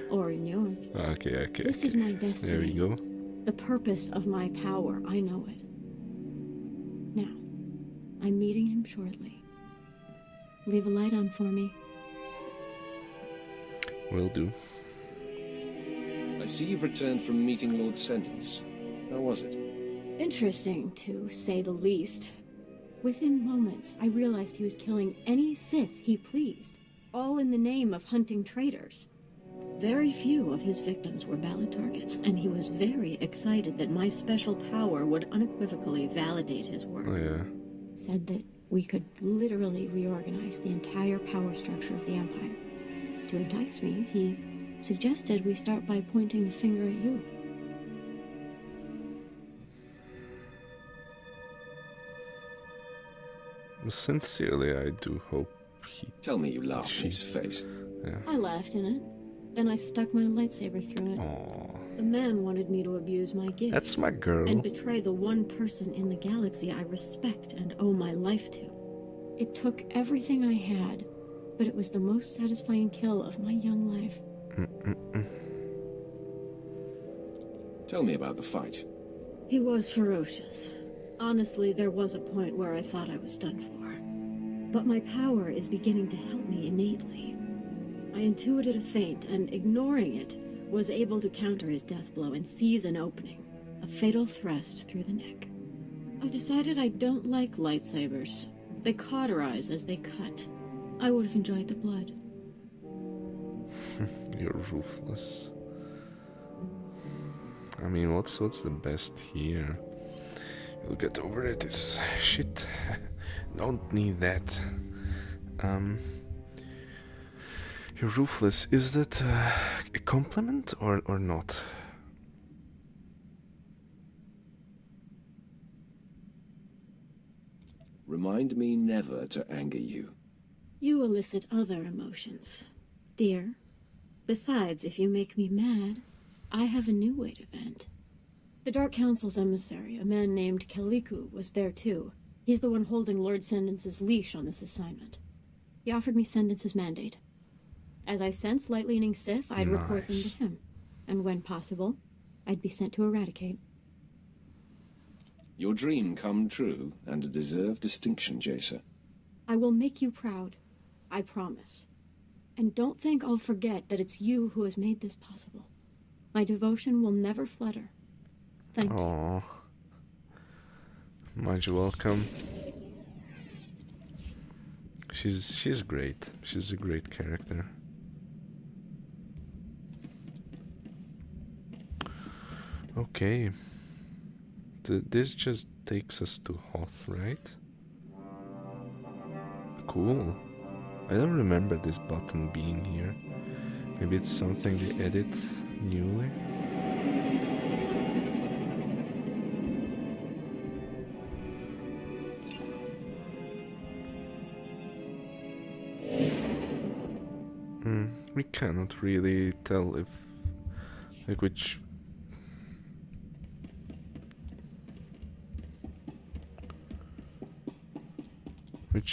S11: Or in yours.
S1: Okay.
S11: This is my destiny.
S1: There we go.
S11: The purpose of my power, I know it. Now, I'm meeting him shortly. Leave a light on for me.
S1: Will do.
S18: I see you've returned from meeting Lord Sentence. How was it?
S11: Interesting, to say the least. Within moments, I realized he was killing any Sith he pleased, all in the name of hunting traitors. Very few of his victims were valid targets, and he was very excited that my special power would unequivocally validate his work.
S1: Oh, yeah.
S11: Said that we could literally reorganize the entire power structure of the Empire. To entice me, he suggested we start by pointing the finger at you.
S1: Sincerely, I do hope he...
S18: Tell me you laughed in his face.
S1: Yeah.
S11: I laughed in it. Then I stuck my lightsaber through it.
S1: Aww.
S11: The man wanted me to abuse my gifts.
S1: That's my girl.
S11: And betray the one person in the galaxy I respect and owe my life to. It took everything I had, but it was the most satisfying kill of my young life.
S18: Tell me about the fight.
S11: He was ferocious. Honestly, there was a point where I thought I was done for. But my power is beginning to help me innately. I intuited a feint, and ignoring it, was able to counter his death blow and seize an opening. A fatal thrust through the neck. I decided I don't like lightsabers, They cauterize as they cut. I would have enjoyed the blood.
S1: You're ruthless. I mean, what's the best here? You'll get over it. It's shit. Don't need that. You're ruthless. Is that a compliment or not?
S21: Remind me never to anger you.
S11: You elicit other emotions, dear. Besides, if you make me mad, I have a new way to vent. The Dark Council's emissary, a man named Kaliku, was there too. He's the one holding Lord Sendence's leash on this assignment. He offered me Sendence's mandate. As I sensed light-leaning Sith, I'd report them to him. And when possible, I'd be sent to eradicate.
S21: Your dream come true, and a deserved distinction, Jacer.
S11: I will make you proud. I promise. And don't think I'll forget that it's you who has made this possible. My devotion will never flutter. Thank you.
S1: Much welcome. She's great. She's a great character. Okay. This just takes us to Hoth, right? Cool. I don't remember this button being here. Maybe it's something they edit newly. We cannot really tell if, like, which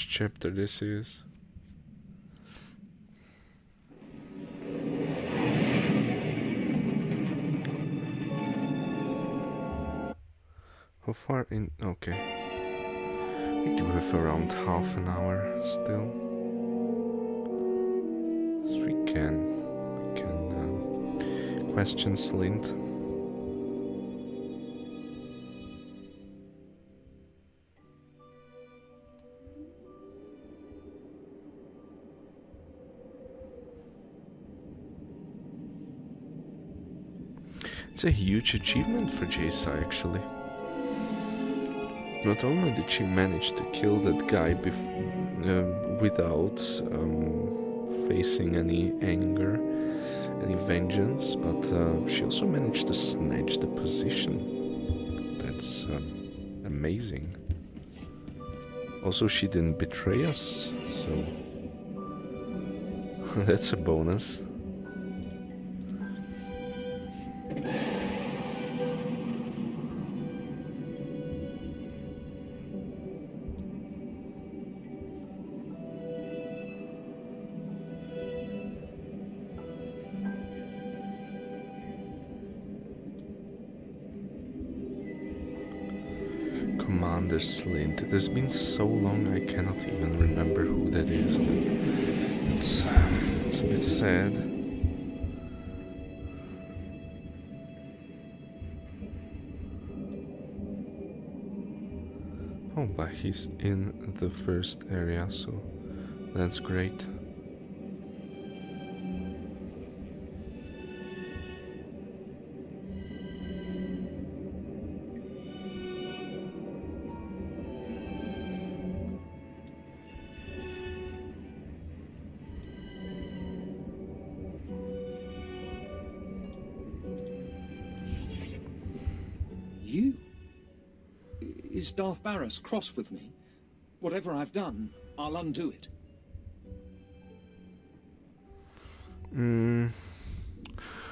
S1: chapter this is. How far in? Okay. We do have around half an hour still. So we can question Slint. It's a huge achievement for Jacer, actually. Not only did she manage to kill that guy without facing any anger, any vengeance, but she also managed to snatch the position. That's amazing. Also, she didn't betray us, so that's a bonus. Commander Slint. It has been so long I cannot even remember who that is. It's a bit sad. Oh, but he's in the first area, so that's great.
S7: Is Darth Barras cross with me? Whatever I've done, I'll undo it.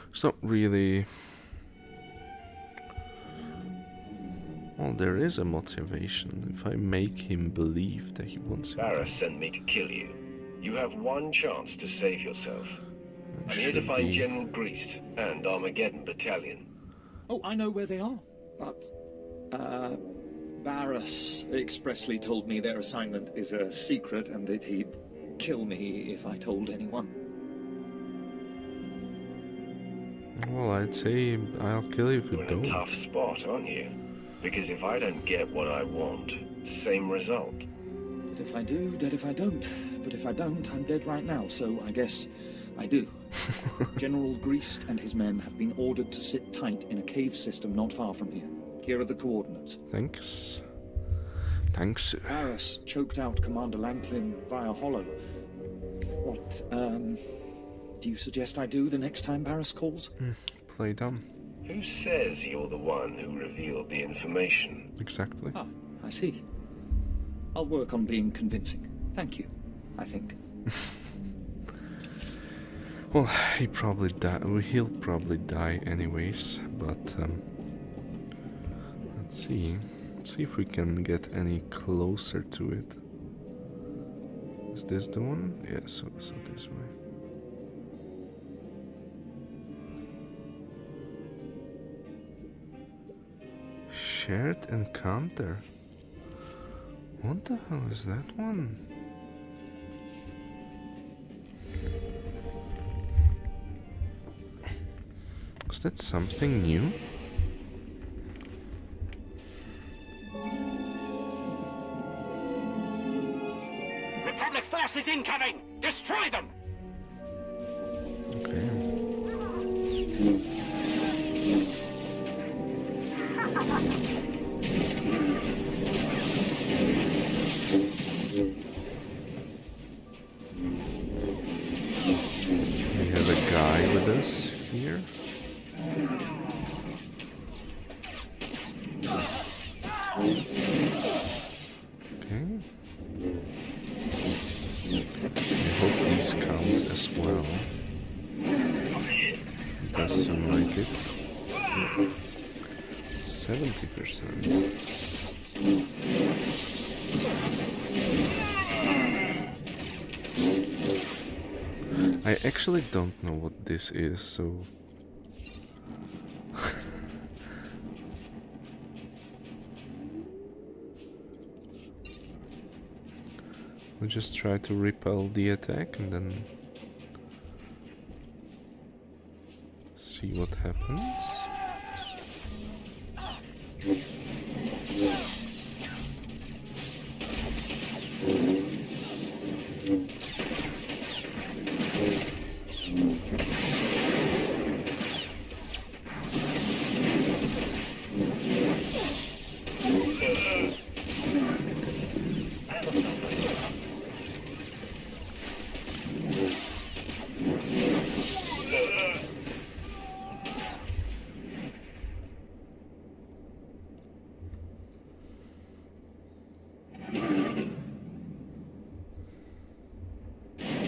S1: It's not really... Well, there is a motivation. If I make him believe that he wants him
S2: Barras sent me to kill you. You have one chance to save yourself. I'm here to find General Greast and Armageddon Battalion.
S7: Oh, I know where they are. But, Barras expressly told me their assignment is a secret and that he'd kill me if I told anyone.
S1: Well, I'd say I'll kill you if you
S2: You're
S1: don't.
S2: in a tough spot, aren't you? Because if I don't get what I want, same result.
S7: But if I do, dead if I don't. But if I don't, I'm dead right now, so I guess I do. General Greast and his men have been ordered to sit tight in a cave system not far from here. Here are the coordinates.
S1: Thanks. Thanks.
S7: Varus choked out Commander Lanklin via hollow. What, do you suggest I do the next time Varus calls?
S1: Play dumb.
S2: Who says you're the one who revealed the information?
S1: Exactly.
S7: Ah, I see. I'll work on being convincing. Thank you, I think.
S1: Well, he'll probably die anyways, but let's see if we can get any closer to it. Is this the one? Yeah, so this way. Shared encounter. What the hell is that one? Is that something new?
S5: Republic forces incoming! Destroy them!
S1: Okay. We have a guy with us here. Okay. I hope these count as well. It does seem like it. 70%. I actually don't know what this is, so we just try to repel the attack and then see what happens.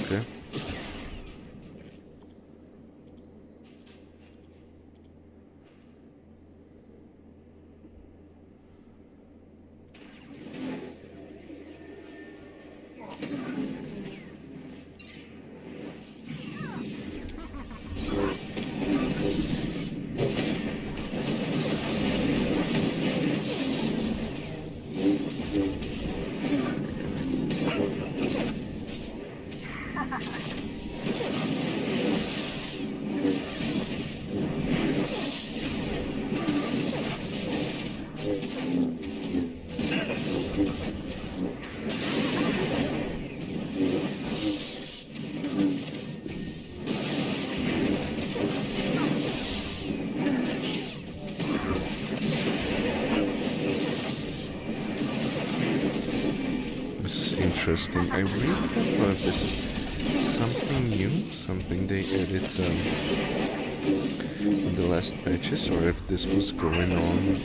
S1: Okay. Interesting. I really don't know if this is something new, something they added in the last patches, or if this was going on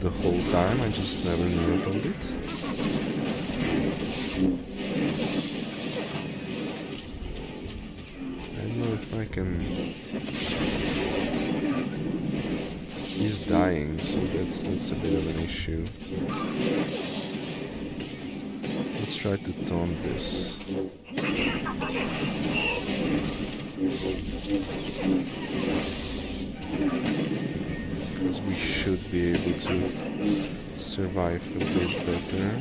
S1: the whole time. I just never knew about it. I don't know if I can. He's dying, so that's a bit of an issue. Let's try to taunt this. Because we should be able to survive a bit better.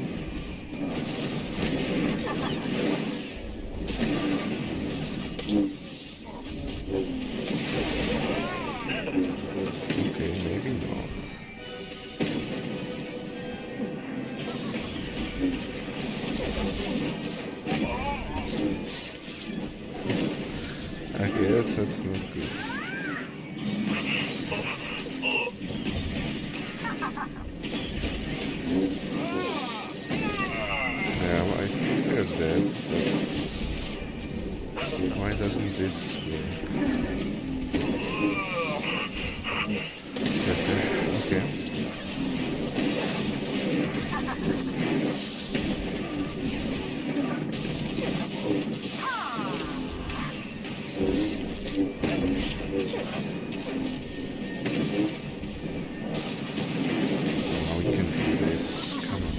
S1: Okay, maybe not. that's not good. Yeah, well, I think they're dead, but why doesn't this work? Okay. Now we can do this. Come on.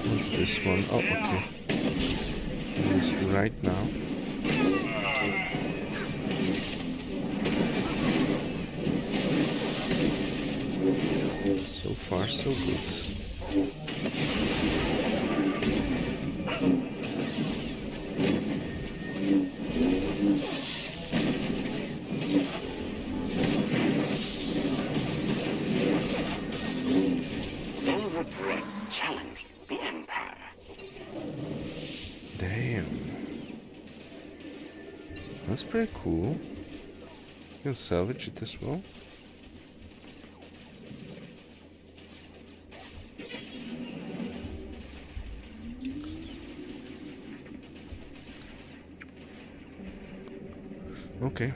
S1: What's this one? Oh, okay. This right now. So far, so good.
S5: They regret challenging the Empire.
S1: Damn. That's pretty cool. You can salvage it as well. Okay.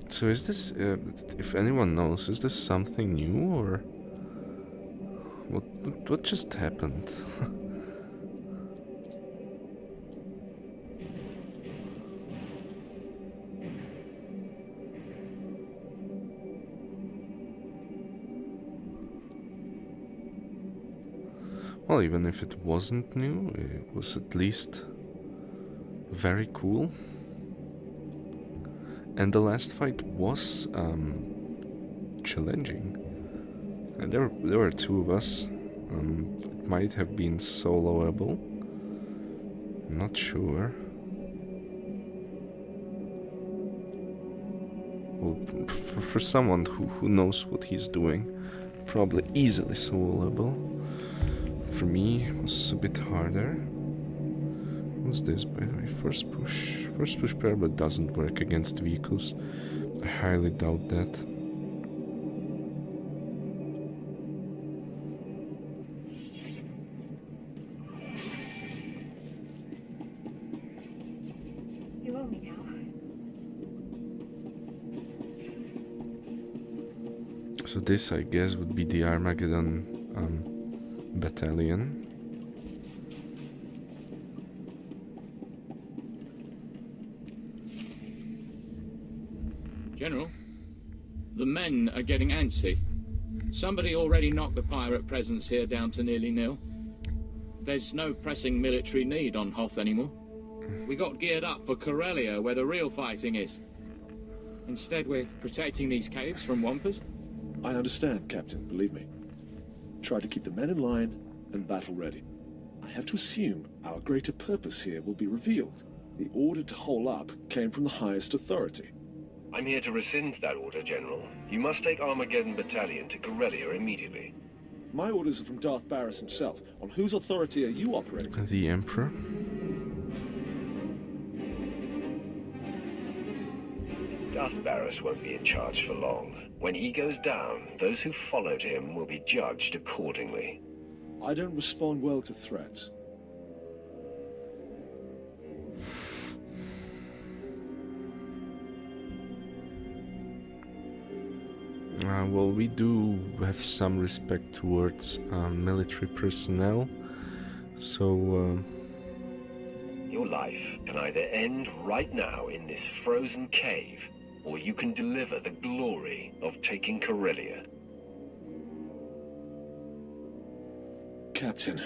S1: So is this, if anyone knows, is this something new or what just happened? Well, even if it wasn't new, it was at least very cool. And the last fight was challenging. And there were two of us. It might have been soloable. I'm not sure. Well, for someone who knows what he's doing, probably easily soloable. For me, it was a bit harder. What's this, by the way? First push. First push probably doesn't work against vehicles. I highly doubt that.
S11: You owe me now.
S1: So this, I guess, would be the Armageddon battalion.
S8: General, the men are getting antsy. Somebody already knocked the pirate presence here down to nearly nil. There's no pressing military need on Hoth anymore. We got geared up for Corellia, where the real fighting is. Instead, we're protecting these caves from Wampers.
S9: I understand, Captain, believe me. Try to keep the men in line and battle ready. I have to assume our greater purpose here will be revealed. The order to hole up came from the highest authority.
S2: I'm here to rescind that order, General. You must take Armageddon Battalion to Corellia immediately.
S9: My orders are from Darth Barris himself. On whose authority are you operating?
S1: The Emperor.
S2: Darth Barris won't be in charge for long. When he goes down, those who followed him will be judged accordingly.
S9: I don't respond well to threats.
S1: Well, we do have some respect towards military personnel, so...
S2: Your life can either end right now in this frozen cave, or you can deliver the glory of taking Corellia.
S9: Captain.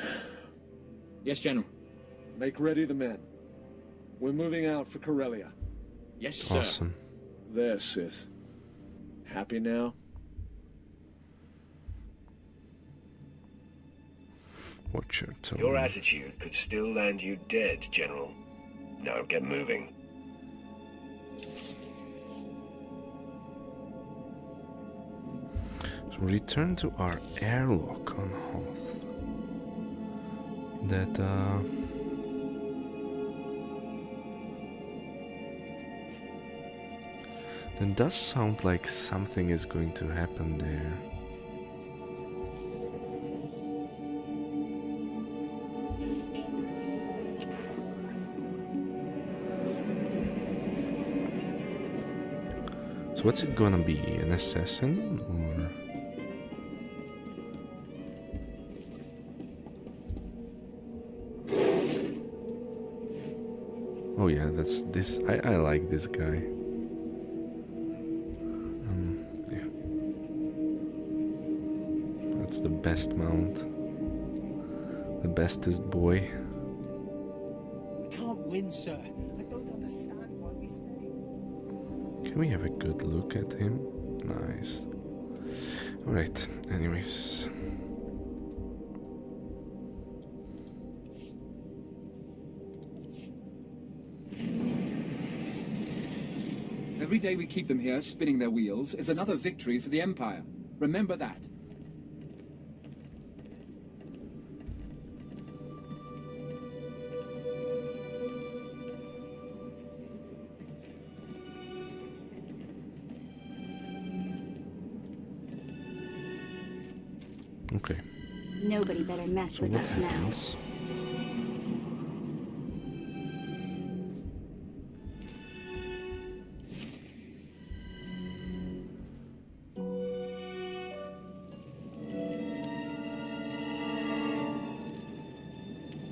S8: Yes, General.
S9: Make ready the men. We're moving out for Corellia.
S8: Yes, sir.
S1: Awesome.
S9: There, Sith. Happy now?
S1: What's your tone?
S2: Your attitude could still land you dead, General. Now get moving.
S1: So return to our airlock on Hoth. That does sound like something is going to happen there. So what's it gonna be? An assassin or? Oh yeah, that's this. I like this guy. Yeah. That's the best mount. The bestest boy.
S10: We can't win, sir. I don't understand why we stay.
S1: Can we have a good look at him? Nice. Alright, anyways.
S12: Every day we keep them here, spinning their wheels, is another victory for the Empire. Remember that.
S1: Okay.
S19: Nobody better mess with us now.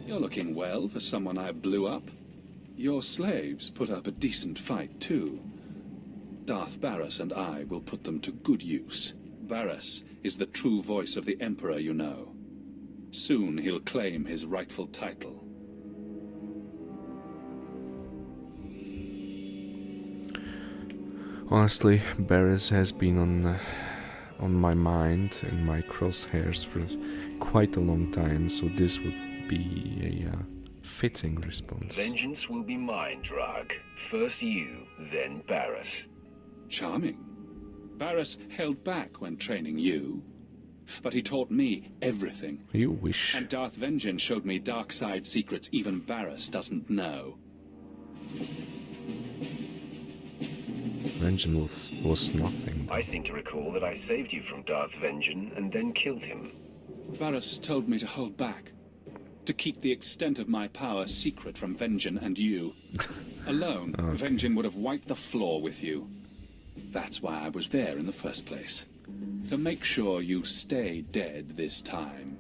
S13: You're looking well for someone I blew up. Your slaves put up a decent fight, too. Darth Barras and I will put them to good use. Barras is the true voice of the Emperor, you know. Soon he'll claim his rightful title.
S1: Honestly, Barras has been on my mind and my crosshairs for quite a long time, so this would be a fitting response.
S2: Vengeance will be mine, Drag. First you, then Barras.
S13: Charming. Barras held back when training you, but he taught me everything.
S1: You wish.
S13: And Darth Vengeance showed me dark side secrets even Barras doesn't know.
S1: Vengeance was nothing.
S2: I seem to recall that I saved you from Darth Vengeance and then killed him.
S13: Barras told me to hold back, to keep the extent of my power secret from Vengeance and you. Alone,
S1: Okay.
S13: Vengeance would have wiped the floor with you. That's why I was there in the first place. To make sure you stay dead this time.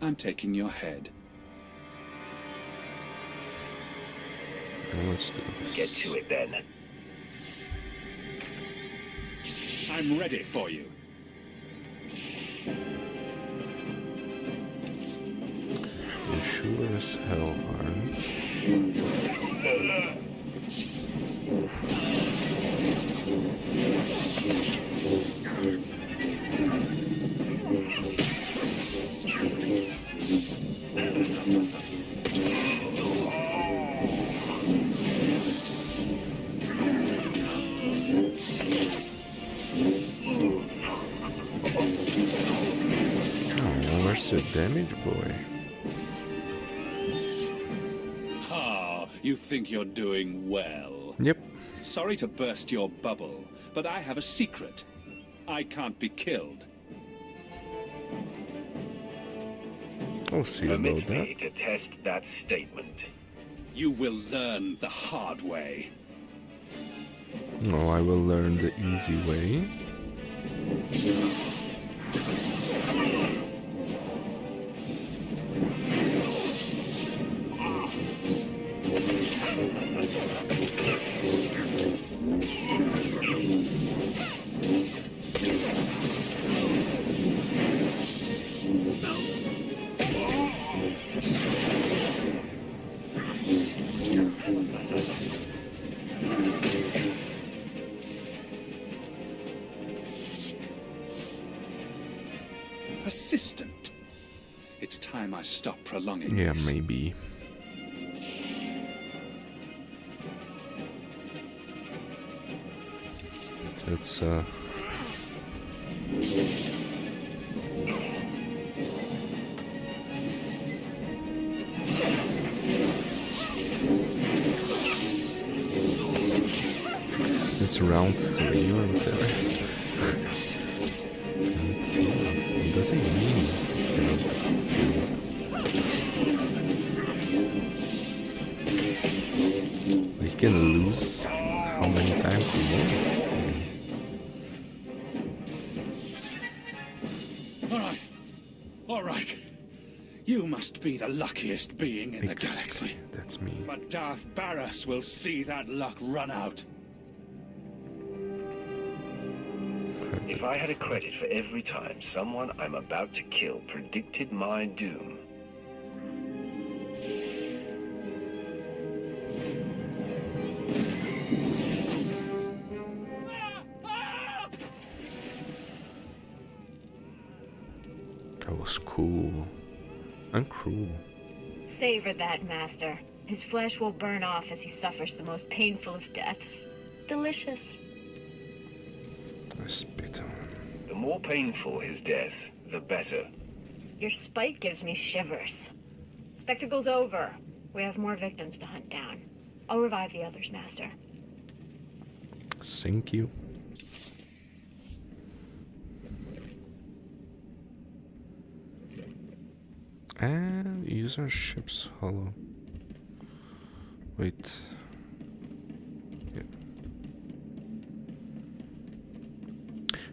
S13: I'm taking your head.
S1: Now let's do this.
S2: Get to it then.
S13: I'm ready for you.
S1: You sure as hell aren't. Where's the damage, boy?
S13: Ah, you think you're doing well.
S1: Yep.
S13: Sorry to burst your bubble, but I have a secret. I can't be killed.
S1: I'll see
S2: Permit
S1: about that.
S2: me to test that statement.
S13: You will learn the hard way.
S1: No, I will learn the easy way.
S13: must stop prolonging
S1: Yeah,
S13: this.
S1: maybe. Let's it's round 3 right there. Let's see. What does it mean? You can lose how many times you want.
S13: All right. You must be the luckiest being in the
S1: Exactly,
S13: galaxy.
S1: that's me.
S13: But Darth Barras will see that luck run out.
S2: If I had a credit for every time someone I'm about to kill predicted my doom.
S1: That was cool. And cruel.
S11: Savor that, Master. His flesh will burn off as he suffers the most painful of deaths. Delicious.
S1: I spit on him.
S2: The more painful his death, the better.
S11: Your spite gives me shivers. Spectacle's over. We have more victims to hunt down. I'll revive the others, Master.
S1: Thank you. And user ship's hollow. Wait. Yeah.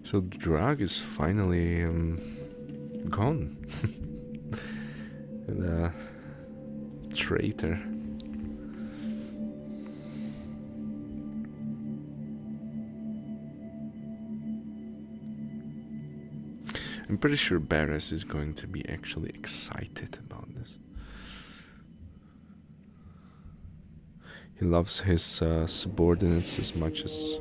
S1: So the drug is finally gone. The traitor. I'm pretty sure Barras is going to be actually excited about this. He loves his subordinates as much as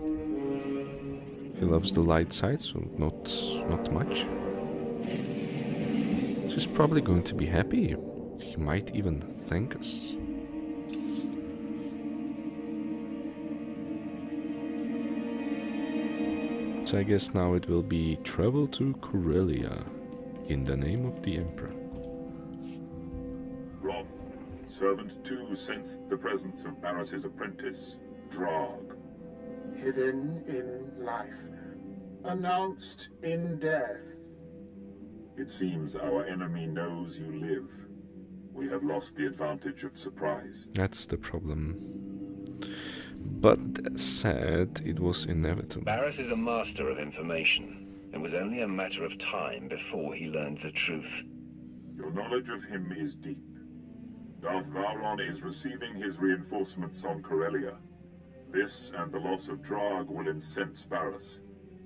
S1: he loves the light side, so not much. So he's probably going to be happy. He might even thank us. So I guess now it will be travel to Corellia in the name of the Emperor.
S17: Roth, Servant 2 sensed the presence of Barris's apprentice, Drog.
S16: Hidden in life, announced in death.
S17: It seems our enemy knows you live. We have lost the advantage of surprise.
S1: That's the problem. But that said, it was inevitable.
S2: Barras is a master of information. It was only a matter of time before he learned the truth.
S17: Your knowledge of him is deep. Darth Vowron is receiving his reinforcements on Corellia. This and the loss of Drog will incense Barras.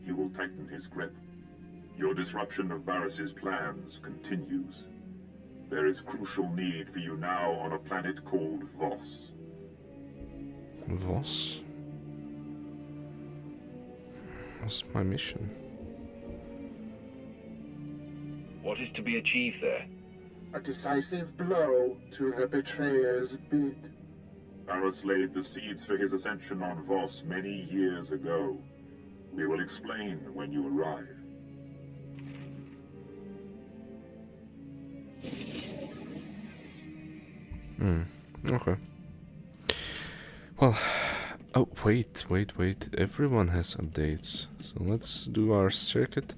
S17: He will tighten his grip. Your disruption of Barris's plans continues. There is crucial need for you now on a planet called Voss.
S1: Voss? What's my mission?
S2: What is to be achieved there?
S16: A decisive blow to the betrayer's bid.
S17: Barras laid the seeds for his ascension on Voss many years ago. We will explain when you arrive.
S1: Okay. Well, oh, wait. Everyone has updates. So let's do our circuit.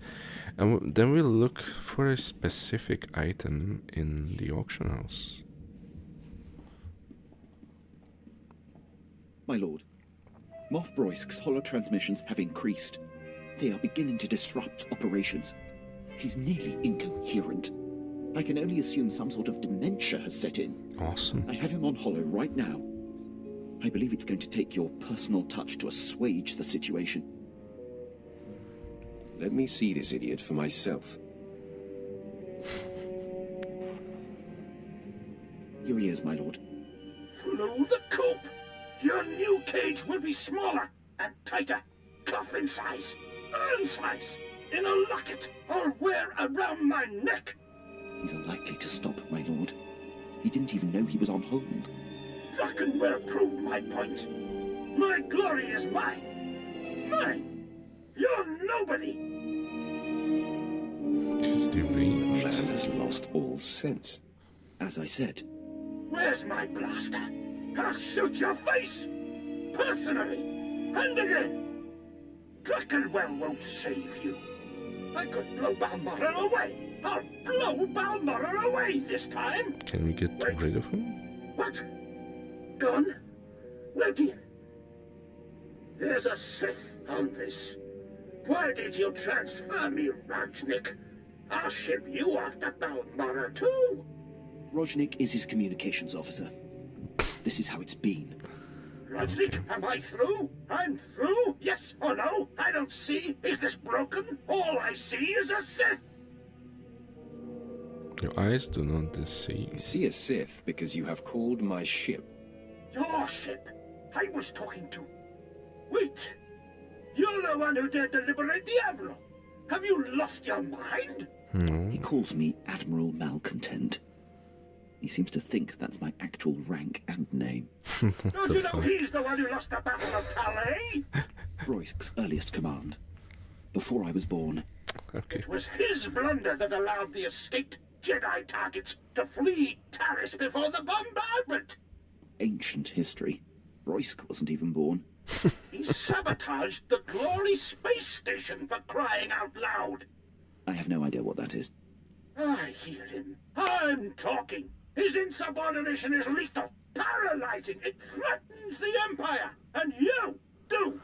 S1: And then we'll look for a specific item in the auction house.
S20: My lord, Moff Broisk's hollow transmissions have increased. They are beginning to disrupt operations. He's nearly incoherent. I can only assume some sort of dementia has set in.
S1: Awesome.
S20: I have him on hollow right now. I believe it's going to take your personal touch to assuage the situation.
S21: Let me see this idiot for myself.
S20: Here he is, my lord.
S4: Flew the coop! Your new cage will be smaller and tighter. Coffin size, urn size, in a locket, or wear around my neck.
S20: He's unlikely to stop, my lord. He didn't even know he was on hold.
S3: That can well prove my point. My glory is mine. Mine. You're nobody.
S21: Man has lost all sense.
S20: As I said.
S3: Where's my blaster? I'll shoot your face. Personally. And again. Druckenwell won't save you. I could blow Balmorra away. I'll blow Balmorra away this time.
S1: Can we get rid of him?
S3: What? Gone? Waiting? There's a Sith on this. Why did you transfer me, Rajnik? I'll ship you off to Balmorra too.
S20: Rojnik is his communications officer. This is how it's been.
S3: Rajnik, am I through? I'm through? Yes or no? I don't see. Is this broken? All I see is a Sith.
S1: Your eyes do not deceive.
S21: You see a Sith because you have called my ship.
S3: Your ship? I was talking to... Wait. You're the one who dared to liberate the Admiral. Have you lost your mind?
S1: No.
S20: He calls me Admiral Malcontent. He seems to think that's my actual rank and name.
S3: Don't you know he's the one who lost the Battle of Calais?
S20: Roysk's earliest command. Before I was born.
S1: Okay.
S3: It was his blunder that allowed the escaped Jedi targets to flee Taris before the bombardment.
S20: Ancient history. Roysk wasn't even born.
S3: He sabotaged the Glory Space Station, for crying out loud.
S20: I have no idea what that is.
S3: I hear him. I'm talking. His insubordination is lethal, paralyzing. It threatens the Empire, and you do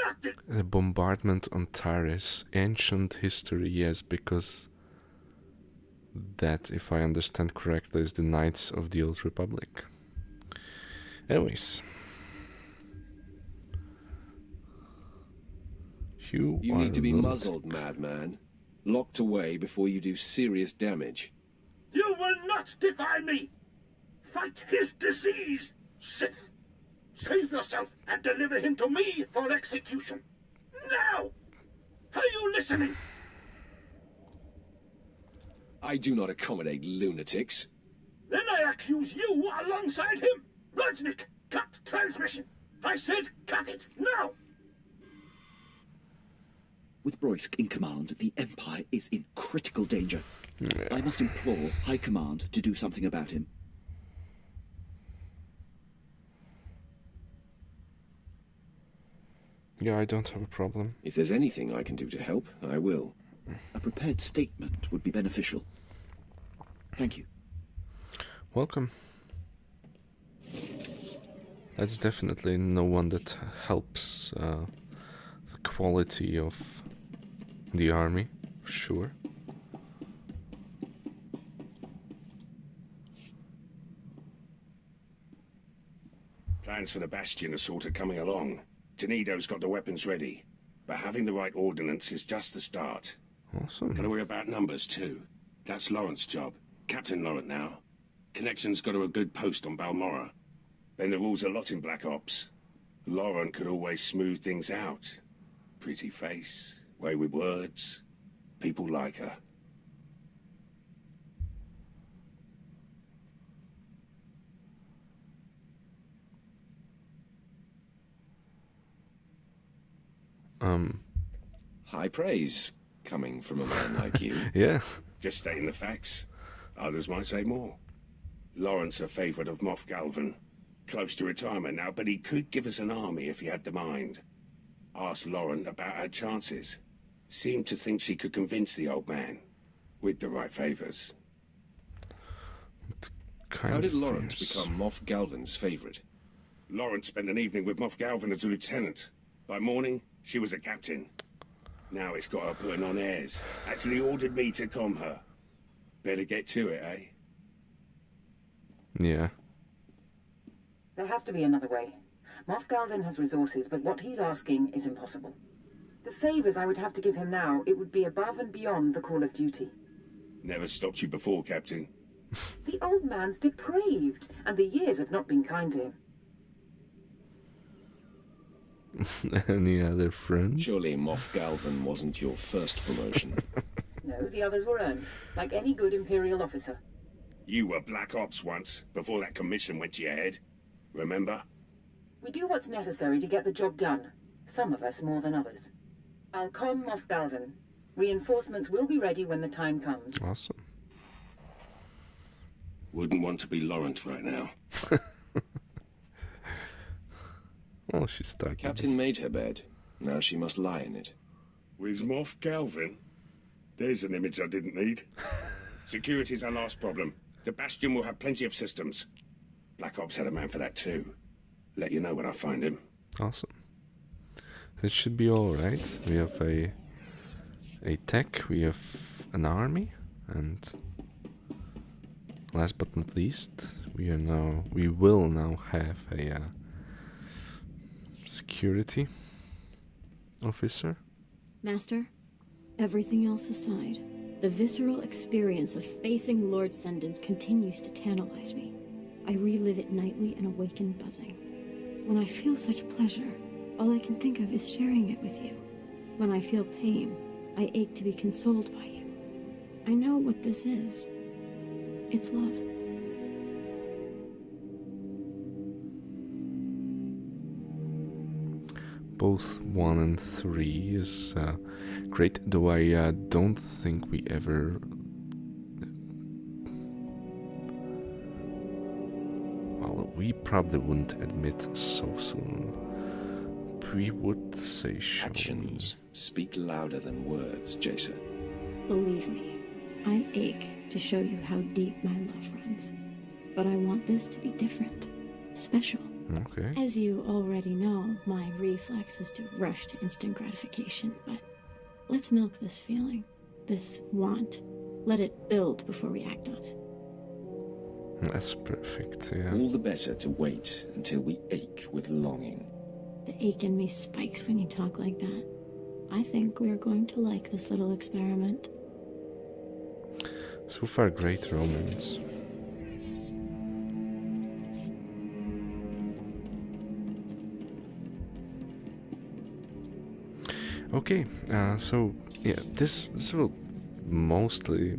S3: nothing.
S1: The bombardment on Taris. Ancient history, yes, because that, if I understand correctly, is the Knights of the Old Republic. Anyways.
S21: You need to be muzzled, madman. Locked away before you do serious damage.
S3: You will not defy me! Fight his disease, Sith! Save yourself and deliver him to me for execution! Now! Are you listening?
S21: I do not accommodate lunatics.
S3: Then I accuse you alongside him! Rajnik, cut transmission! I said cut it, now!
S20: With Roysk in command, the Empire is in critical danger.
S1: Yeah.
S20: I must implore High Command to do something about him.
S1: Yeah, I don't have a problem.
S21: If there's anything I can do to help, I will.
S20: A prepared statement would be beneficial. Thank you.
S1: Welcome. That's definitely no one that helps the quality of the army, for sure.
S18: Plans for the Bastion are sort of coming along. Tenedo's got the weapons ready, but having the right ordnance is just the start.
S1: Awesome.
S18: Gotta worry about numbers too. That's Laurent's job. Captain Laurent now. Connections got to a good post on Balmorra. Then the rules a lot in Black Ops. Laurent could always smooth things out. Pretty face, way with words. People like her.
S21: High praise coming from a man like you.
S1: Yeah.
S18: Just stating the facts. Others might say more. Laurent's a favourite of Moff Galvin. Close to retirement now, but he could give us an army if he had the mind. Asked Laurent about her chances. Seemed to think she could convince the old man. With the right favours.
S21: How did Laurent become Moff Galvin's favourite?
S18: Laurent spent an evening with Moff Galvin as a lieutenant. By morning, she was a captain. Now it's got her putting on airs. Actually ordered me to calm her. Better get to it, eh?
S1: Yeah.
S14: There has to be another way. Moff Galvin has resources, but what he's asking is impossible. The favours I would have to give him now, it would be above and beyond the call of duty.
S18: Never stopped you before, Captain.
S14: The old man's depraved, and the years have not been kind to him.
S1: Any other friends?
S21: Surely Moff Galvin wasn't your first promotion.
S14: No, the others were earned, like any good Imperial officer.
S18: You were Black Ops once, before that commission went to your head. Remember?
S14: We do what's necessary to get the job done. Some of us more than others. I'll con Moff Galvin. Reinforcements will be ready when the time comes.
S1: Awesome.
S18: Wouldn't want to be Lawrence right now.
S1: Oh, she's stuck.
S6: Captain made her bed. Now she must lie in it.
S18: With Moff Galvin? There's an image I didn't need. Security's our last problem. The Bastion will have plenty of systems. Black Ops had a man for that too. Let you know when I find him.
S1: Awesome. That should be all right. We have a tech, we have an army, and last but not least, we will now have a security officer.
S11: Master, everything else aside, the visceral experience of facing Lord Sendence continues to tantalize me. I relive it nightly and awaken buzzing. When I feel such pleasure, all I can think of is sharing it with you. When I feel pain, I ache to be consoled by you. I know what this is. It's love.
S1: Both 1 and 3 is great, though I don't think we ever... Well, we probably wouldn't admit so soon. We would say
S6: actions speak louder than words, Jason.
S11: Believe me, I ache to show you how deep my love runs. But I want this to be different, special.
S1: Okay.
S11: As you already know, my reflex is to rush to instant gratification, but let's milk this feeling, this want. Let it build before we act on it.
S1: That's perfect, yeah.
S6: All the better to wait until we ache with longing.
S11: The ache in me spikes when you talk like that. I think we're going to like this little experiment.
S1: So far, great romance. Okay, so yeah, this will mostly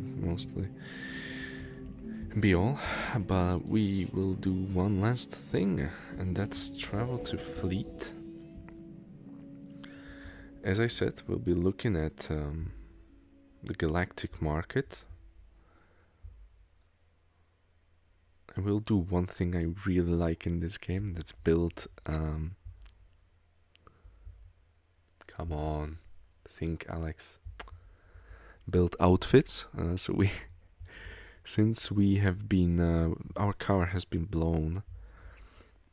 S1: be all, but we will do one last thing, and that's travel to Fleet. As I said, we'll be looking at the galactic market, and we'll do one thing I really like in this game. That's build. Come on, think, Alex. Build outfits. So we, since we have been, our car has been blown.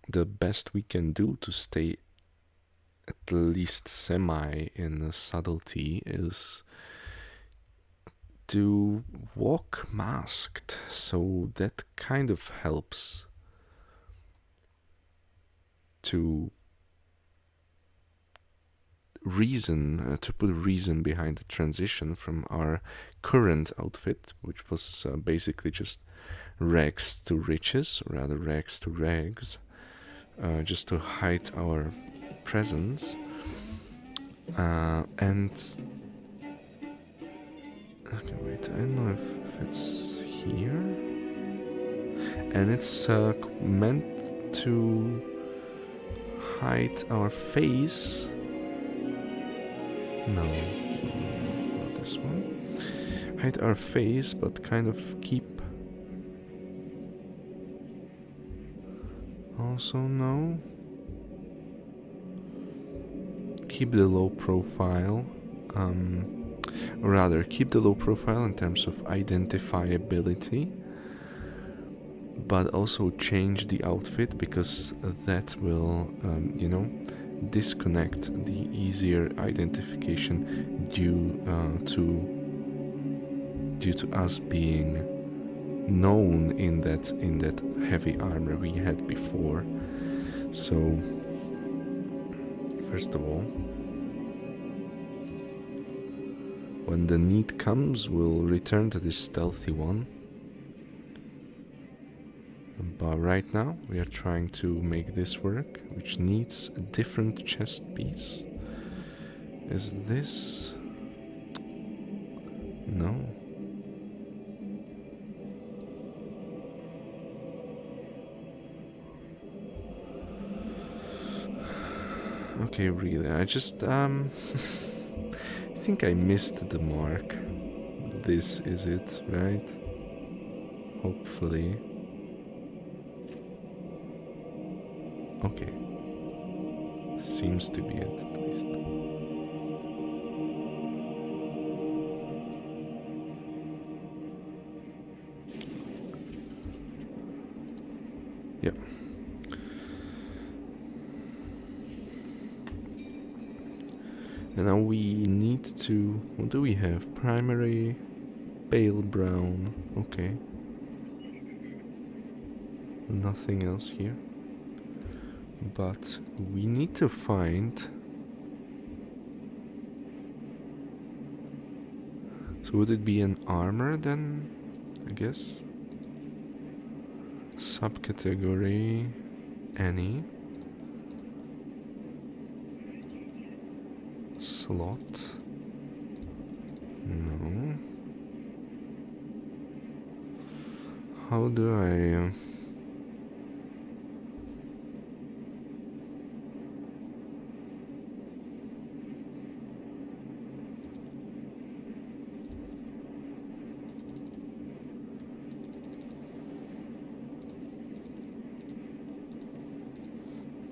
S1: The best we can do to stay at least semi in subtlety is to walk masked. So that kind of helps to to put reason behind the transition from our current outfit, which was basically just rags to riches, or rather rags to rags, just to hide our presence. And okay, wait, I don't know if it's here, and it's meant to hide our face. No, not this one. Hide our face, but kind of keep. Also, no. Keep the low profile. Or rather, keep the low profile in terms of identifiability, but also change the outfit, because that will, disconnect the easier identification due to us being known in that heavy armor we had before. So first of all, when the need comes, we'll return to this stealthy one. But right now, we are trying to make this work, which needs a different chest piece. Is this... No. Okay, really, I just, I think I missed the mark. This is it, right? Hopefully. Okay. Seems to be it, at least. Yep. And now we need to... What do we have? Primary, pale brown. Okay. Nothing else here. But we need to find... So would it be an armor then? I guess. Subcategory... Any. Slot. No. How do I...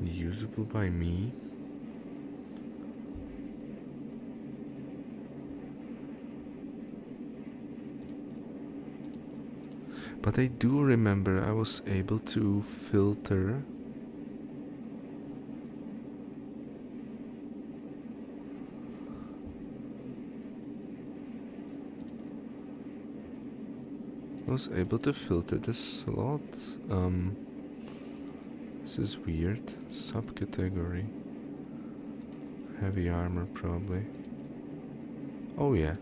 S1: Usable by me? But I do remember I was able to filter the slot. This is weird. Subcategory. Heavy armor, probably. Oh yeah.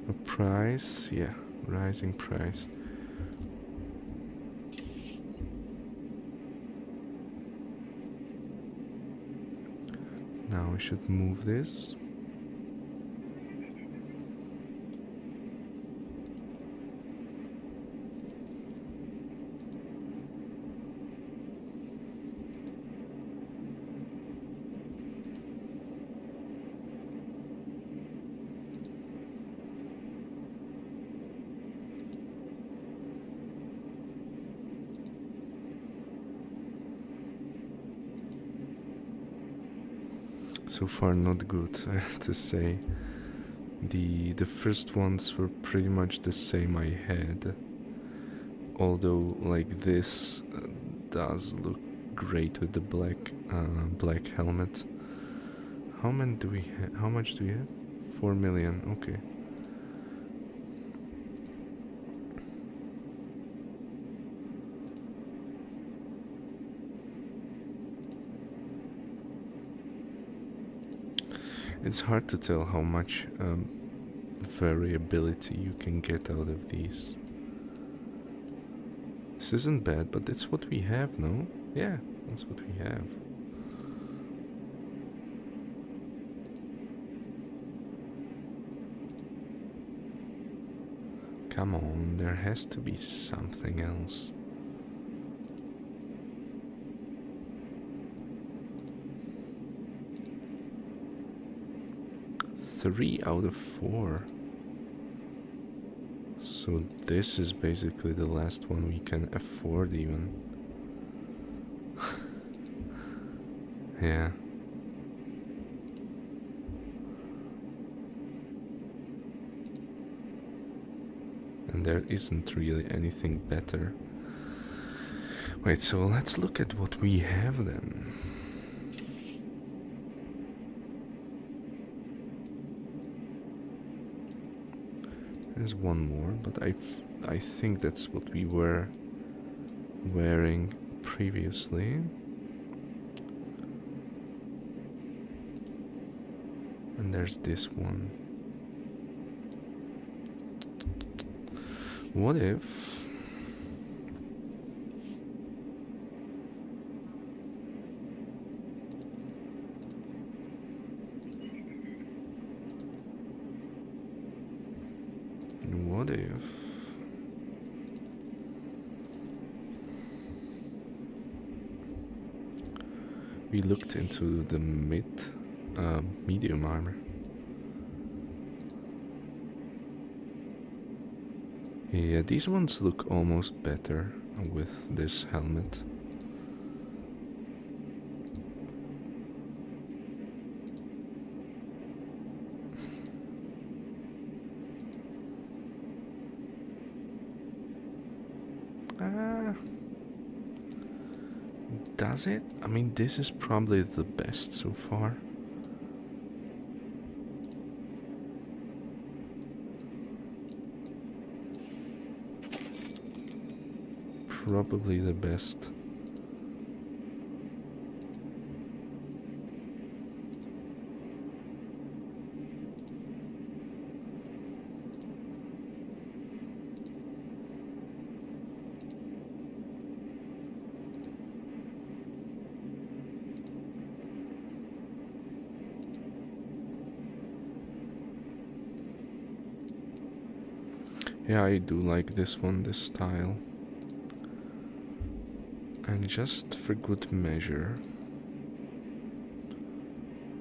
S1: A price, yeah, rising price. Now we should move this. So far not good, I have to say. The first ones were pretty much the same I had. Although like this does look great with the black helmet. How much do we have? 4 million, okay. It's hard to tell how much variability you can get out of these. This isn't bad, but it's what we have, no? Yeah, that's what we have. Come on, there has to be something else. 3 out of 4. So this is basically the last one we can afford even. Yeah. And there isn't really anything better. Wait, so let's look at what we have then. There's one more, but I think that's what we were wearing previously. And there's this one. What if... we looked into the medium armor. Yeah, these ones look almost better with this helmet. Does it? I mean, this is probably the best so far. Probably the best. Yeah, I do like this one, this style. And just for good measure...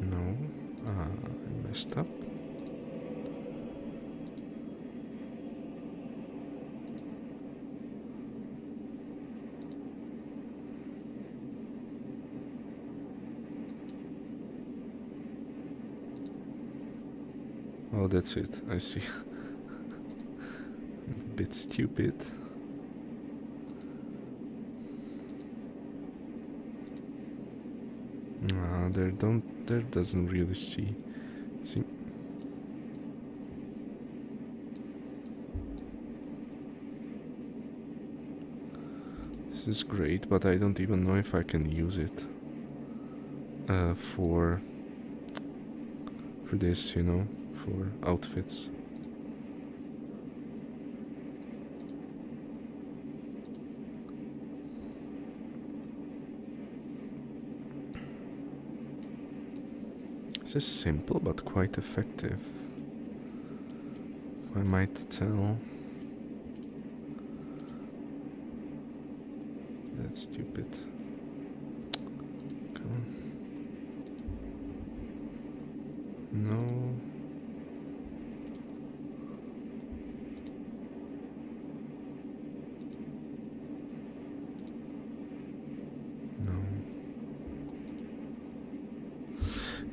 S1: No, I messed up. Oh, that's it, I see. A bit stupid. There doesn't really see. This is great, but I don't even know if I can use it for this, you know, for outfits. This is simple but quite effective, I might tell. That's stupid. Come on. No.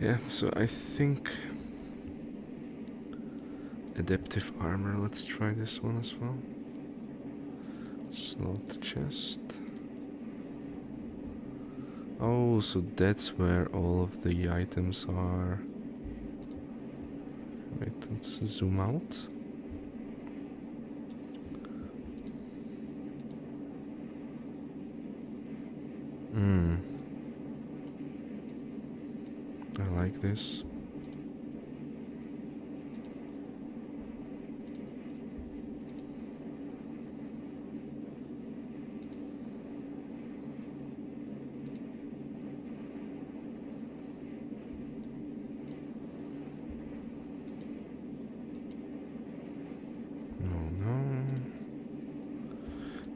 S1: Yeah, so I think adaptive armor, let's try this one as well. Slot chest. Oh, so that's where all of the items are. Wait, let's zoom out. I like this.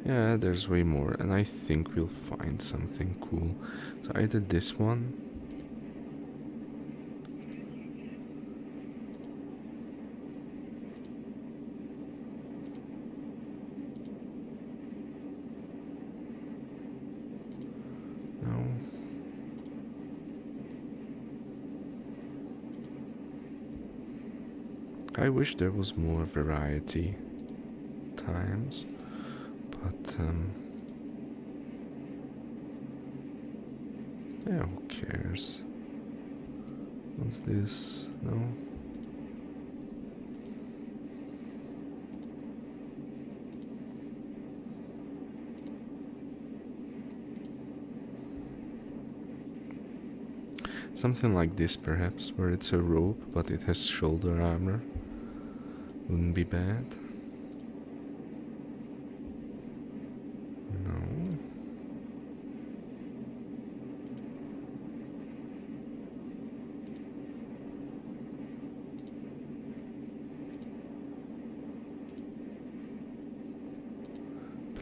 S1: Yeah, there's way more, and I think we'll find something cool. So either this one. No. I wish there was more variety times. But, yeah, who cares? What's this? No? Something like this, perhaps, where it's a rope, but it has shoulder armor. Wouldn't be bad.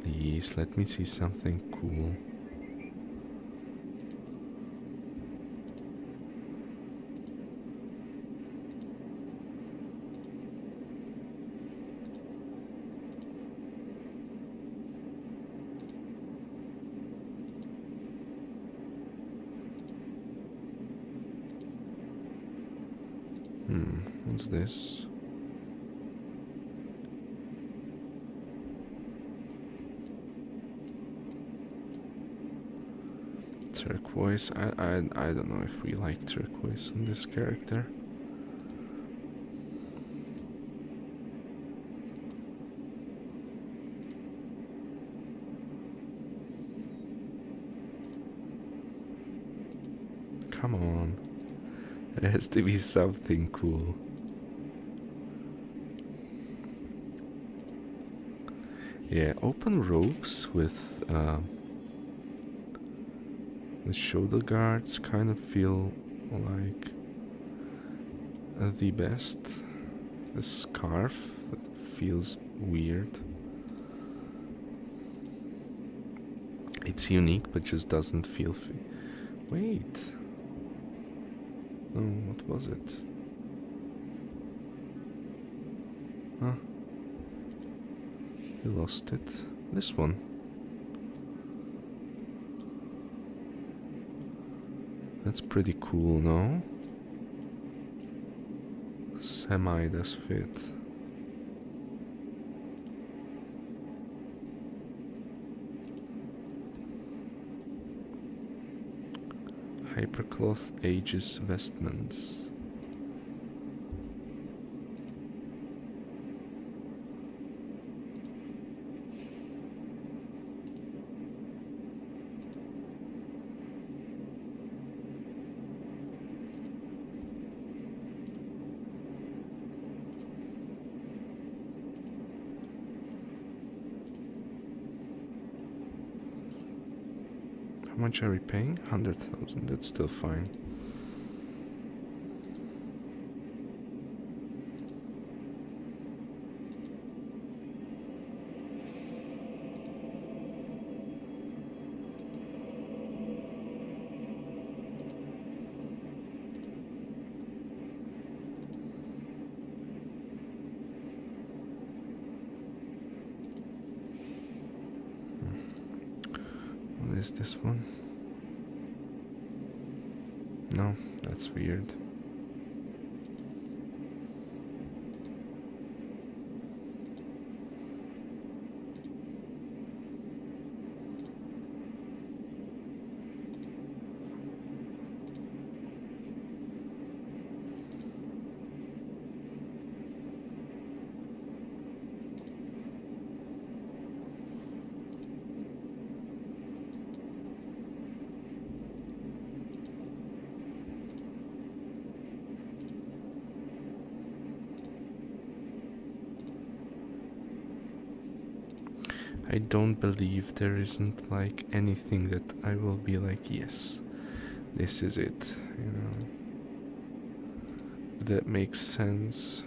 S1: Please let me see something cool. What's this? Turquoise. I don't know if we like turquoise in this character. Come on. There has to be something cool. Yeah, open ropes with the shoulder guards kind of feel like the best. The scarf feels weird. It's unique, but just doesn't feel. Wait. No, what was it? Huh? You lost it. This one. That's pretty cool, no? Semi does fit. Hypercloth Aegis vestments. How much are we paying? 100,000, that's still fine. What is this one? No, that's weird. I don't believe there isn't like anything that I will be like, yes, this is it, you know. That makes sense.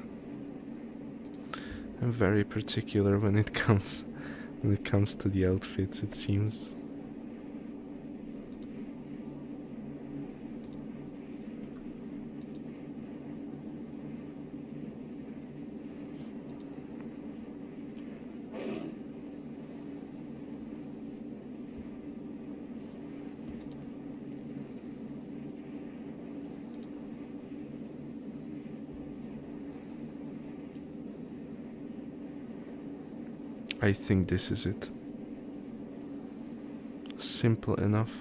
S1: I'm very particular when it comes to the outfits, it seems. I think this is it. Simple enough.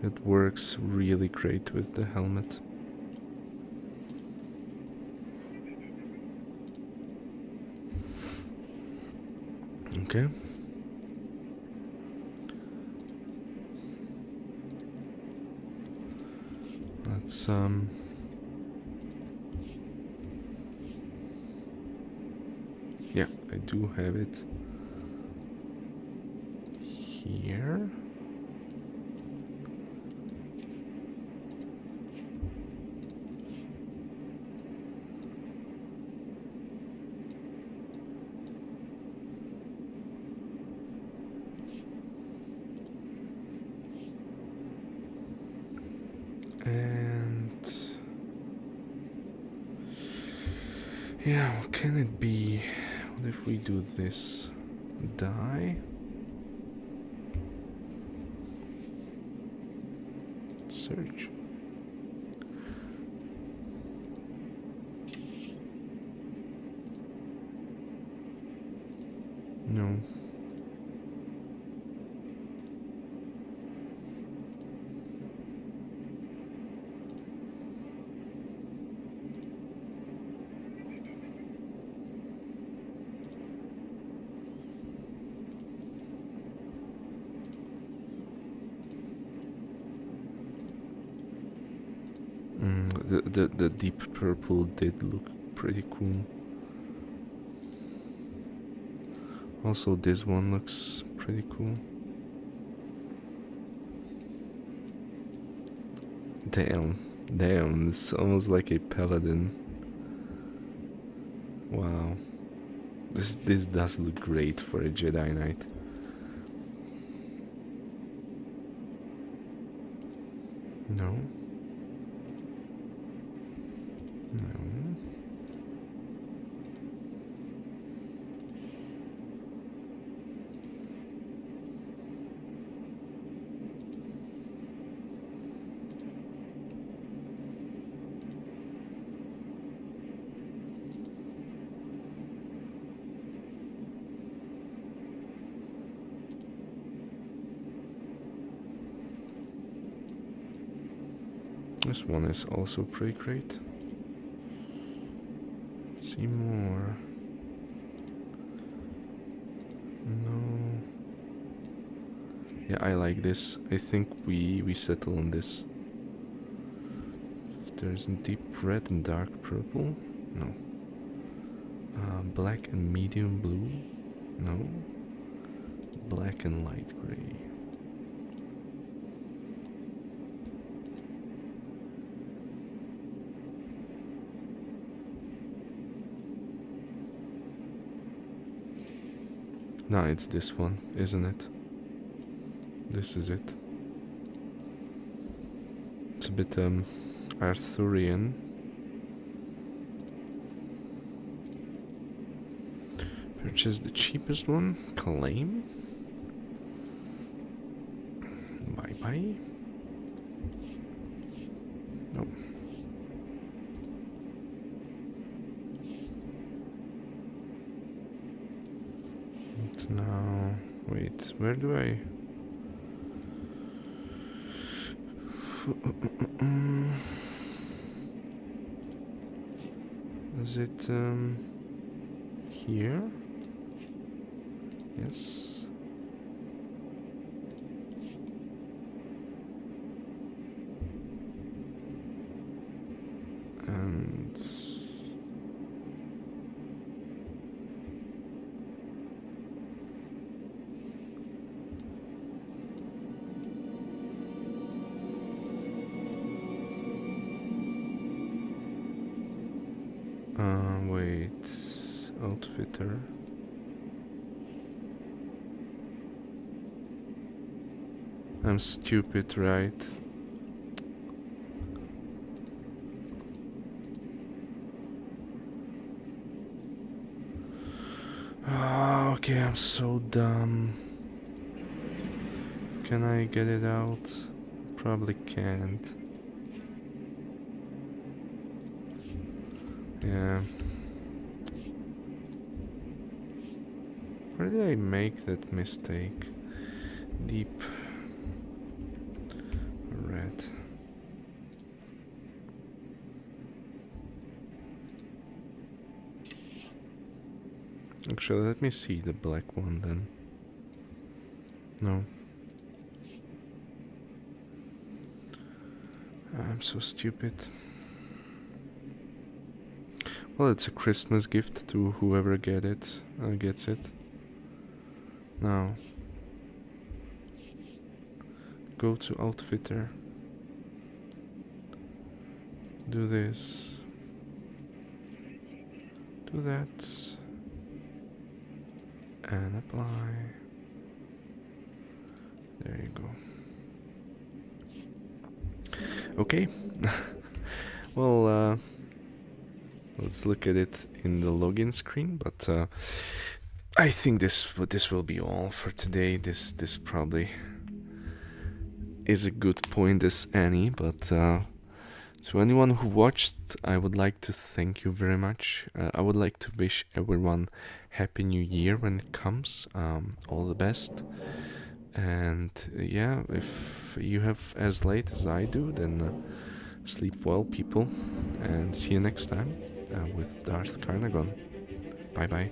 S1: It works really great with the helmet. Okay. Let's yeah, I do have it here. And yeah, what can it be? What if we do this? Die? Search. The deep purple did look pretty cool. Also, this one looks pretty cool. Damn, it's almost like a paladin. Wow. This does look great for a Jedi Knight. No. No. This one is also pretty great. Let's see more. No. Yeah, I like this. I think we settle on this. There's deep red and dark purple. No. Black and medium blue. No. Black and light gray. No, it's this one, isn't it? This is it. It's a bit Arthurian. Purchase the cheapest one. Claim. Bye bye. No. Now, wait, where do I? Is it here? Yes. And wait, outfitter. I'm stupid, right? Oh, okay, I'm so dumb. Can I get it out? Probably can't. Yeah. Where did I make that mistake? Deep red. Actually, let me see the black one then. No. I'm so stupid. Well, it's a Christmas gift to whoever gets it. Now, go to outfitter. Do this. Do that. And apply. There you go. Okay. Well, let's look at it in the login screen, but I think this will be all for today. This probably is a good point as any, but to anyone who watched, I would like to thank you very much. I would like to wish everyone Happy New Year when it comes. All the best. And yeah, if you have as late as I do, then sleep well, people. And see you next time with Darth Carnagon. Bye bye.